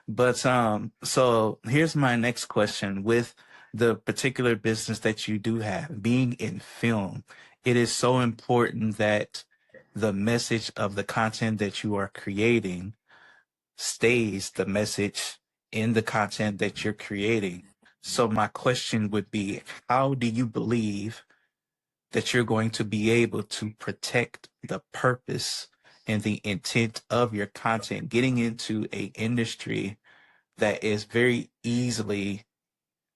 but so here's my next question. With the particular business that you do have, being in film, it is so important that the message of the content that you are creating stays the message in the content that you're creating. So my question would be, how do you believe that you're going to be able to protect the purpose and the intent of your content, getting into a industry that is very easily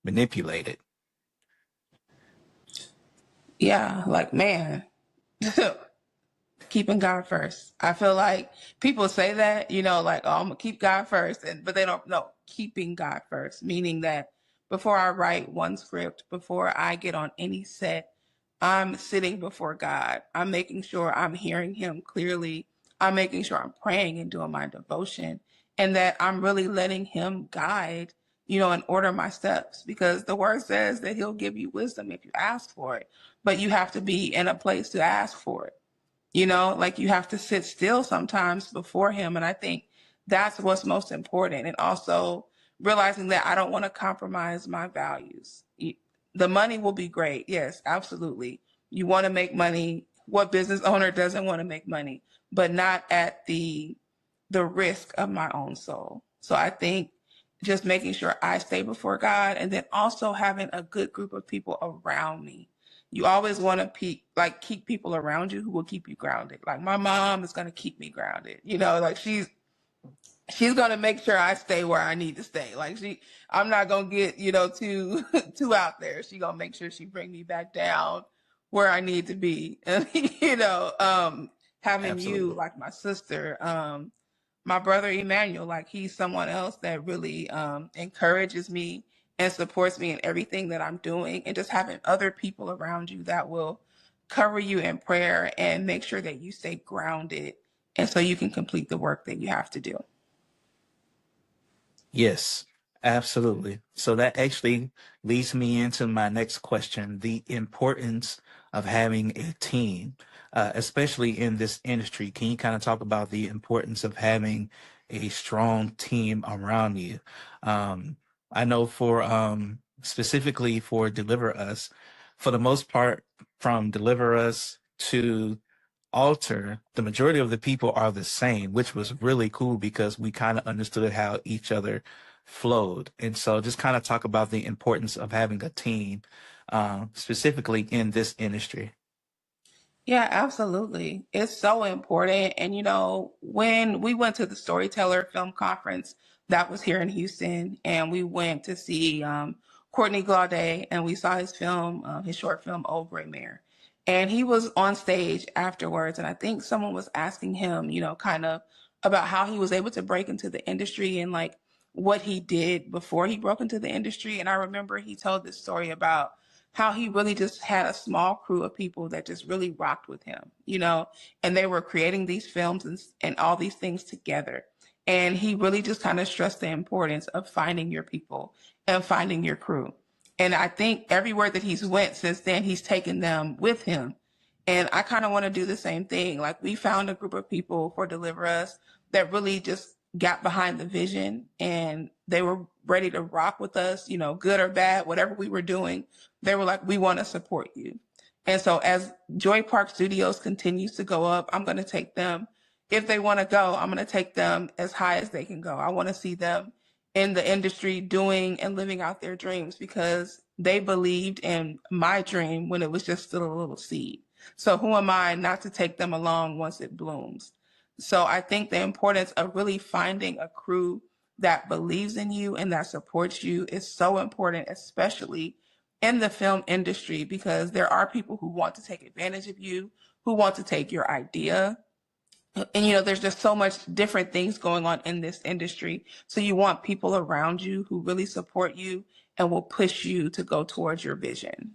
manipulated? Yeah, like, man, keeping God first. I feel like people say that, you know, like, oh, I'm gonna keep God first, but they don't know keeping God first, meaning that before I write one script, before I get on any set, I'm sitting before God. I'm making sure I'm hearing Him clearly. I'm making sure I'm praying and doing my devotion, and that I'm really letting Him guide, you know, and order my steps, because the word says that He'll give you wisdom if you ask for it, but you have to be in a place to ask for it. You know, like, you have to sit still sometimes before Him. And I think that's what's most important. And also realizing that I don't want to compromise my values. The money will be great. Yes, absolutely. You want to make money. What business owner doesn't want to make money? But not at the risk of my own soul. So I think just making sure I stay before God, and then also having a good group of people around me. You always want to keep people around you who will keep you grounded. Like, my mom is going to keep me grounded. You know, like, she's going to make sure I stay where I need to stay. Like, I'm not going to get, you know, too out there. She going to make sure she bring me back down where I need to be. And, you know, having you, Absolutely. like my sister, my brother Emmanuel, like, he's someone else that really encourages me and supports me in everything that I'm doing. And just having other people around you that will cover you in prayer and make sure that you stay grounded, and so you can complete the work that you have to do. Yes, absolutely. So that actually leads me into my next question, the importance of having a team, especially in this industry. Can you kind of talk about the importance of having a strong team around you? I know for specifically for Deliver Us, for the most part, from Deliver Us to Alter, the majority of the people are the same, which was really cool because we kind of understood how each other flowed. And so just kind of talk about the importance of having a team, specifically in this industry. Yeah, absolutely. It's so important. And, you know, when we went to the Storyteller Film Conference that was here in Houston, and we went to see Courtney Glaudet, and we saw his film, his short film, Old Gray Mare. And he was on stage afterwards. And I think someone was asking him, you know, kind of about how he was able to break into the industry and, like, what he did before he broke into the industry. And I remember he told this story about how he really just had a small crew of people that just really rocked with him, you know, and they were creating these films and all these things together. And he really just kind of stressed the importance of finding your people and finding your crew. And I think everywhere that he's went since then, he's taken them with him. And I kind of want to do the same thing. Like, we found a group of people for Deliver Us that really just got behind the vision, and they were ready to rock with us, you know, good or bad, whatever we were doing. They were like, we want to support you. And so as Joy Park Studios continues to go up, I'm going to take them. If they want to go, I'm going to take them as high as they can go. I want to see them in the industry doing and living out their dreams because they believed in my dream when it was just still a little seed. So who am I not to take them along once it blooms? So I think the importance of really finding a crew that believes in you and that supports you is so important, especially in the film industry, because there are people who want to take advantage of you, who want to take your idea. And, you know, there's just so much different things going on in this industry. So you want people around you who really support you and will push you to go towards your vision.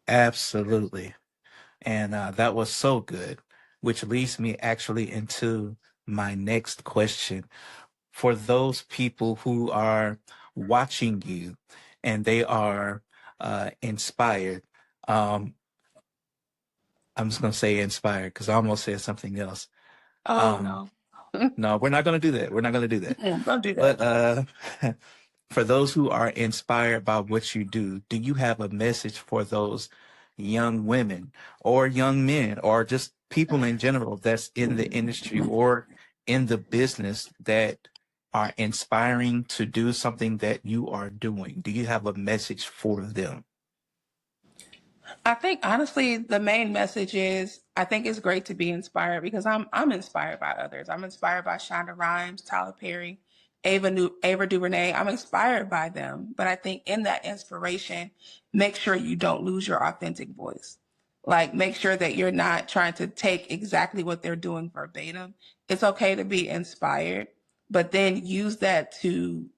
Absolutely. And that was so good, which leads me actually into my next question. For those people who are watching you and they are inspired, um, I'm just going to say inspired because I almost said something else. Oh, Um, no. no, we're not going to do that. We're not going to do that. Don't do that. But for those who are inspired by what you do you have a message for those young women or young men or just people in general that's in the industry or in the business that are inspiring to do something that you are doing? Do you have a message for them? I think honestly, the main message is I think it's great to be inspired because I'm inspired by others. I'm inspired by Shonda Rhimes, Tyler Perry, Ava DuVernay. I'm inspired by them, but I think in that inspiration, make sure you don't lose your authentic voice. Like make sure that you're not trying to take exactly what they're doing verbatim. It's okay to be inspired, but then use that to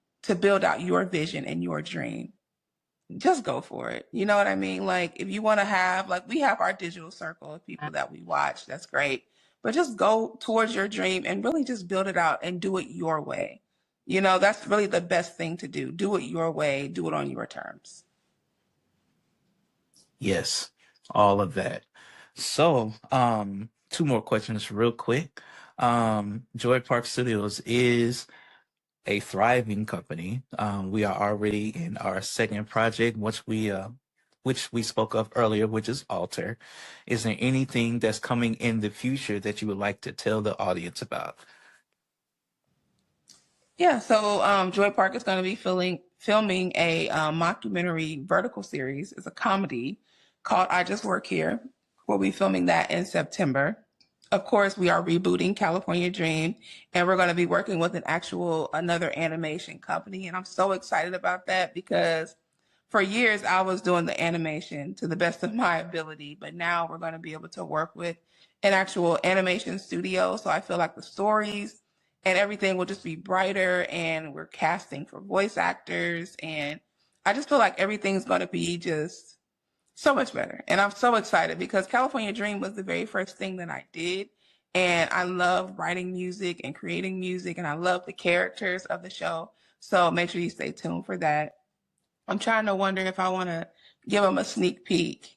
build out your vision and your dream. Just go for it. You know what I mean? Like if you want to have, like we have our digital circle of people that we watch, that's great. But just go towards your dream and really just build it out and do it your way. You know, that's really the best thing to do. Do it your way, do it on your terms. Yes, all of that. So, two more questions real quick. Joy Park Studios is a thriving company. We are already in our second project, which we spoke of earlier, which is Alter. Is there anything that's coming in the future that you would like to tell the audience about? Yeah, so Joy Park is going to be filming a mockumentary vertical series. It's a comedy called I Just Work Here. We'll be filming that in September. Of course, we are rebooting California Dream, and we're going to be working with another animation company. And I'm so excited about that because for years I was doing the animation to the best of my ability, but now we're going to be able to work with an actual animation studio. So I feel like the stories and everything will just be brighter, and we're casting for voice actors. And I just feel like everything's going to be just so much better. And I'm so excited because California Dream was the very first thing that I did. And I love writing music and creating music, and I love the characters of the show. So make sure you stay tuned for that. I'm trying to wonder if I want to give them a sneak peek.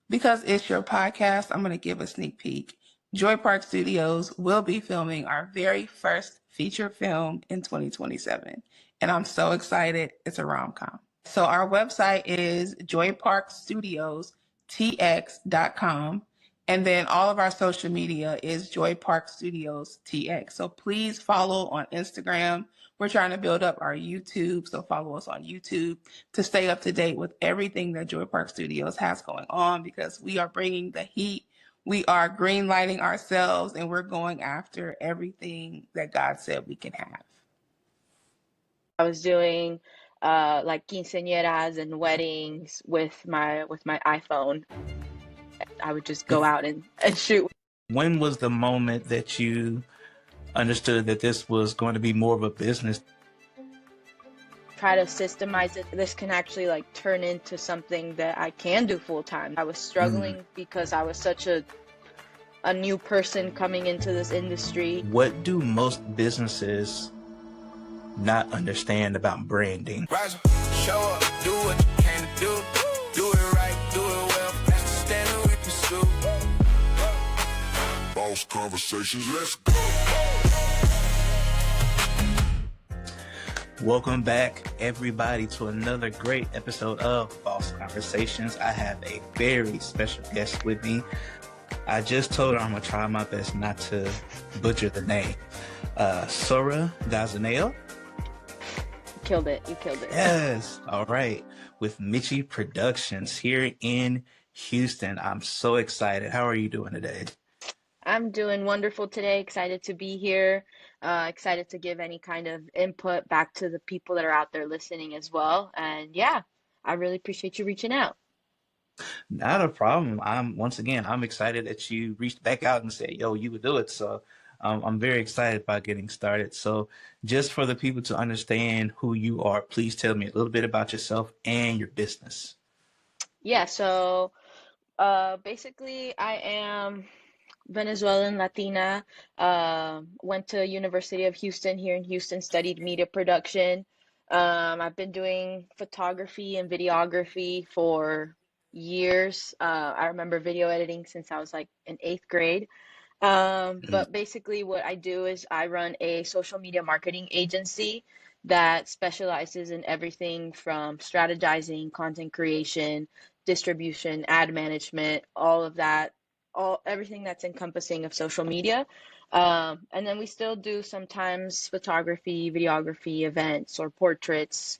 Because it's your podcast, I'm going to give a sneak peek. Joy Park Studios will be filming our very first feature film in 2027. And I'm so excited. It's a rom-com. So our website is joyparkstudiostx.com. And then all of our social media is Joy Park Studios TX. So please follow on Instagram. We're trying to build up our YouTube, so follow us on YouTube to stay up to date with everything that Joy Park Studios has going on, because we are bringing the heat. We are green lighting ourselves, and we're going after everything that God said we can have. I was doing like quinceañeras and weddings with my iPhone. I would just go out and shoot. When was the moment that you understood that this was going to be more of a business? Try to systemize it. This can actually like turn into something that I can do full time. I was struggling because I was such a new person coming into this industry. What do most businesses not understand about branding? Rise up, show up, do what you came to do. Do it right, do it well. That's the standard we pursue. Boss conversations, let's go. Welcome back, everybody, to another great episode of Boss Conversations. I have a very special guest with me. I just told her I'm going to try my best not to butcher the name. Sora Gazaneo. Killed it. You killed it. Yes. All right. With Michi Productions here in Houston. I'm so excited. How are you doing today? I'm doing wonderful today. Excited to be here. Excited to give any kind of input back to the people that are out there listening as well. And yeah, I really appreciate you reaching out. Not a problem. I'm excited that you reached back out and said, "Yo, you would do it." So, I'm very excited about getting started. So, just for the people to understand who you are, please tell me a little bit about yourself and your business. Yeah, so basically, I am Venezuelan Latina. Went to University of Houston here in Houston, studied media production. I've been doing photography and videography for years. I remember video editing since I was like in eighth grade. Mm. But basically, what I do is I run a social media marketing agency that specializes in everything from strategizing, content creation, distribution, ad management, all of that, all everything that's encompassing of social media. And then we still do sometimes photography, videography, events, or portraits,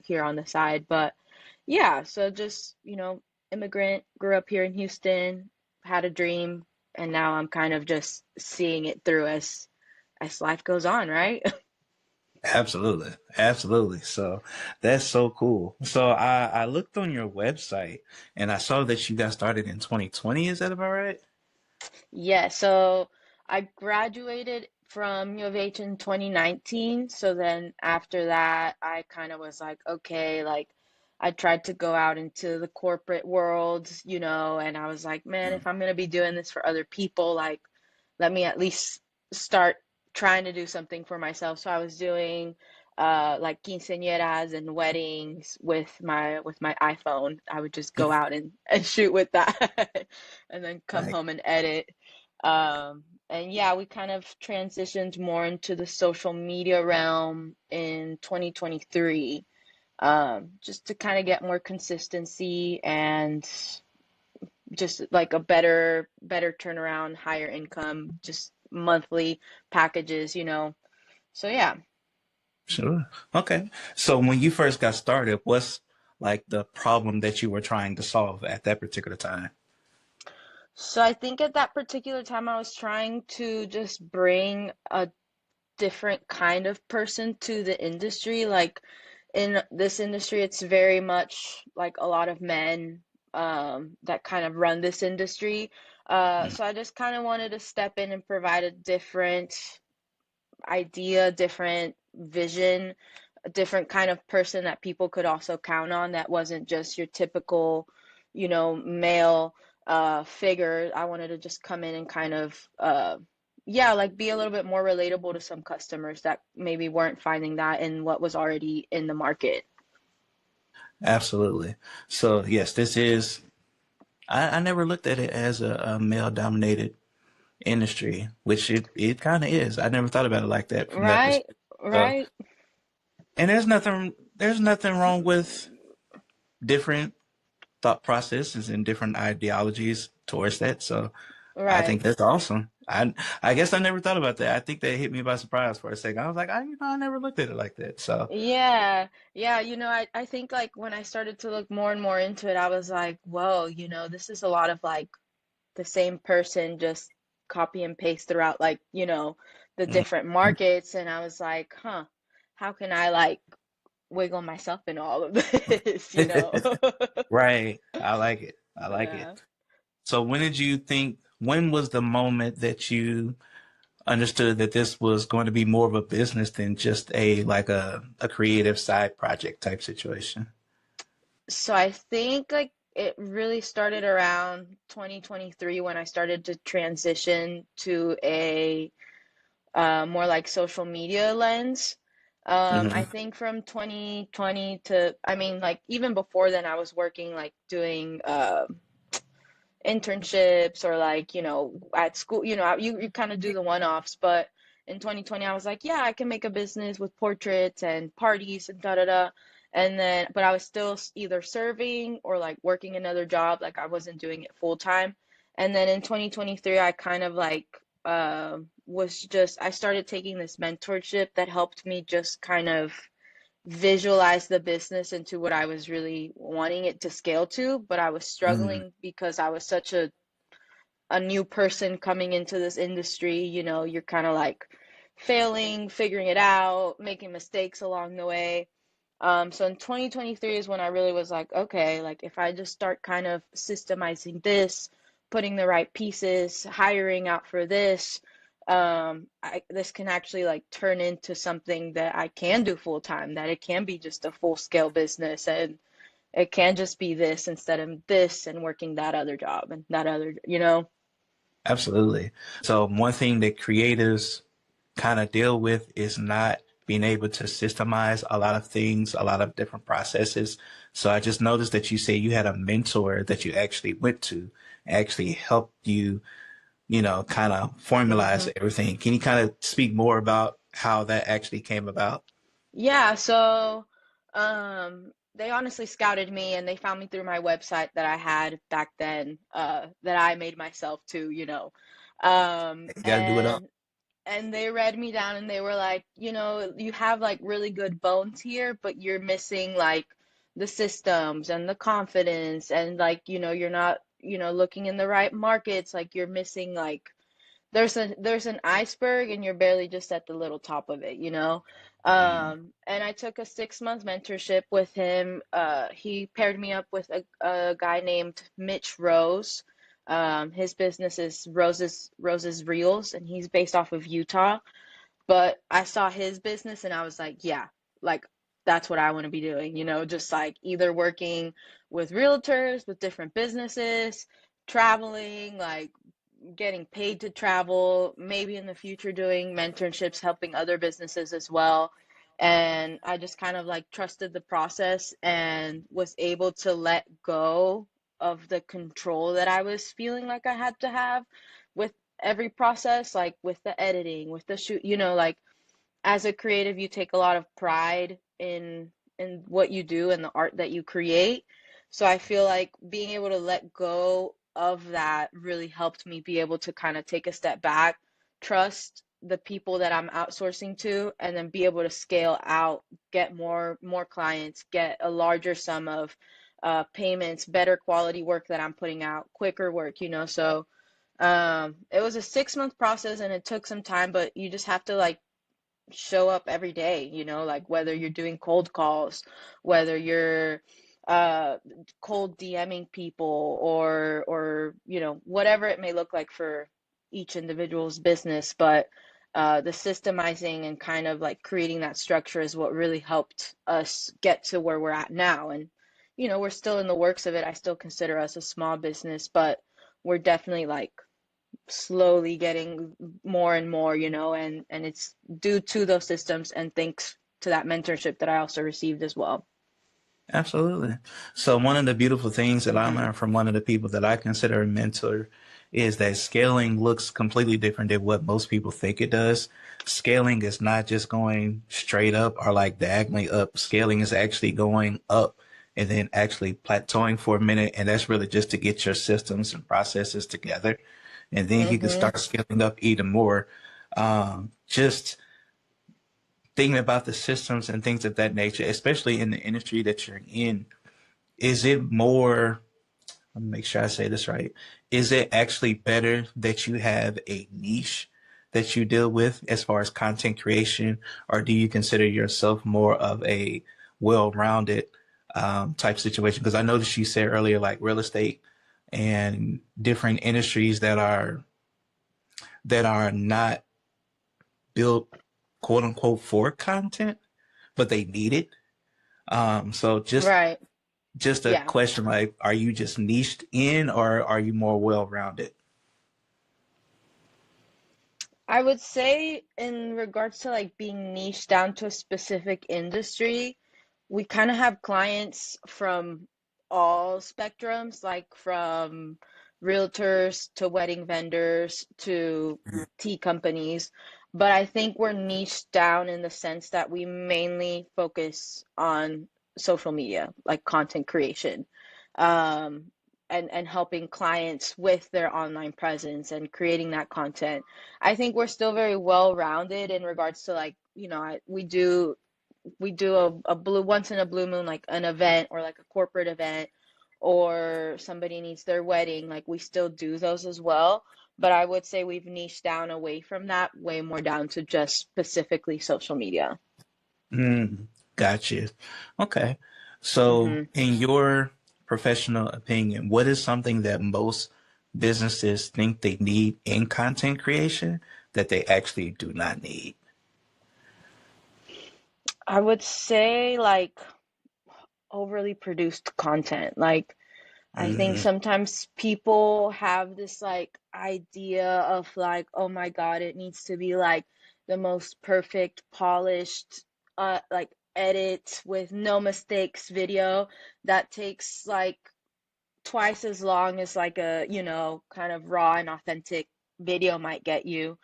here on the side. But yeah, so just, immigrant, grew up here in Houston, had a dream, and now I'm kind of just seeing it through as life goes on, right? Absolutely, absolutely. So that's so cool. So I looked on your website and I saw that you got started in 2020. Is that about right? Yeah, so I graduated from U of H in 2019. So then after that, I kind of was like, okay, like I tried to go out into the corporate world, and I was like, man, if I'm gonna be doing this for other people, like let me at least start trying to do something for myself. So I was doing like quinceañeras and weddings with my iPhone. I would just go out and shoot with that and then come Like, home and edit. And yeah, we kind of transitioned more into the social media realm in 2023, just to kind of get more consistency and just like a better turnaround, higher income, just monthly packages. So yeah. sure. Okay. So when you first got started, what's like the problem that you were trying to solve at that particular time? So I think at that particular time I was trying to just bring a different kind of person to the industry. Like in this industry, it's very much like a lot of men that kind of run this industry. Mm. So I just kind of wanted to step in and provide a different idea, different vision, a different kind of person that people could also count on that wasn't just your typical, male figure. I wanted to just come in and kind of yeah, like be a little bit more relatable to some customers that maybe weren't finding that in what was already in the market. Absolutely. So yes, this is. I never looked at it as a male dominated industry, which it kind of is. I never thought about it like that from that Right? perspective. So, Right? and there's nothing wrong with different thought processes and different ideologies towards that. So I Right. think that's awesome. I guess I never thought about that. I think that hit me by surprise for a second. I was like, I never looked at it like that. So Yeah, yeah, I think like when I started to look more and more into it, I was like, whoa, this is a lot of like the same person just copy and paste throughout like, the mm, different markets. And I was like, huh, how can I like wiggle myself in all of this? right. I like it. I like it. Yeah. So when was the moment that you understood that this was going to be more of a business than just a creative side project type situation? So I think like it really started around 2023 when I started to transition to a more like social media lens. I Hmm. think from 2020 to, I mean, like even before then, I was working like doing internships or like, at school, you kind of do the one-offs. But in 2020, I was like, yeah, I can make a business with portraits and parties and da da da. And then, but I was still either serving or like working another job, like I wasn't doing it full time. And then in 2023, I kind of like was just I started taking this mentorship that helped me just kind of visualize the business into what I was really wanting it to scale to, but I was Mm, struggling because I was such a new person coming into this industry. You know, you're kind of like failing, figuring it out, making mistakes along the way. So in 2023 is when I really was like, okay, like if I just start kind of systemizing this, putting the right pieces, hiring out for this, this can actually like turn into something that I can do full time, that it can be just a full scale business, and it can just be this instead of this and working that other job and that other, you know? absolutely. So one thing that creatives kind of deal with is not being able to systemize a lot of things, a lot of different processes. So I just noticed that you say you had a mentor that you actually went to, actually helped you, kind of formalize hmm everything. Can you kind of speak more about how that actually came about? Yeah, so they honestly scouted me and they found me through my website that I had back then, that I made myself too, you know. Um, You got to do it up. and and they read me down and they were like, you know, you have like really good bones here, but you're missing like the systems and the confidence, and like, you know, you're not, you know, looking in the right markets, like you're missing like there's an iceberg and you're barely just at the little top of it, you know. Mm, And I took a 6 month mentorship with him. He paired me up with a guy named Mitch Rose. His business is Roses Reels, and he's based off of Utah. But I saw his business and I was like, yeah, like that's what I want to be doing, you know, just like either working with realtors, with different businesses, traveling, like getting paid to travel, maybe in the future doing mentorships, helping other businesses as well. And I just kind of like trusted the process and was able to let go of the control that I was feeling like I had to have with every process, like with the editing, with the shoot, you know, like as a creative, you take a lot of pride in what you do and the art that you create. So I feel like being able to let go of that really helped me be able to kind of take a step back, trust the people that I'm outsourcing to, and then be able to scale out, get more clients, get a larger sum of payments, better quality work that I'm putting out, quicker work, you know. So it was a 6 month process and it took some time, but you just have to like show up every day, you know, like whether you're doing cold calls, whether you're uh cold DMing people, or you know, whatever it may look like for each individual's business. But the systemizing and kind of like creating that structure is what really helped us get to where we're at now. And you know, we're still in the works of it. I still consider us a small business, but we're definitely like slowly getting more and more, you know, and it's due to those systems and thanks to that mentorship that I also received as well. Absolutely. So one of the beautiful things that I hmm learned from one of the people that I consider a mentor is that scaling looks completely different than what most people think it does. Scaling is not just going straight up or like diagonally up. Scaling is actually going up and then actually plateauing for a minute. And that's really just to get your systems and processes together. And then you can hmm start scaling up even more. Just thinking about the systems and things of that nature, especially in the industry that you're in, is it more, let me make sure I say this right. Is it actually better that you have a niche that you deal with as far as content creation, or do you consider yourself more of a well-rounded type situation? Because I noticed you said earlier, like real estate and different industries that are not built quote unquote for content, but they need it. So Right. just a Yeah. question like, are you just niched in or are you more well rounded? I would say in regards to like being niche down to a specific industry, we kind of have clients from all spectrums, like from realtors to wedding vendors to tea companies. But I think we're niched down in the sense that we mainly focus on social media, like content creation. Um, and helping clients with their online presence and creating that content. I think we're still very well rounded in regards to like, we do a blue once in a blue moon, like an event or like a corporate event, or somebody needs their wedding, like we still do those as well. But I would say we've niched down away from that, way more down to just specifically social media. Mm, gotcha. Okay. So, hmm in your professional opinion, what is something that most businesses think they need in content creation that they actually do not need? I would say like overly produced content. Like I think Mm, sometimes people have this like idea of like, oh my God, it needs to be like the most perfect, polished, like edit with no mistakes video that takes like twice as long as like a, kind of raw and authentic video might get you.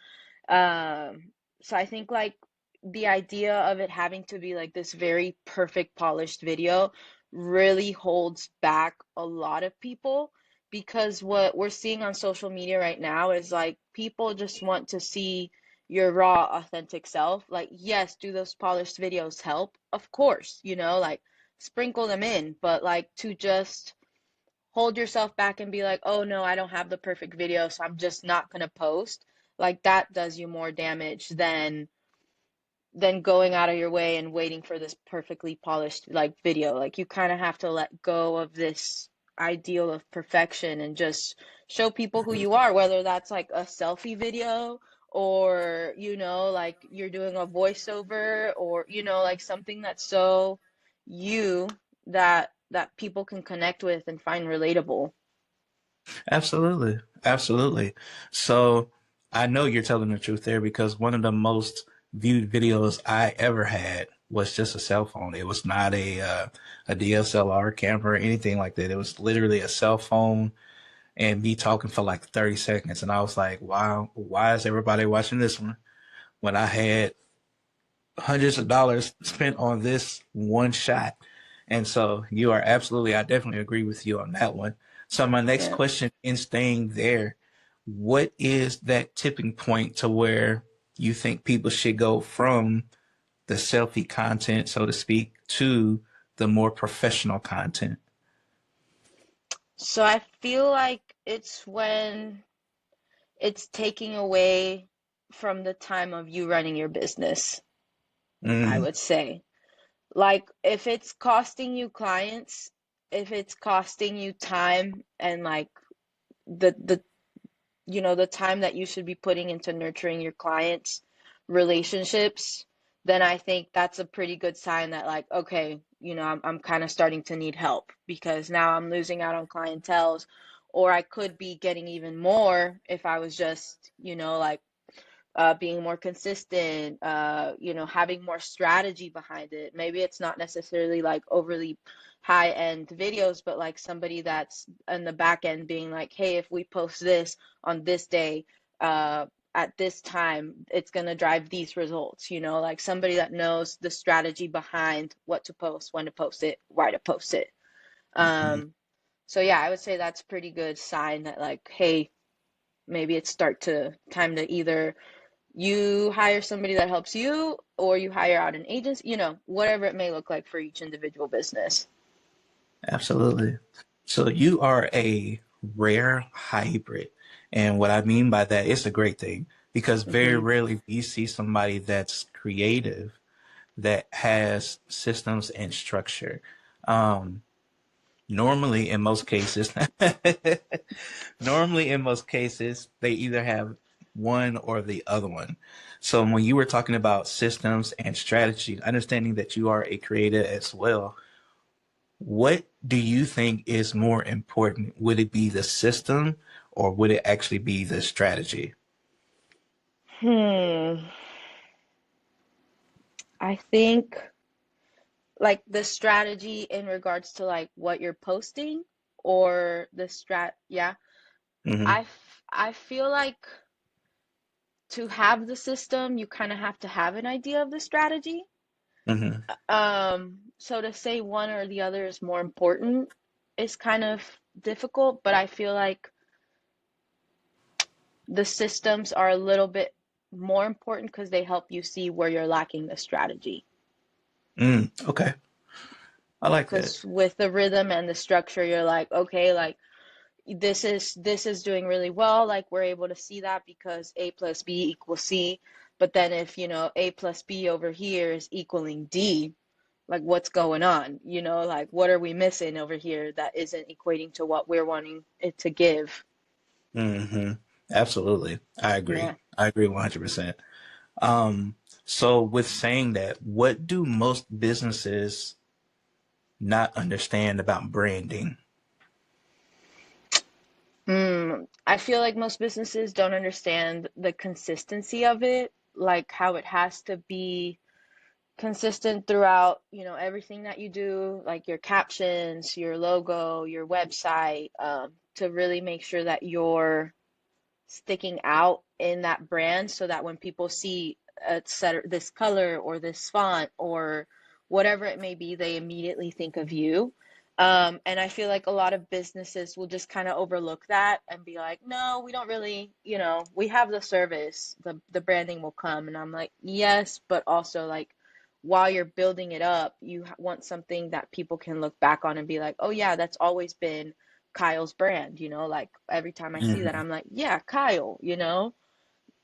So I think like the idea of it having to be like this very perfect polished video really holds back a lot of people, because what we're seeing on social media right now is like people just want to see your raw authentic self. Like yes, do those polished videos help? Of course, like sprinkle them in, but like to just hold yourself back and be like, oh no, I don't have the perfect video, so I'm just not gonna post. Like that does you more damage than going out of your way and waiting for this perfectly polished like video. Like you kind of have to let go of this ideal of perfection and just show people who you are, whether that's like a selfie video or, like you're doing a voiceover, or, like something that's so you that people can connect with and find relatable. absolutely. Absolutely. So, I know you're telling the truth there because one of the most viewed videos I ever had was just a cell phone. It was not a DSLR camera or anything like that. It was literally a cell phone and me talking for like 30 seconds. And I was like, wow, why is everybody watching this one when I had hundreds of dollars spent on this one shot? And so you are absolutely, I definitely agree with you on that one. So my next Yeah. question in staying there, what is that tipping point to where you think people should go from the selfie content, so to speak, to the more professional content? So I feel like it's when it's taking away from the time of you running your business, I Mm, would say. Like if it's costing you clients, if it's costing you time and like the the time that you should be putting into nurturing your clients' relationships, then I think that's a pretty good sign that like, okay, I'm kind of starting to need help, because now I'm losing out on clientels, or I could be getting even more if I was just, like being more consistent, having more strategy behind it. Maybe it's not necessarily like overly high end videos, but like somebody that's in the back end being like, hey, if we post this on this day, at this time, it's going to drive these results, like somebody that knows the strategy behind what to post, when to post it, why to post it. mhm. Um, so yeah, I would say that's a pretty good sign that like, hey, maybe it's start to time to either you hire somebody that helps you, or you hire out an agency, whatever it may look like for each individual business. Absolutely. So you are a rare hybrid. And what I mean by that, it's a great thing because very hmm rarely do you see somebody that's creative that has systems and structure. Um, normally, in most cases, normally in most cases, they either have one or the other one. So when you were talking about systems and strategy, understanding that you are a creator as well, what do you think is more important? Would it be the system or would it actually be the strategy? Hmm. I think like the strategy in regards to like what you're posting, or the yeah. Hmm. I feel like to have the system, you kind of have to have an idea of the strategy. Hmm. So to say one or the other is more important is kind of difficult, but I feel like the systems are a little bit more important because they help you see where you're lacking the strategy. Okay. I like that. Because with the rhythm and the structure, you're like, okay, like this is doing really well. Like we're able to see that because A plus B equals C. But then if, you know, A plus B over here is equaling D, like what's going on? You know, like what are we missing over here that isn't equating to what we're wanting it to give? Hmm. Absolutely. I Yeah. agree. I agree 100%. Um, so with saying that, what do most businesses not understand about branding? I feel like most businesses don't understand the consistency of it, like how it has to be consistent throughout, you know, everything that you do, like your captions, your logo, your website, to really make sure that you're sticking out in that brand so that when people see this color or this font or whatever it may be, they immediately think of you. And I feel like a lot of businesses will just kind of overlook that and be like, no, we don't really, you know, we have the service, the branding will come. And I'm like, yes, but also like while you're building it up, you want something that people can look back on and be like, oh yeah, that's always been Kyle's brand, you know, like every time I see that, Hmm. I'm like, yeah, Kyle, you know?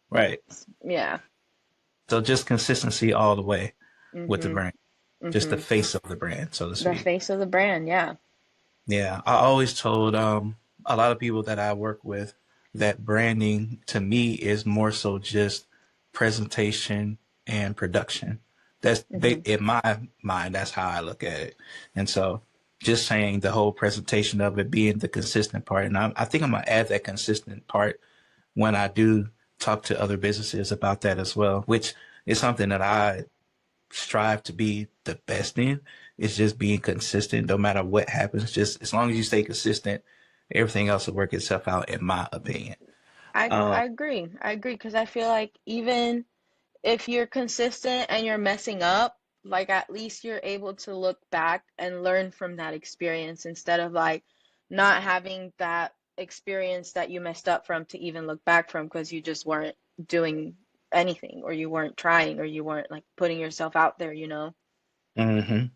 Right. Yeah. So just consistency all the way with the Mm-hmm. brand, just the Mm-hmm. face of the brand, so to The speak. face of the brand, yeah. Yeah, I always told a lot of people that I work with that branding to me is more so just presentation and production. Mm-hmm. In my mind, that's how I look at it. And so just saying the whole presentation of it being the consistent part, and I think I'm gonna add that consistent part when I do talk to other businesses about that as well, which is something that I strive to be the best in. It's just being consistent no matter what happens. Just as long as you stay consistent, everything else will work itself out, in my opinion. Um, I agree. I agree because I feel like even if you're consistent and you're messing up, like at least you're able to look back and learn from that experience instead of like not having that experience that you messed up from to even look back from because you just weren't doing anything or you weren't trying or you weren't like putting yourself out there, you know? mhm,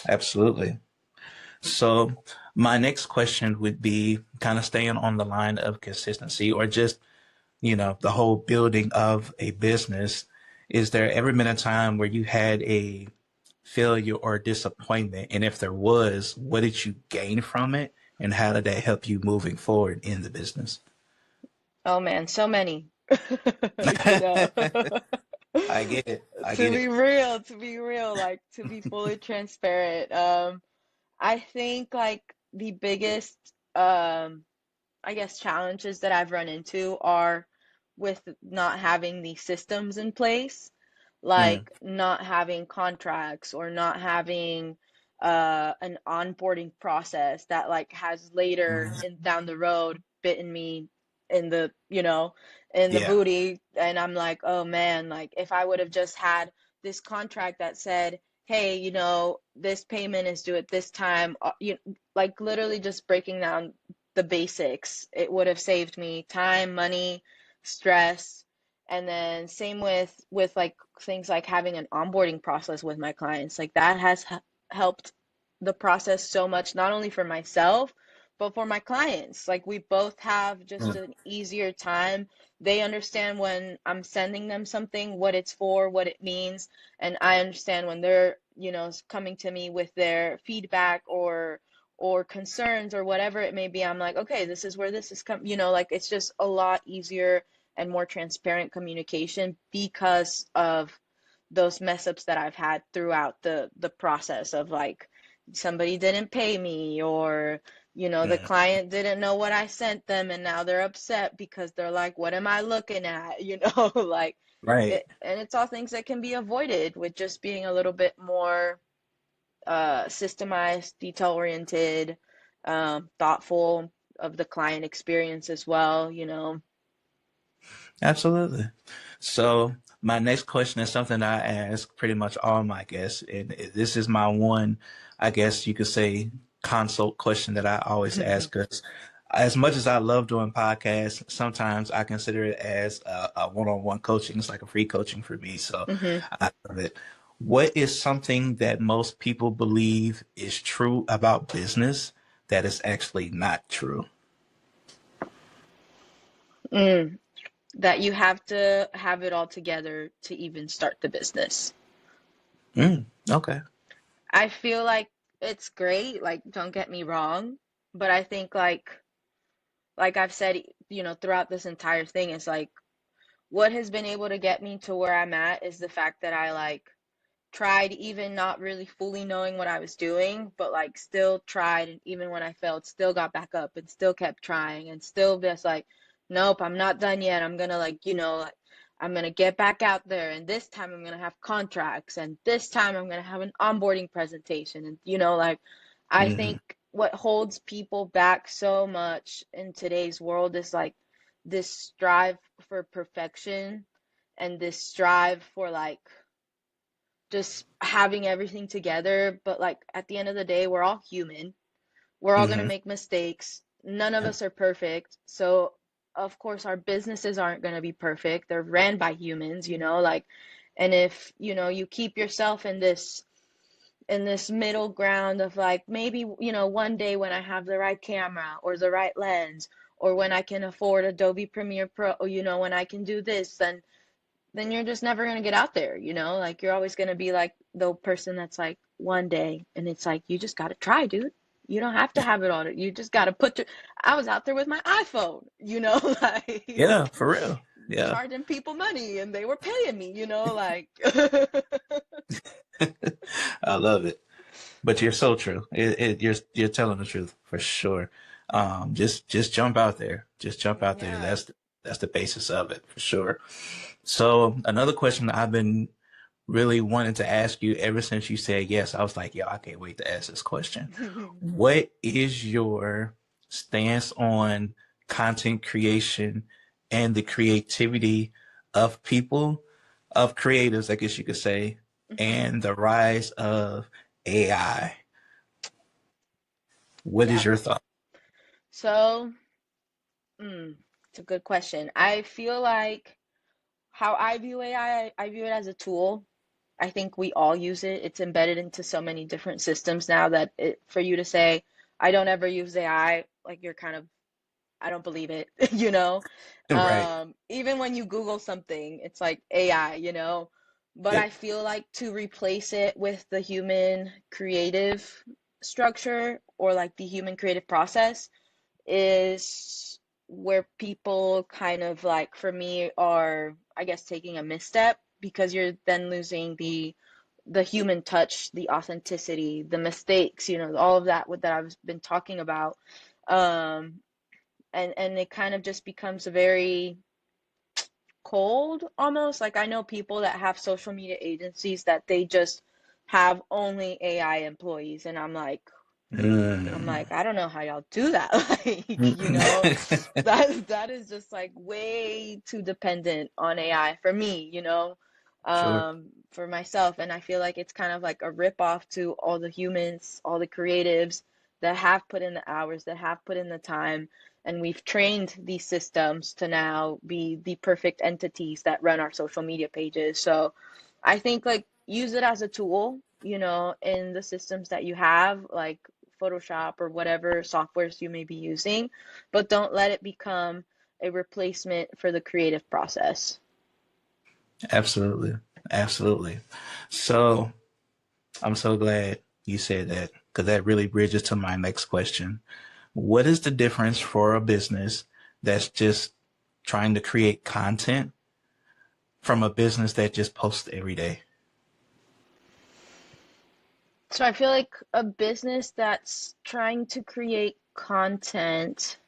absolutely. So my next question would be kind of staying on the line of consistency or just, the whole building of a business. Is there ever been a time where you had a failure or disappointment? And if there was, what did you gain from it? And how did that help you moving forward in the business? Oh man, so many. You know. I get it. I To get be it. real, to be real, like to be fully transparent. I think like the biggest I guess challenges that I've run into are with not having the systems in place, Mm, like not having contracts or not having an onboarding process that like has later mhm. in down the road bitten me in the, you know, in the Yeah. booty and I'm like, oh man, like if I would have just had this contract that said, hey, you know, this payment is due at this time, you like literally just breaking down the basics. It would have saved me time, money, stress. And then same with like things like having an onboarding process with my clients. Like that has helped the process so much, not only for myself, but for my clients. Like we both have just Mm, an easier time. They understand when I'm sending them something, what it's for, what it means, and I understand when they're, you know, coming to me with their feedback or concerns or whatever it may be. I'm like, okay, this is where this is come, you know, like it's just a lot easier and more transparent communication because of those mess ups that I've had throughout the process of like somebody didn't pay me or you know the mm. client didn't know what I sent them and now they're upset because they're like what am I looking at you know like Right. it, and it's all things that can be avoided with just being a little bit more systemized, detail oriented, thoughtful of the client experience as well, you know. Absolutely. So my next question is something I ask pretty much all my guests, and this is my one, I guess you could say, consult question that I always ask us. As much as I love doing podcasts, sometimes I consider it as a one-on-one coaching. It's like a free coaching for me. So Hmm. I love it. What is something that most people believe is true about business that is actually not true? Mm. That you have to have it all together to even start the business. Okay. I feel like it's great, like don't get me wrong, but I think like I've said, throughout this entire thing, it's like what has been able to get me to where I'm at is the fact that I like tried even not really fully knowing what I was doing, but like still tried, and even when I failed, still got back up and still kept trying and still just like, nope, I'm not done yet. I'm gonna like, I'm gonna get back out there, and this time I'm gonna have contracts, and this time I'm gonna have an onboarding presentation, and like I Hmm. think what holds people back so much in today's world is like this strive for perfection and this strive for like just having everything together. But like at the end of the day, we're all human. We're all going to Hmm. make mistakes. None of us are perfect. So, of course, our businesses aren't going to be perfect. They're ran by humans, like, and if, you keep yourself in this middle ground of like maybe, one day when I have the right camera or the right lens or when I can afford Adobe Premiere Pro, when I can do this, then you're just never going to get out there, like you're always going to be like the person that's like one day, and it's like you just got to try, dude. You don't have to have it all. You just got to I was out there with my iPhone, Yeah, like for real. Yeah. charging people money and they were paying me, like I love it. But you're so true. You're telling the truth for sure. Just jump out there. Just jump out there. yeah. That's the basis of it for sure. So another question I've been really wanting to ask you ever since you said yes, I was like, yo, I can't wait to ask this question. What is your stance on content creation and the creativity of people, of creatives, I guess you could say, Hmm. and the rise of AI? What is Yeah. your thought? So, it's a good question. I feel like how I view AI, I view it as a tool. I think we all use it. It's embedded into so many different systems now that for you to say, I don't ever use AI, like you're kind of, I don't believe it, you know? Right. Even when you Google something, it's like AI. But Yep. I feel like to replace it with the human creative structure or like the human creative process is where people kind of like, for me, are, I guess, taking a misstep because you're then losing the human touch, the authenticity, the mistakes, all of that I've been talking about. Um, and it kind of just becomes a very cold almost. Like I know people that have social media agencies that they just have only AI employees, and I'm like, I don't know how y'all do that. Like, Mm. that is just like way too dependent on AI for me, Sure. for myself. And I feel like it's kind of like a rip off to all the humans, all the creatives that have put in the hours, that have put in the time. And we've trained these systems to now be the perfect entities that run our social media pages. So I think like use it as a tool, in the systems that you have, like Photoshop or whatever softwares you may be using, but don't let it become a replacement for the creative process. Absolutely. Absolutely. So I'm so glad you said that because that really bridges to my next question. What is the difference for a business that's just trying to create content from a business that just posts every day? So I feel like a business that's trying to create content,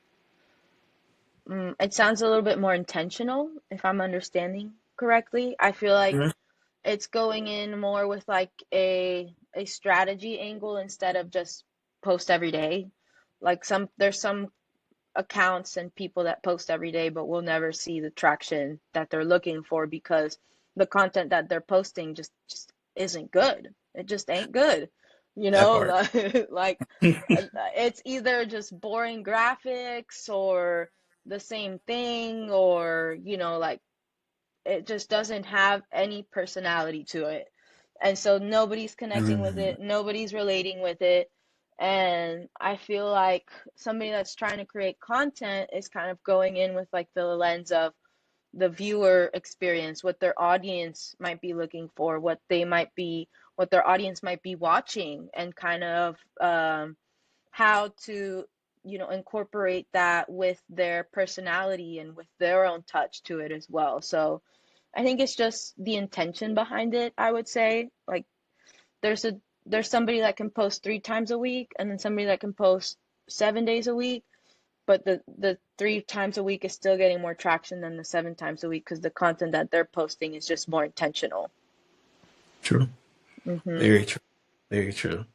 it sounds a little bit more intentional, if I'm understanding correctly. I feel like Mhm. it's going in more with like a strategy angle instead of just post every day. Like there's some accounts and people that post every day, but we'll never see the traction that they're looking for because the content that they're posting just isn't good. It just ain't good. You That know, part. like it's either just boring graphics or the same thing, or like it just doesn't have any personality to it. And so nobody's connecting with Mm, it, nobody's relating with it. And I feel like somebody that's trying to create content is kind of going in with like the lens of the viewer experience, what their audience might be looking for, what their audience might be watching, and kind of how to, incorporate that with their personality and with their own touch to it as well. So I think it's just the intention behind it, I would say. Like there's a there's somebody that can post 3 times a week, and then somebody that can post 7 days a week, but the 3 times a week is still getting more traction than the 7 times a week because the content that they're posting is just more intentional. true. Hmm. Very true. Very true.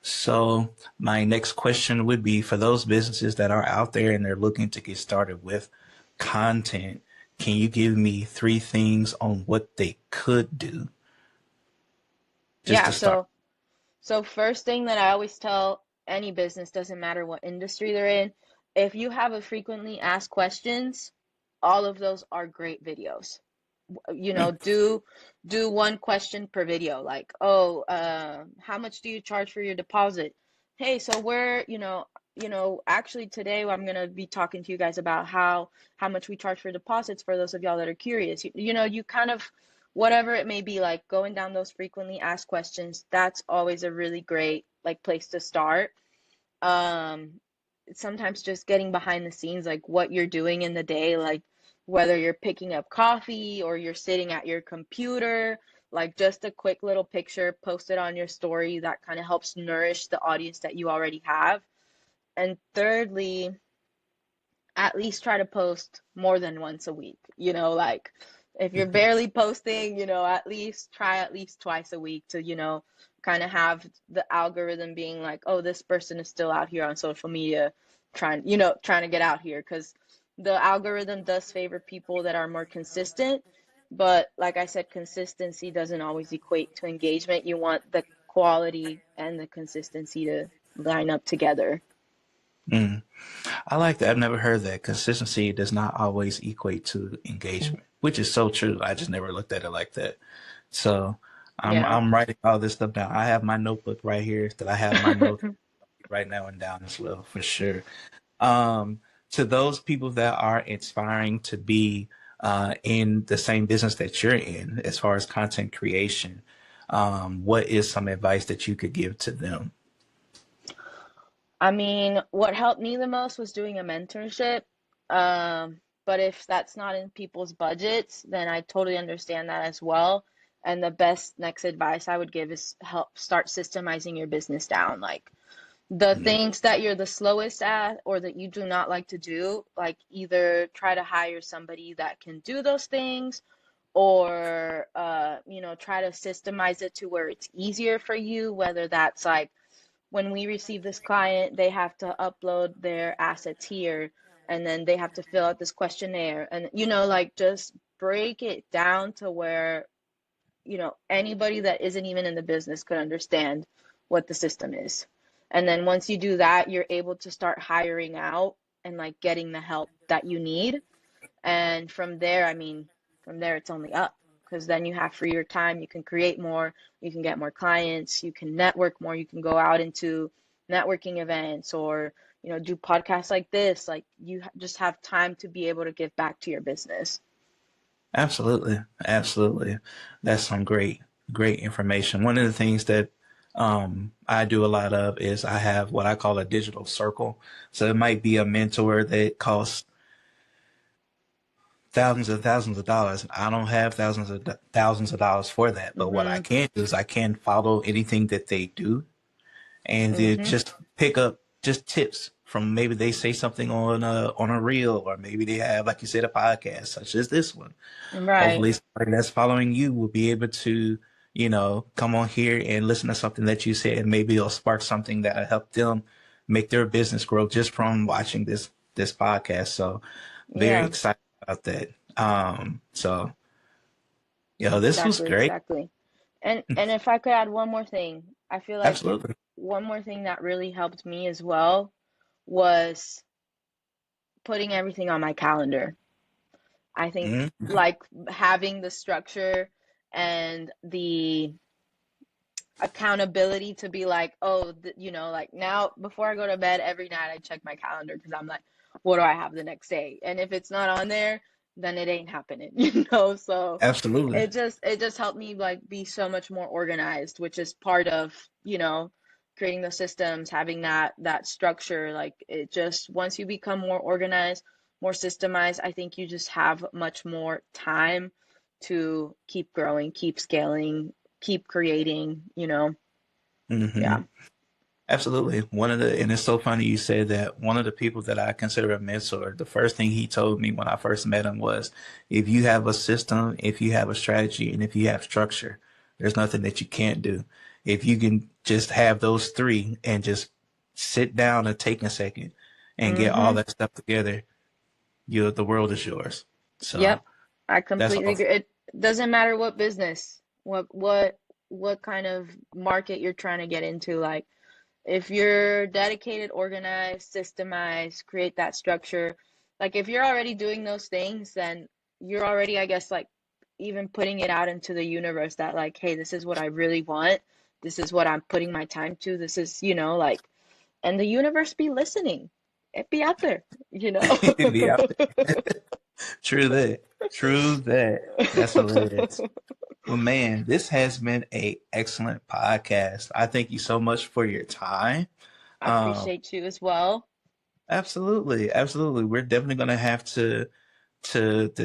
So my next question would be for those businesses that are out there and they're looking to get started with content, can you give me 3 things on what they could do just Yeah, to start? so first thing that I always tell any business, doesn't matter what industry they're in, if you have a frequently asked questions, all of those are great videos. Do one question per video, like, oh, how much do you charge for your deposit? Hey, so where, actually today I'm gonna be talking to you guys about how much we charge for deposits for those of y'all that are curious. You kind of, whatever it may be, like going down those frequently asked questions, that's always a really great like place to start. um Sometimes just getting behind the scenes, like what you're doing in the day, like whether you're picking up coffee or you're sitting at your computer, like just a quick little picture posted on your story, that kind of helps nourish the audience that you already have. And thirdly, at least try to post more than once a week. Like if you're barely posting, at least try at least twice a week to, kind of have the algorithm being like, oh, this person is still out here on social media trying to get out here, because the algorithm does favor people that are more consistent. But like I said, consistency doesn't always equate to engagement. You want the quality and the consistency to line up together. Mm. I like that. I've never heard that. Consistency does not always equate to engagement, which is so true. I just never looked at it like that. So Yeah. I'm writing all this stuff down. I have my notebook right here that I have my notes right now and down as well, for sure. Um, to those people that are inspiring to be in the same business that you're in, as far as content creation, what is some advice that you could give to them? I mean, what helped me the most was doing a mentorship. But if that's not in people's budgets, then I totally understand that as well. And the best next advice I would give is help start systemizing your business down. Like the Mm, things that you're the slowest at or that you do not like to do, like either try to hire somebody that can do those things, or try to systemize it to where it's easier for you, whether that's like when we receive this client, they have to upload their assets here, and then they have to fill out this questionnaire. And, like just break it down to where, anybody that isn't even in the business could understand what the system is. And then once you do that, you're able to start hiring out and like getting the help that you need. And from there, I mean, from there, it's only up, because then you have freer time. You can create more, you can get more clients, you can network more, you can go out into networking events, or, do podcasts like this. Like you just have time to be able to give back to your business. absolutely, absolutely. That's some great information. One of the things that I do a lot of is I have what I call a digital circle. So it might be a mentor that costs thousands of dollars. I don't have thousands of dollars for that, but what I Mm-hmm. can do is I can follow anything that they do and then Mm-hmm. just pick up just tips from, maybe they say something on a reel, or maybe they have, like you said, a podcast such as this one. Right. Hopefully somebody that's following you will be able to, come on here and listen to something that you said, and maybe it'll spark something that'll help them make their business grow just from watching this podcast. So very Yeah. excited about that. So this was Exactly. great. Exactly. And if I could add one more thing, I feel like Absolutely. one more thing that really helped me as well was putting everything on my calendar. I think Mm-hmm. like having the structure and the accountability to be like, oh, you know, like now before I go to bed every night I check my calendar because I'm like, what do I have the next day? And if it's not on there, then it ain't happening, you know? So Absolutely. it just helped me like be so much more organized, which is part of, you know, creating the systems, having that structure. Like it just once you become more organized, more systemized, I think you just have much more time to keep growing, keep scaling, keep creating, you know. Mm-hmm. Yeah. Absolutely. And it's so funny you said that. One of the people that I consider a mentor, the first thing he told me when I first met him was, if you have a system, if you have a strategy, and if you have structure, there's nothing that you can't do. If you can just have those three and just sit down and take a second and get all Mm-hmm. that stuff together, the world is yours. So Yep. I that's completely all. agree. It doesn't matter what business, what kind of market you're trying to get into. Like if you're dedicated, organized, systemized, create that structure. Like if you're already doing those things, then you're already, I guess, like even putting it out into the universe that like, hey, this is what I really want. This is what I'm putting my time to. This is, you know, like, and the universe be listening. It be out there, you know. Be out there. True that. True that. That's hilarious. Well, man, this has been a excellent podcast. I thank you so much for your time. I Um, appreciate you as well. absolutely, absolutely. We're definitely gonna have to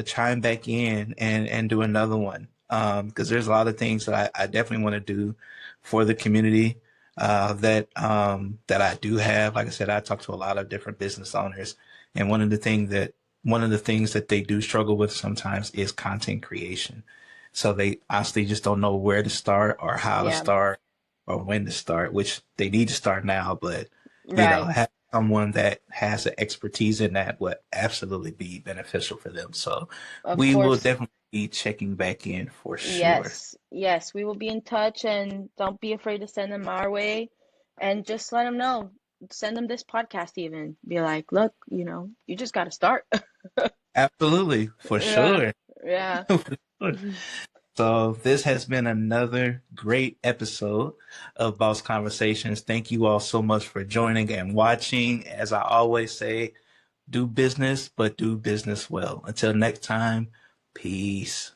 chime back in and do another one. Because there's a lot of things that I definitely want to do for the community that I do have. Like I said, I talk to a lot of different business owners, and one of the things that they do struggle with sometimes is content creation. So they honestly just don't know where to start or how to Yeah, start or when to start, which they need to start now, but right. have someone that has an expertise in that would absolutely be beneficial for them. So Of we will course. definitely be checking back in for sure. Yes. Yes, we will be in touch and don't be afraid to send them our way and just let them know. Send them this podcast even. Be like, look, you know, you just got to start. Absolutely, for Yeah. sure. Yeah. For sure. So this has been another great episode of Boss Conversations. Thank you all so much for joining and watching. As I always say, do business, but do business well. Until next time, peace.